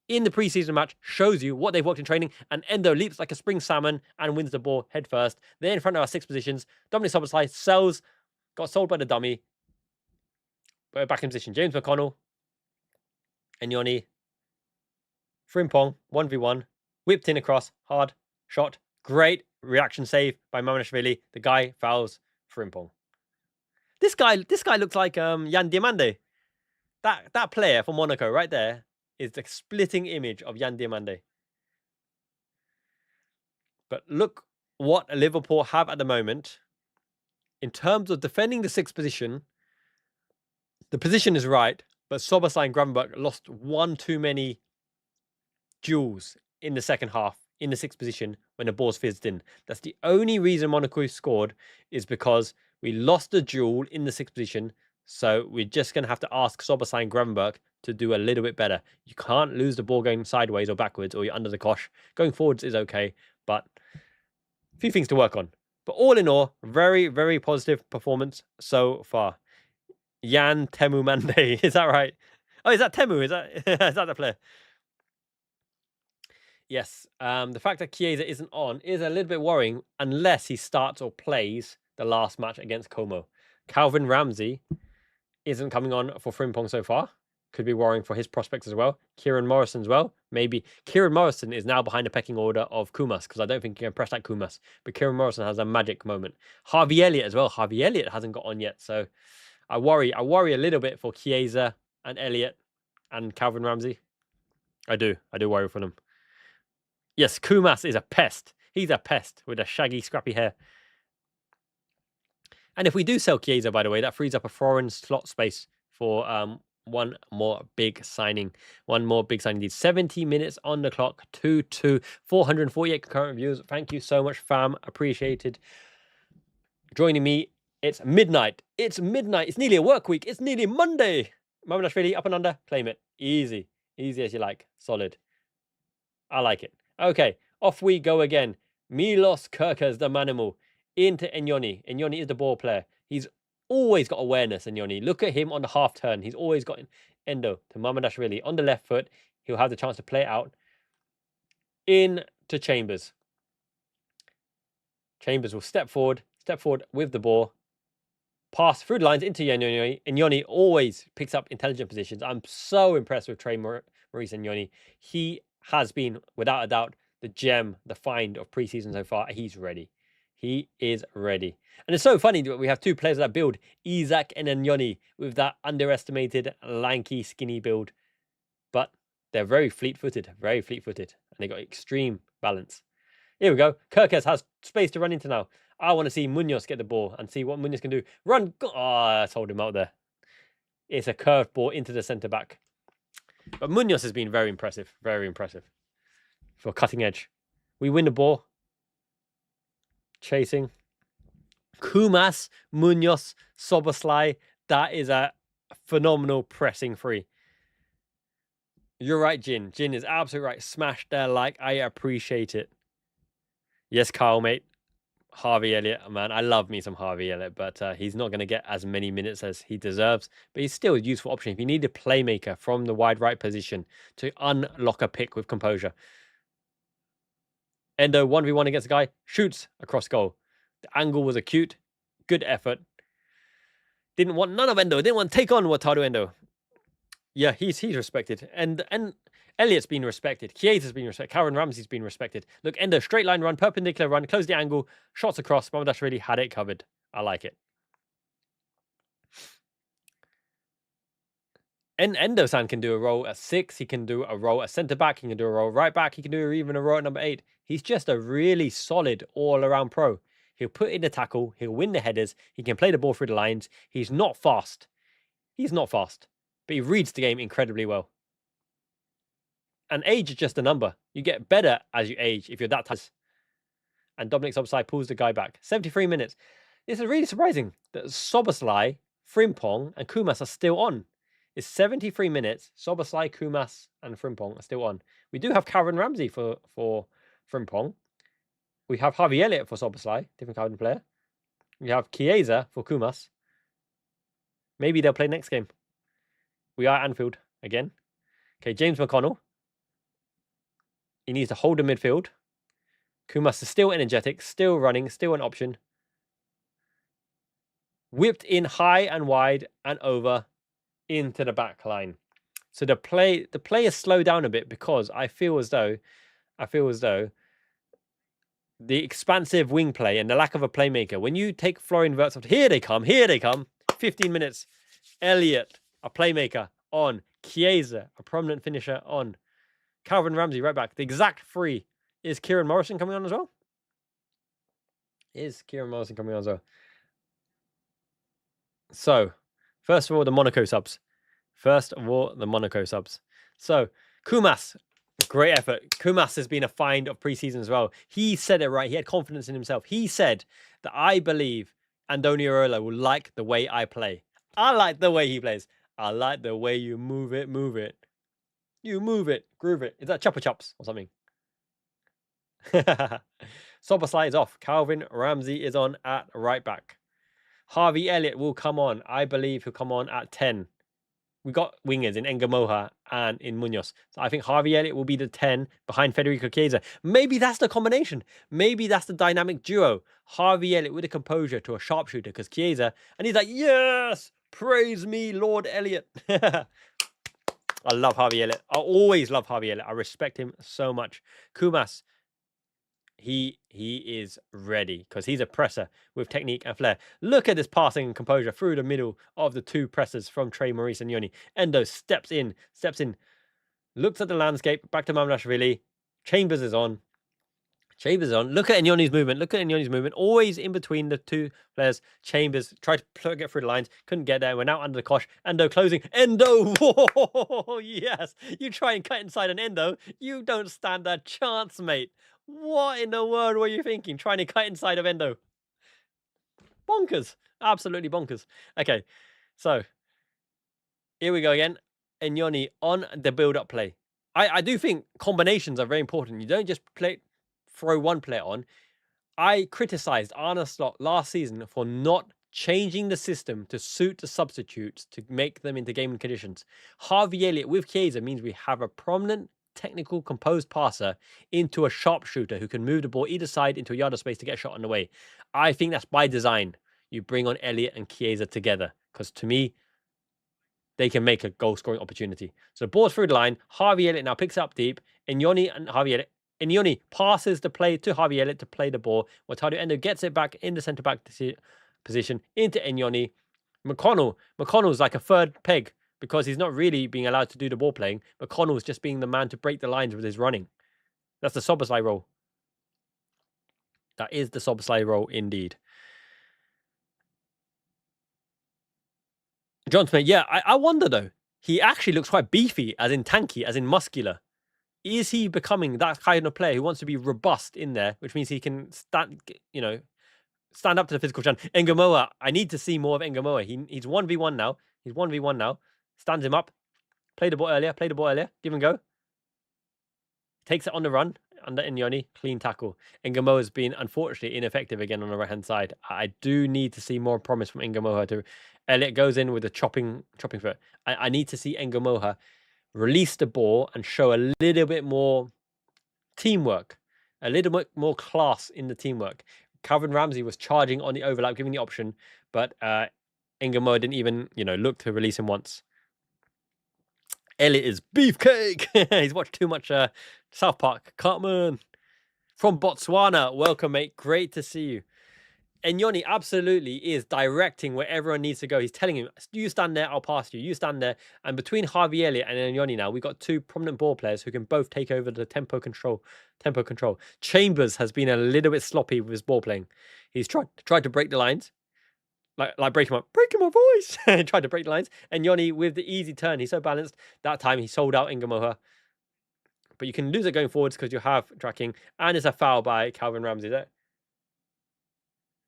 in the preseason match shows you what they've worked in training, and Endo leaps like a spring salmon and wins the ball head first. They're in front of our 6 positions. Dominic Szoboszlai got sold by the dummy. But back in position. James McConnell, Andoni, Frimpong, 1v1, whipped in across, hard, shot, great reaction save by Mamdashvili. The guy fouls Frimpong. This guy looks like Yan Diomande. That player from Monaco right there is the splitting image of Yan Diomande. But look what Liverpool have at the moment. In terms of defending the 6th position, the position is right, but Szoboszlai and Gravenberch lost 1 too many duels in the second half in the 6th position when the ball's fizzed in. That's the only reason Monaco scored, is because we lost a duel in the 6th position. So we're just going to have to ask Szoboszlai and Gravenberch to do a little bit better. You can't lose the ball going sideways or backwards or you're under the cosh. Going forwards is okay, but a few things to work on. But all in all, very, very positive performance so far. Yan Temu Mande, is that right? Oh, is that Temu? Is that the player? Yes. The fact that Chiesa isn't on is a little bit worrying unless he starts or plays the last match against Como. Calvin Ramsey isn't coming on for Frimpong so far. Could be worrying for his prospects as well. Kieran Morrison as well. Maybe Kieran Morrison is now behind the pecking order of Kumas because I don't think he can press like Kumas. But Kieran Morrison has a magic moment. Harvey Elliott as well. Harvey Elliott hasn't got on yet. So I worry a little bit for Chiesa and Elliott and Calvin Ramsey. I do worry for them. Yes, Kumas is a pest. He's a pest with a shaggy, scrappy hair. And if we do sell Chiesa, by the way, that frees up a foreign slot space for one more big signing. One more big signing. 70 minutes on the clock. 2-2. 448 concurrent views. Thank you so much, fam. Appreciated joining me. It's midnight. It's midnight. It's nearly a work week. It's nearly Monday. Mamdashvili, up and under. Claim it. Easy. Easy as you like. Solid. I like it. Okay. Off we go again. Milos Kerkez, the manimal. Into Andoni. Andoni is the ball player. He's always got awareness, Andoni. Look at him on the half turn. He's always got Endo to Mamdashvili. On the left foot, he'll have the chance to play it out. In to Chambers. Chambers will step forward with the ball. Pass through the lines into Andoni. Andoni always picks up intelligent positions. I'm so impressed with Maurice Andoni. He has been, without a doubt, the gem, the find of preseason so far. He's ready. He is ready. And it's so funny that we have two players that build, Isak and Andoni, with that underestimated, lanky, skinny build. But they're very fleet-footed, and they got extreme balance. Here we go. Kirkes has space to run into now. I want to see Munoz get the ball and see what Munoz can do. Run. Oh, I told him out there. It's a curved ball into the centre-back. But Munoz has been very impressive for cutting edge. We win the ball. Chasing. Kumas, Munoz, Soboslai. That is a phenomenal pressing free. You're right, Jin. Jin is absolutely right. Smash their like. I appreciate it. Yes, Kyle, mate. Harvey Elliott, man. I love me some Harvey Elliott, but he's not going to get as many minutes as he deserves. But he's still a useful option. If you need a playmaker from the wide right position to unlock a pick with composure. Endo 1v1 against a guy. Shoots across goal. The angle was acute. Good effort. Didn't want none of Endo. Didn't want to take on Wataru Endo. Yeah, he's respected. And Elliott's been respected. Chiesa's been respected. Karen Ramsey's been respected. Look, Endo, straight line run, perpendicular run, close the angle, shots across. Mamadash really had it covered. I like it. And Endo-san can do a role at 6. He can do a role at centre-back. He can do a role right back. He can do even a role at number 8. He's just a really solid all-around pro. He'll put in the tackle. He'll win the headers. He can play the ball through the lines. He's not fast. But he reads the game incredibly well. And age is just a number. You get better as you age if you're that type. And Dominic Soboslai pulls the guy back. 73 minutes. This is really surprising that Soboslai, Frimpong, and Kumas are still on. It's 73 minutes. Soboslai, Kumas, and Frimpong are still on. We do have Karen Ramsey for Frimpong. We have Harvey Elliott for Soboslai, different kind of player. We have Chiesa for Kumas. Maybe they'll play next game. We are at Anfield again. Okay, James McConnell. He needs to hold the midfield. Kumas is still energetic, still running, still an option. Whipped in high and wide and over into the back line. So the play is slowed down a bit because I feel as though the expansive wing play and the lack of a playmaker. When you take Florian Wirtz, here they come. 15 minutes. Elliott, a playmaker, on. Chiesa, a prominent finisher, on. Calvin Ramsey, right back. The exact 3. Is Kieran Morrison coming on as well? So, first of all, the Monaco subs. So, Kumas, great effort. Kumas has been a find of preseason as well. He said it right. He had confidence in himself. He said that I believe Andoni Iraola will like the way I play. I like the way he plays. I like the way you move it. You move it, groove it. Is that Chopper Chops or something? Soboslai is off. Calvin Ramsey is on at right back. Harvey Elliott will come on. I believe he'll come on at 10. We got wingers in Engamoha and in Munoz. So I think Harvey Elliott will be the 10 behind Federico Chiesa. Maybe that's the combination. Maybe that's the dynamic duo. Harvey Elliott with a composure to a sharpshooter because Chiesa. And he's like, yes, praise me, Lord Elliott. I love Harvey Elliott. I always love Harvey Elliott. I respect him so much. Kumas, he is ready because he's a presser with technique and flair. Look at this passing and composure through the middle of the 2 pressers from Trey, Maurice, and Yoni. Endo steps in, looks at the landscape, back to Mamdashvili. Chambers is on. Look at Nyoni's movement. Always in between the 2 players. Chambers tried to get through the lines. Couldn't get there. We're now under the cosh. Endo closing. Endo. Whoa, yes. You try and cut inside an Endo. You don't stand a chance, mate. What in the world were you thinking? Trying to cut inside of Endo. Bonkers. Absolutely bonkers. Okay. So, here we go again. Nyoni on the build-up play. I do think combinations are very important. You don't just throw one player on. I criticised Arne Slot last season for not changing the system to suit the substitutes to make them into gaming conditions. Harvey Elliott with Chiesa means we have a prominent, technical, composed passer into a sharpshooter who can move the ball either side into a yard of space to get a shot on the way. I think that's by design. You bring on Elliott and Chiesa together because to me, they can make a goal-scoring opportunity. So the ball's through the line. Harvey Elliott now picks it up deep. And Nyoni and Harvey Elliott Inyoni passes the play to Harvey Elliott to play the ball. Wataru Endo gets it back in the centre-back position into Inyoni. McConnell's like a third peg because he's not really being allowed to do the ball playing. McConnell's just being the man to break the lines with his running. That's the Szoboszlai role. That is the Szoboszlai role indeed. John Smith, yeah, I wonder though. He actually looks quite beefy, as in tanky, as in muscular. Is he becoming that kind of player who wants to be robust in there, which means he can stand up to the physical challenge? Engamoa, I need to see more of Engamoa. He's 1v1 now. He's 1v1 now. Stands him up. Play the ball earlier. Give him a go. Takes it on the run. Under Inyoni. Clean tackle. Engamoa has been, unfortunately, ineffective again on the right-hand side. I do need to see more promise from Engamoa. Elliott goes in with a chopping foot. I need to see Engamoa release the ball and show a little bit more teamwork, a little bit more class in the teamwork. Calvin Ramsey was charging on the overlap, giving the option, but Engamoa didn't even, look to release him once. Elliott is beefcake. He's watched too much South Park. Cartman from Botswana. Welcome, mate. Great to see you. Inyoni absolutely is directing where everyone needs to go. He's telling him, you stand there, I'll pass you. You stand there. And between Harvey Elliott and Inyoni now, we've got two prominent ball players who can both take over the tempo control. Chambers has been a little bit sloppy with his ball playing. He's tried to break the lines. Like breaking my voice. He tried to break the lines. And Inyoni with the easy turn, he's so balanced. That time he sold out Engamoa. But you can lose it going forwards because you have tracking. And it's a foul by Calvin Ramsey there.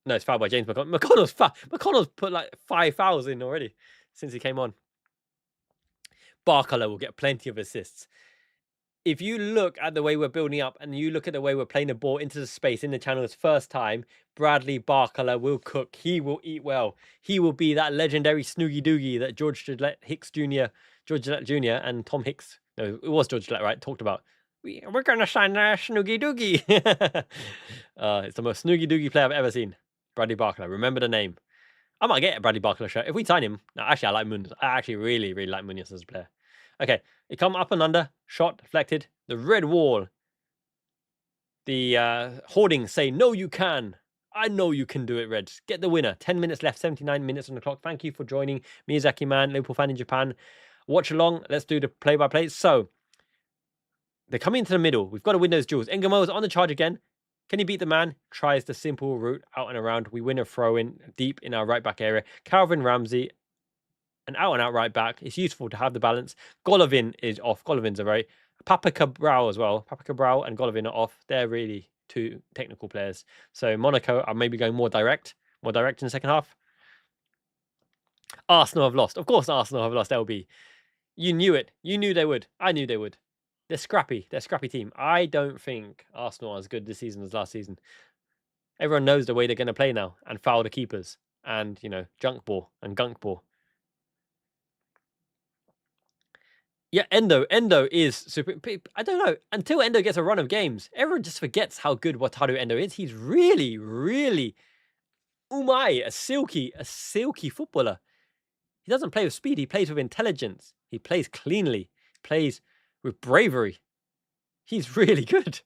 No, it's fouled by James McConnell. McConnell's put like 5 fouls in already since he came on. Barkala will get plenty of assists. If you look at the way we're building up and you look at the way we're playing the ball into the space in the channel's first time, Bradley Barkala will cook. He will eat well. He will be that legendary snoogie doogie that George Gillette Jr. and Tom Hicks, no, it was George Gillette, right, talked about. We're going to sign Snoogie Doogie. It's the most Snoogie Doogie player I've ever seen. Bradley Barkala. Remember the name. I might get a Bradley Barkala shirt. If we sign him, no, actually, I like Munoz. I actually really, really like Munoz as a player. Okay, it come up and under. Shot, deflected. The red wall. The hoardings say, no, you can. I know you can do it, Reds. Get the winner. 10 minutes left, 79 minutes on the clock. Thank you for joining. Miyazaki Man, Liverpool fan in Japan. Watch along. Let's do the play-by-play. So, they're coming into the middle. We've got to win those duels. Engamoa's on the charge again. Can he beat the man? Tries the simple route out and around. We win a throw-in deep in our right-back area. Calvin Ramsey, an out-and-out right-back. It's useful to have the balance. Golovin is off. Golovin's a very... Papa Cabral as well. Papa Cabral and Golovin are off. They're really two technical players. So Monaco are maybe going more direct in the second half. Arsenal have lost. Of course Arsenal have lost, LB. You knew it. You knew they would. I knew they would. They're scrappy. They're a scrappy team. I don't think Arsenal are as good this season as last season. Everyone knows the way they're going to play now and foul the keepers and, junk ball and gunk ball. Yeah, Endo is super. I don't know. Until Endo gets a run of games, everyone just forgets how good Wataru Endo is. He's really, really a silky footballer. He doesn't play with speed. He plays with intelligence. He plays cleanly. He plays with bravery. He's really good.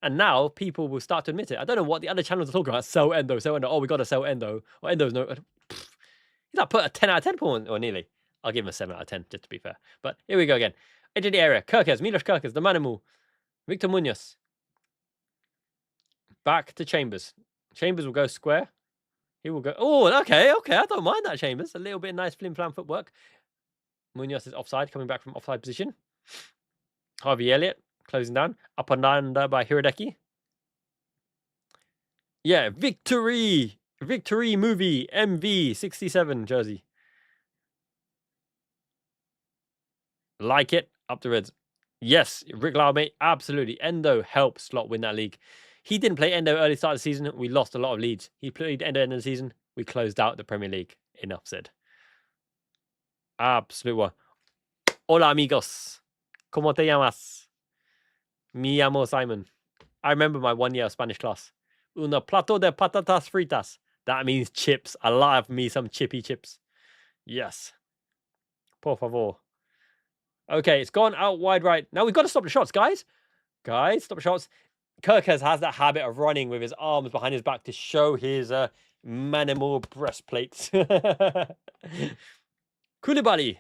And now people will start to admit it. I don't know what the other channels are talking about. Sell Endo. Oh, we got to sell Endo. Or Endo's no... He's not put a 10 out of 10 point, or nearly. I'll give him a 7 out of 10, just to be fair. But here we go again. Edge of the area. Milos Kirkes, the Manimu. Victor Munoz. Back to Chambers. Chambers will go square. He will go... Oh, okay. I don't mind that, Chambers. A little bit of nice flim-flam footwork. Munoz is offside, coming back from offside position. Harvey Elliott closing down. Up and down by Hirodeki. Yeah, victory! Victory movie. MV67 jersey. Like it. Up the Reds. Yes, Rick Lau, mate. Absolutely. Endo helped Slot win that league. He didn't play Endo early start of the season. We lost a lot of leads. He played Endo end of the season. We closed out the Premier League. Enough said. Absolute one. Hola, amigos. ¿Cómo te llamas? Me llamo Simon. I remember my 1 year of Spanish class. Una plato de patatas fritas. That means chips. I love me some chippy chips. Yes. Por favor. Okay, it's gone out wide right. Now we've got to stop the shots, guys. Guys, stop shots. Kirkes has that habit of running with his arms behind his back to show his manimal breastplates. Koulibaly.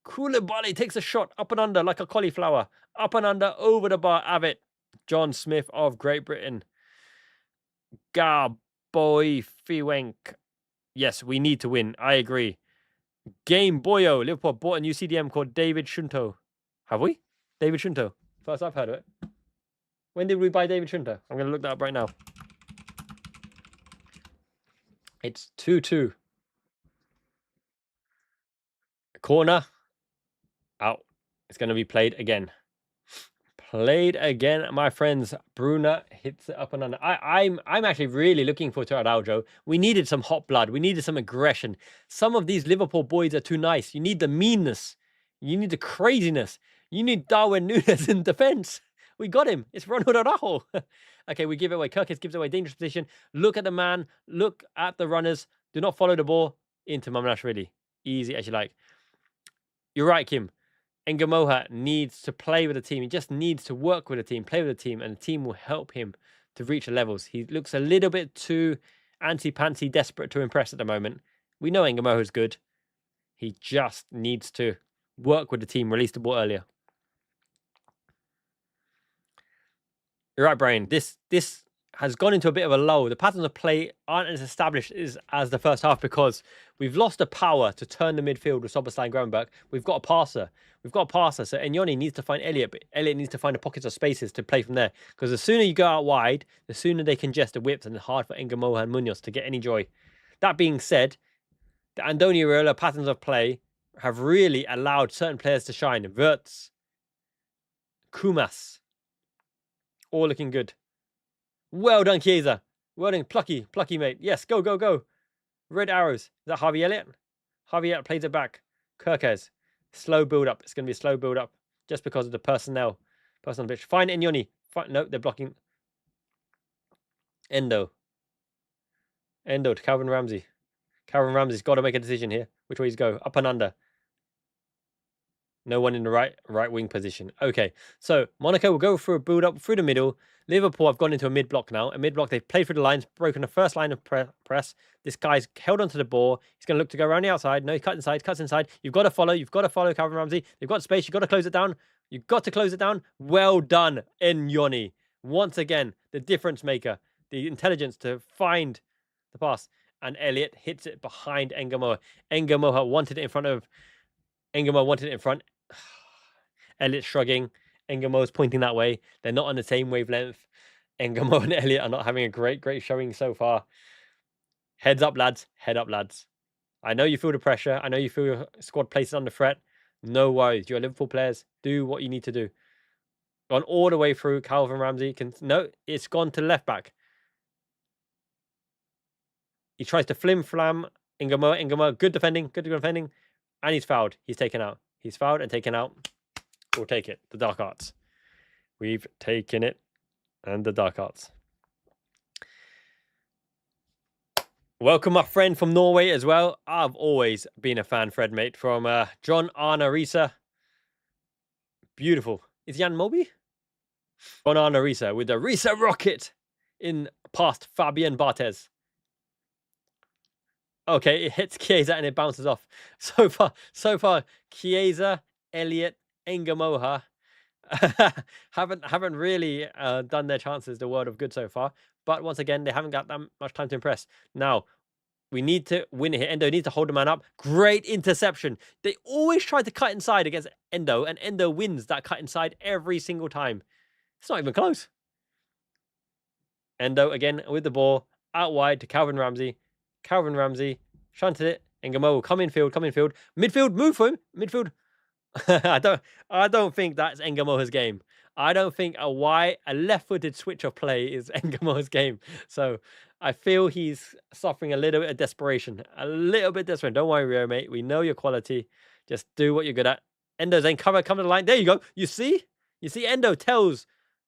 Koulibaly takes a shot up and under like a cauliflower. Up and under, over the bar. Have it. John Smith of Great Britain. Garboy Fiwenk. Yes, we need to win. I agree. Game Boyo. Liverpool bought a new CDM called David Shunto. Have we? David Shunto. First I've heard of it. When did we buy David Shunto? I'm going to look that up right now. It's 2-2. Corner. Out. It's going to be played again. Played again, my friends. Bruna hits it up and under. I'm actually really looking forward to Araujo. We needed some hot blood. We needed some aggression. Some of these Liverpool boys are too nice. You need the meanness. You need the craziness. You need Darwin Núñez in defense. We got him. It's Ronald Araujo. Okay, we give it away. Kirkes gives away dangerous position. Look at the man. Look at the runners. Do not follow the ball into Mamnashvili. Easy as you like. You're right, Kim. Ngamoha needs to play with the team. He just needs to work with the team, play with the team, and the team will help him to reach the levels. He looks a little bit too antsy-pantsy, desperate to impress at the moment. We know Ngamoha is good. He just needs to work with the team, release the ball earlier. You're right, Brian. This has gone into a bit of a lull. The patterns of play aren't as established as the first half because we've lost the power to turn the midfield with Soboslai and Gravenberch. We've got a passer. So Enyoni needs to find Elliot, but Elliot needs to find the pockets of spaces to play from there. Because the sooner you go out wide, the sooner they congest the whips and it's hard for Ngamoha and Munoz to get any joy. That being said, the Andoni Iraola patterns of play have really allowed certain players to shine. Wirtz, Kumas, all looking good. Well done, Chiesa. Well done, plucky, mate. Yes, go. Red arrows. Is that Harvey Elliott? Harvey Elliott plays it back. Kirkes. Slow build up. It's going to be a slow build up just because of the personnel. Personal pitch. Find Enyoni. No, they're blocking. Endo to Calvin Ramsey. Calvin Ramsey's got to make a decision here. Which way he's go? Up and under. No one in the right wing position. Okay, so Monaco will go through a build up through the middle. Liverpool have gone into a mid block now. A mid block, they've played through the lines, broken the first line of press. This guy's held onto the ball. He's going to look to go around the outside. No, he cuts inside. You've got to follow Calvin Ramsey. They've got space. You've got to close it down. Well done, Enyoni. Once again, the difference maker, the intelligence to find the pass. And Elliott hits it behind Ngamoha. Ngamoha wanted it in front. Elliott shrugging. Ngamoha's pointing that way. They're not on the same wavelength. Ngamoha and Elliott are not having a great showing so far. Heads up, lads. Head up, lads. I know you feel the pressure. I know you feel your squad places under threat. No worries. You're Liverpool players. Do what you need to do. Gone all the way through. Calvin Ramsey. No, it's gone to left back. He tries to flim-flam. Ngamoha, good defending. And he's fouled. He's taken out. He's fouled and taken out. We'll take it. The dark arts. We've taken it. And the dark arts. Welcome, my friend from Norway as well. I've always been a fan, Fred, mate. From John Arne Risa. Beautiful. Is Jan Moby? John Arne Risa with the Risa rocket in past Fabian Barthez. Okay, it hits Chiesa and it bounces off. So far, Chiesa, Elliott, Ngamoha haven't really done their chances the world of good so far. But once again, they haven't got that much time to impress. Now, we need to win it here. Endo needs to hold the man up. Great interception. They always try to cut inside against Endo, and Endo wins that cut inside every single time. It's not even close. Endo again with the ball out wide to Calvin Ramsey. Calvin Ramsey shunted it. Ngamoha come infield. Midfield, move for him. Midfield. I don't think that's Ngamoha's game. I don't think a left-footed switch of play is Ngamoha's game. So I feel he's suffering a little bit of desperation. Don't worry, Rio, mate. We know your quality. Just do what you're good at. Endo's saying, come to the line. There you go. You see, Endo tells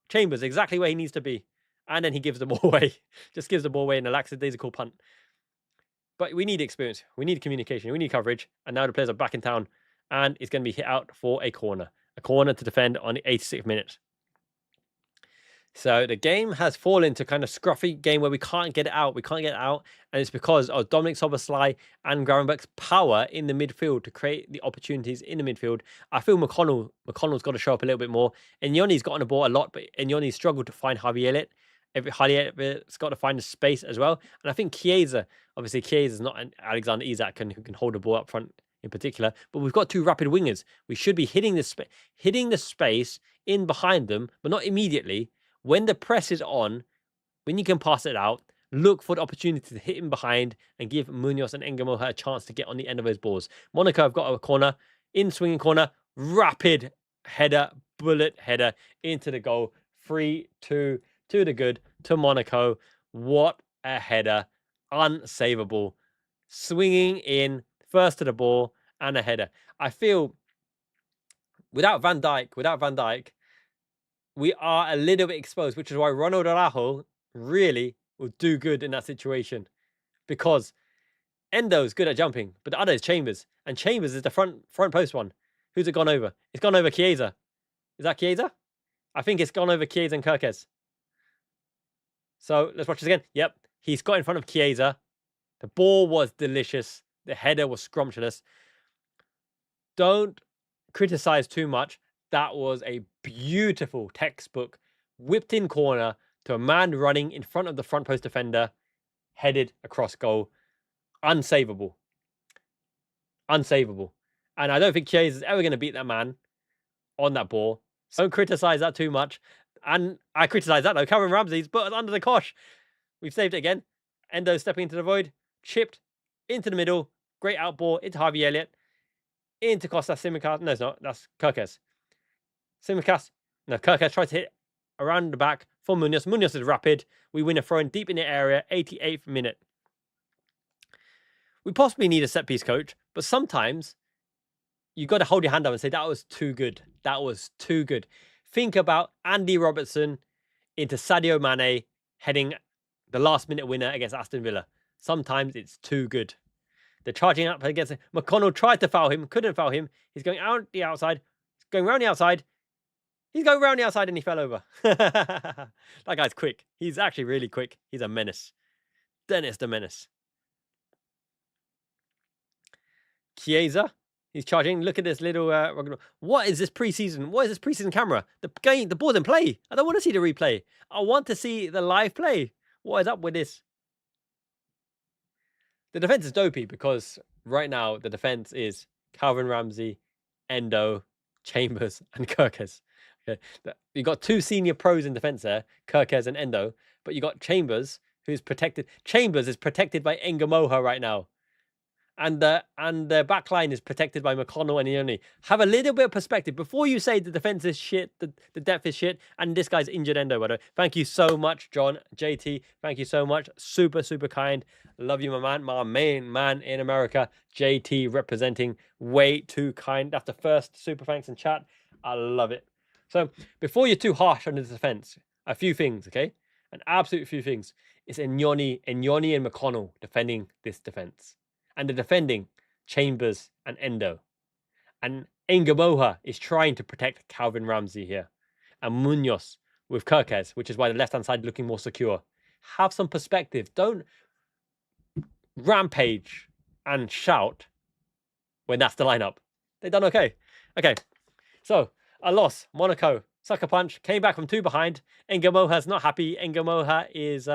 Chambers exactly where he needs to be. And then he gives the ball away. Just gives the ball away in a lackadaisical punt. But we need experience. We need communication. We need coverage. And now the players are back in town. And it's going to be hit out for a corner. A corner to defend on the 86th minute. So the game has fallen to kind of scruffy game where we can't get it out. We can't get it out. And it's because of Dominic Szoboszlai and Gravenberch's power in the midfield to create the opportunities in the midfield. I feel McConnell's got to show up a little bit more. Enyoni's got on the ball a lot, but Enyoni struggled to find Javi Elliott. Javi Elliott's got to find the space as well. And I think Chiesa, obviously Chiesa's not an Alexander Isak who can hold the ball up front in particular, but we've got two rapid wingers. We should be hitting the space in behind them, but not immediately. When the press is on, when you can pass it out, look for the opportunity to hit him behind and give Munoz and Engamoha a chance to get on the end of those balls. Monaco have got a corner, in swinging corner, rapid header, bullet header into the goal. 3-2 to the good to Monaco. What a header. Unsavable. Swinging in, first to the ball, and a header. I feel without Van Dijk, we are a little bit exposed, which is why Ronald Araujo really will do good in that situation. Because Endo's good at jumping, but the other is Chambers. And Chambers is the front post one. Who's it gone over? It's gone over Chiesa. Is that Chiesa? I think it's gone over Chiesa and Kirkes. So let's watch this again. Yep, he's got in front of Chiesa. The ball was delicious. The header was scrumptious. Don't criticize too much. That was a beautiful textbook whipped in corner to a man running in front of the front post defender, headed across goal. Unsavable. Unsavable. And I don't think Chiesa is ever going to beat that man on that ball. So don't criticize that too much. And I criticize that though. Calvin Ramsey's put under the cosh. We've saved it again. Endo stepping into the void. Chipped into the middle. Great out ball into Javi Elliott. Into Costa Simicas. No, it's not. That's Kirkes. Simicas. No, Kirkes tries to hit around the back for Munoz. Munoz is rapid. We win a throw in deep in the area. 88th minute. We possibly need a set piece coach, but sometimes you've got to hold your hand up and say, that was too good. That was too good. Think about Andy Robertson into Sadio Mane heading the last minute winner against Aston Villa. Sometimes it's too good. They're charging up against him. McConnell tried to foul him, couldn't foul him. He's going out the outside. He's going round the outside. He's going round the outside and he fell over. That guy's quick. He's actually really quick. He's a menace. Dennis the Menace. Chiesa. He's charging. Look at this little... what is this preseason? What is this preseason camera? The ball's in play. I don't want to see the replay. I want to see the live play. What is up with this? The defense is dopey because right now the defense is Calvin Ramsey, Endo, Chambers, and Kirkes. Okay. You got two senior pros in defense there, Kirkes and Endo, but you got Chambers, who's protected. Chambers is protected by Engamoha right now. And the back line is protected by McConnell and Ioni. Have a little bit of perspective before you say the defense is shit, the depth is shit, and this guy's injured Endo, by the way. Thank you so much, John. JT, thank you so much. Super, super kind. Love you, my man. My main man in America. JT representing way too kind. That's the first super thanks in chat. I love it. So before you're too harsh on the defense, a few things, okay? An absolute few things. It's Enyoni and McConnell defending this defense. And the defending, Chambers and Endo. And Engamoha is trying to protect Calvin Ramsey here. And Munoz with Kirkes, which is why the left-hand side is looking more secure. Have some perspective. Don't rampage and shout when that's the lineup. They've done okay. Okay, so a loss. Monaco, sucker punch, came back from 2 behind. Engamoha's not happy. Engamoha is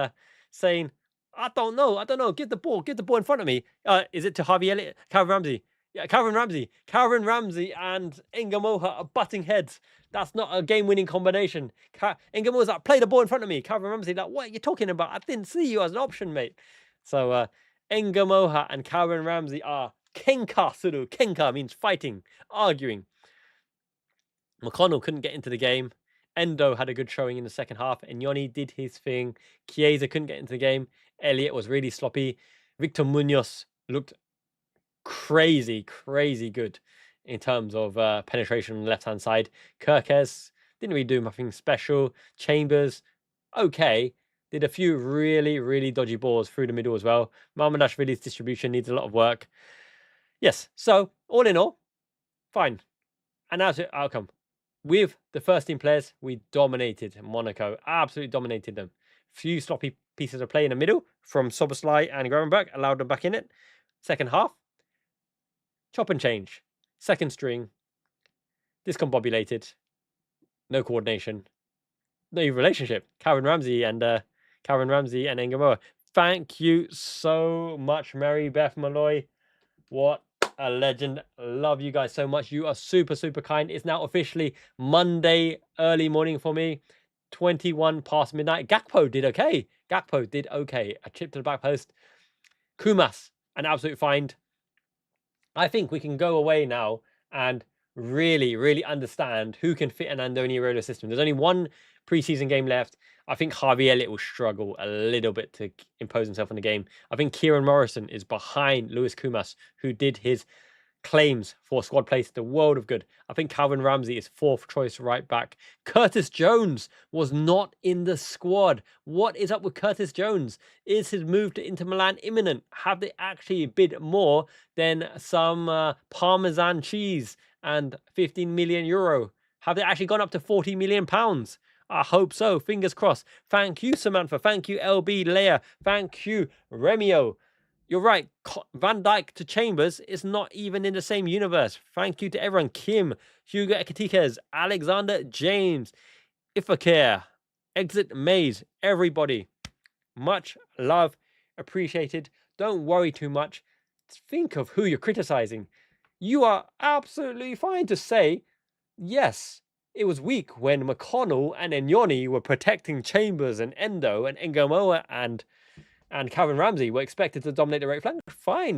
saying... I don't know. Give the ball in front of me. Is it to Javi Elliott? Calvin Ramsey. Yeah, Calvin Ramsey. Calvin Ramsey and Engamoha are butting heads. That's not a game-winning combination. Engamoha's like, play the ball in front of me. Calvin Ramsey like, what are you talking about? I didn't see you as an option, mate. So Engamoha and Calvin Ramsey are kenka suru. Kenka means fighting, arguing. McConnell couldn't get into the game. Endo had a good showing in the second half. Enyoni did his thing. Chiesa couldn't get into the game. Elliott was really sloppy. Victor Munoz looked crazy good in terms of penetration on the left-hand side. Kirkes didn't really do nothing special. Chambers, okay. Did a few really dodgy balls through the middle as well. Mamardashvili's distribution needs a lot of work. Yes, so all in all, fine. And that's the outcome. with the first team players, we dominated Monaco. Absolutely dominated them. Few sloppy pieces of play in the middle from Soboslai and Gravenberch allowed them back in it. Second half, chop and change. Second string, discombobulated. No coordination. No relationship. Calvin Ramsey and Engamoa. Thank you so much, Mary Beth Malloy. What a legend. Love you guys so much. You are super, super kind. It's now officially Monday early morning for me. 21 past midnight. Gakpo did okay. A chip to the back post. Kumas, an absolute find. I think we can go away now and really, really understand who can fit an Andoni Iraola system. There's only one preseason game left. I think Harvey Elliott will struggle a little bit to impose himself on the game. I think Kieran Morrison is behind Lewis Kumas, who did his claims for squad place the world of good. I think Calvin Ramsey is fourth choice right back. Curtis Jones was not in the squad. What is up with Curtis Jones? Is his move to Inter Milan imminent? Have they actually bid more than some Parmesan cheese and 15 million euro? Have they actually gone up to 40 million pounds? I hope so. Fingers crossed. Thank you, Samantha. Thank you, LB Leia. Thank you, Remio. You're right. Van Dijk to Chambers is not even in the same universe. Thank you to everyone. Kim, Hugo Ekatikes, Alexander James, Ifakir, Exit Maze, everybody. Much love. Appreciated. Don't worry too much. Think of who you're criticizing. You are absolutely fine to say, yes, it was weak when McConnell and Enyoni were protecting Chambers and Endo and Engamoa and Calvin Ramsey were expected to dominate the right flank.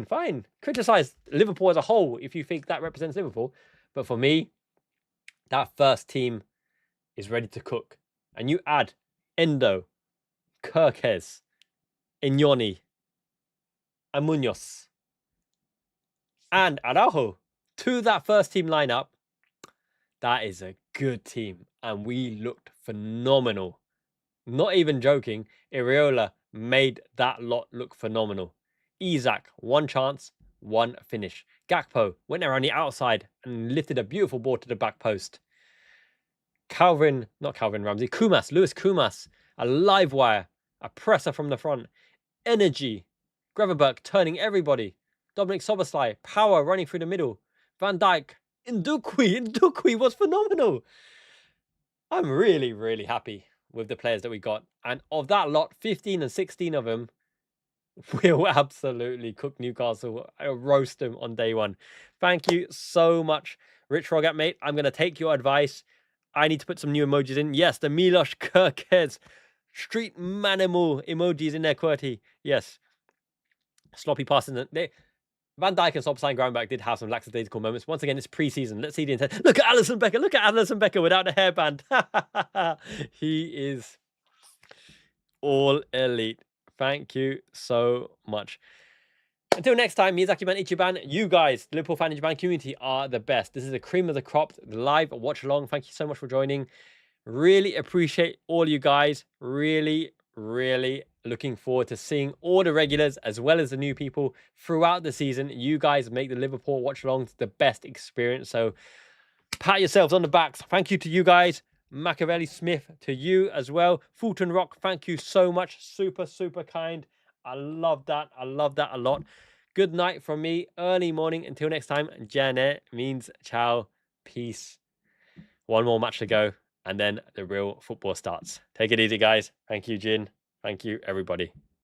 Fine. Criticize Liverpool as a whole if you think that represents Liverpool. But for me, that first team is ready to cook. And you add Endo, Kirkes, Enyoni, and Munoz, and Araujo to that first team lineup. That is a good team. And we looked phenomenal. Not even joking. Iraola made that lot look phenomenal. Isak, one chance, one finish. Gakpo went around the outside and lifted a beautiful ball to the back post. Lewis Kumas, a live wire, a presser from the front. Energy. Gravenberch turning everybody. Dominic Soboslai, power running through the middle. Van Dijk, Ndukwi was phenomenal. I'm really, really happy with the players that we got. And of that lot, 15 and 16 of them will absolutely cook Newcastle. I'll roast them on day one. Thank you so much, Rich Rogat, mate. I'm going to take your advice. I need to put some new emojis in. Yes, the Milos Kirkes street manimal emojis in there, QWERTY. Yes. Sloppy passing. Van Dijk and Soboslai and Gravenberch did have some lackadaisical moments. Once again, it's preseason. Let's see the intent. Look at Alisson Becker. Look at Alisson Becker without a hairband. He is all elite. Thank you so much. Until next time, Miyazaki-man, Ichiban, you guys, the Liverpool Fan Ichiban community, are the best. This is the cream of the crop, the live watch-along. Thank you so much for joining. Really appreciate all you guys. Really, really looking forward to seeing all the regulars as well as the new people throughout the season. You guys make the Liverpool watch-alongs the best experience. So pat yourselves on the backs. Thank you to you guys. Machiavelli Smith, to you as well. Fulton Rock, thank you so much. Super, super kind. I love that. I love that a lot. Good night from me. Early morning. Until next time. Janet means ciao. Peace. One more match to go. And then the real football starts. Take it easy, guys. Thank you, Jin. Thank you, everybody.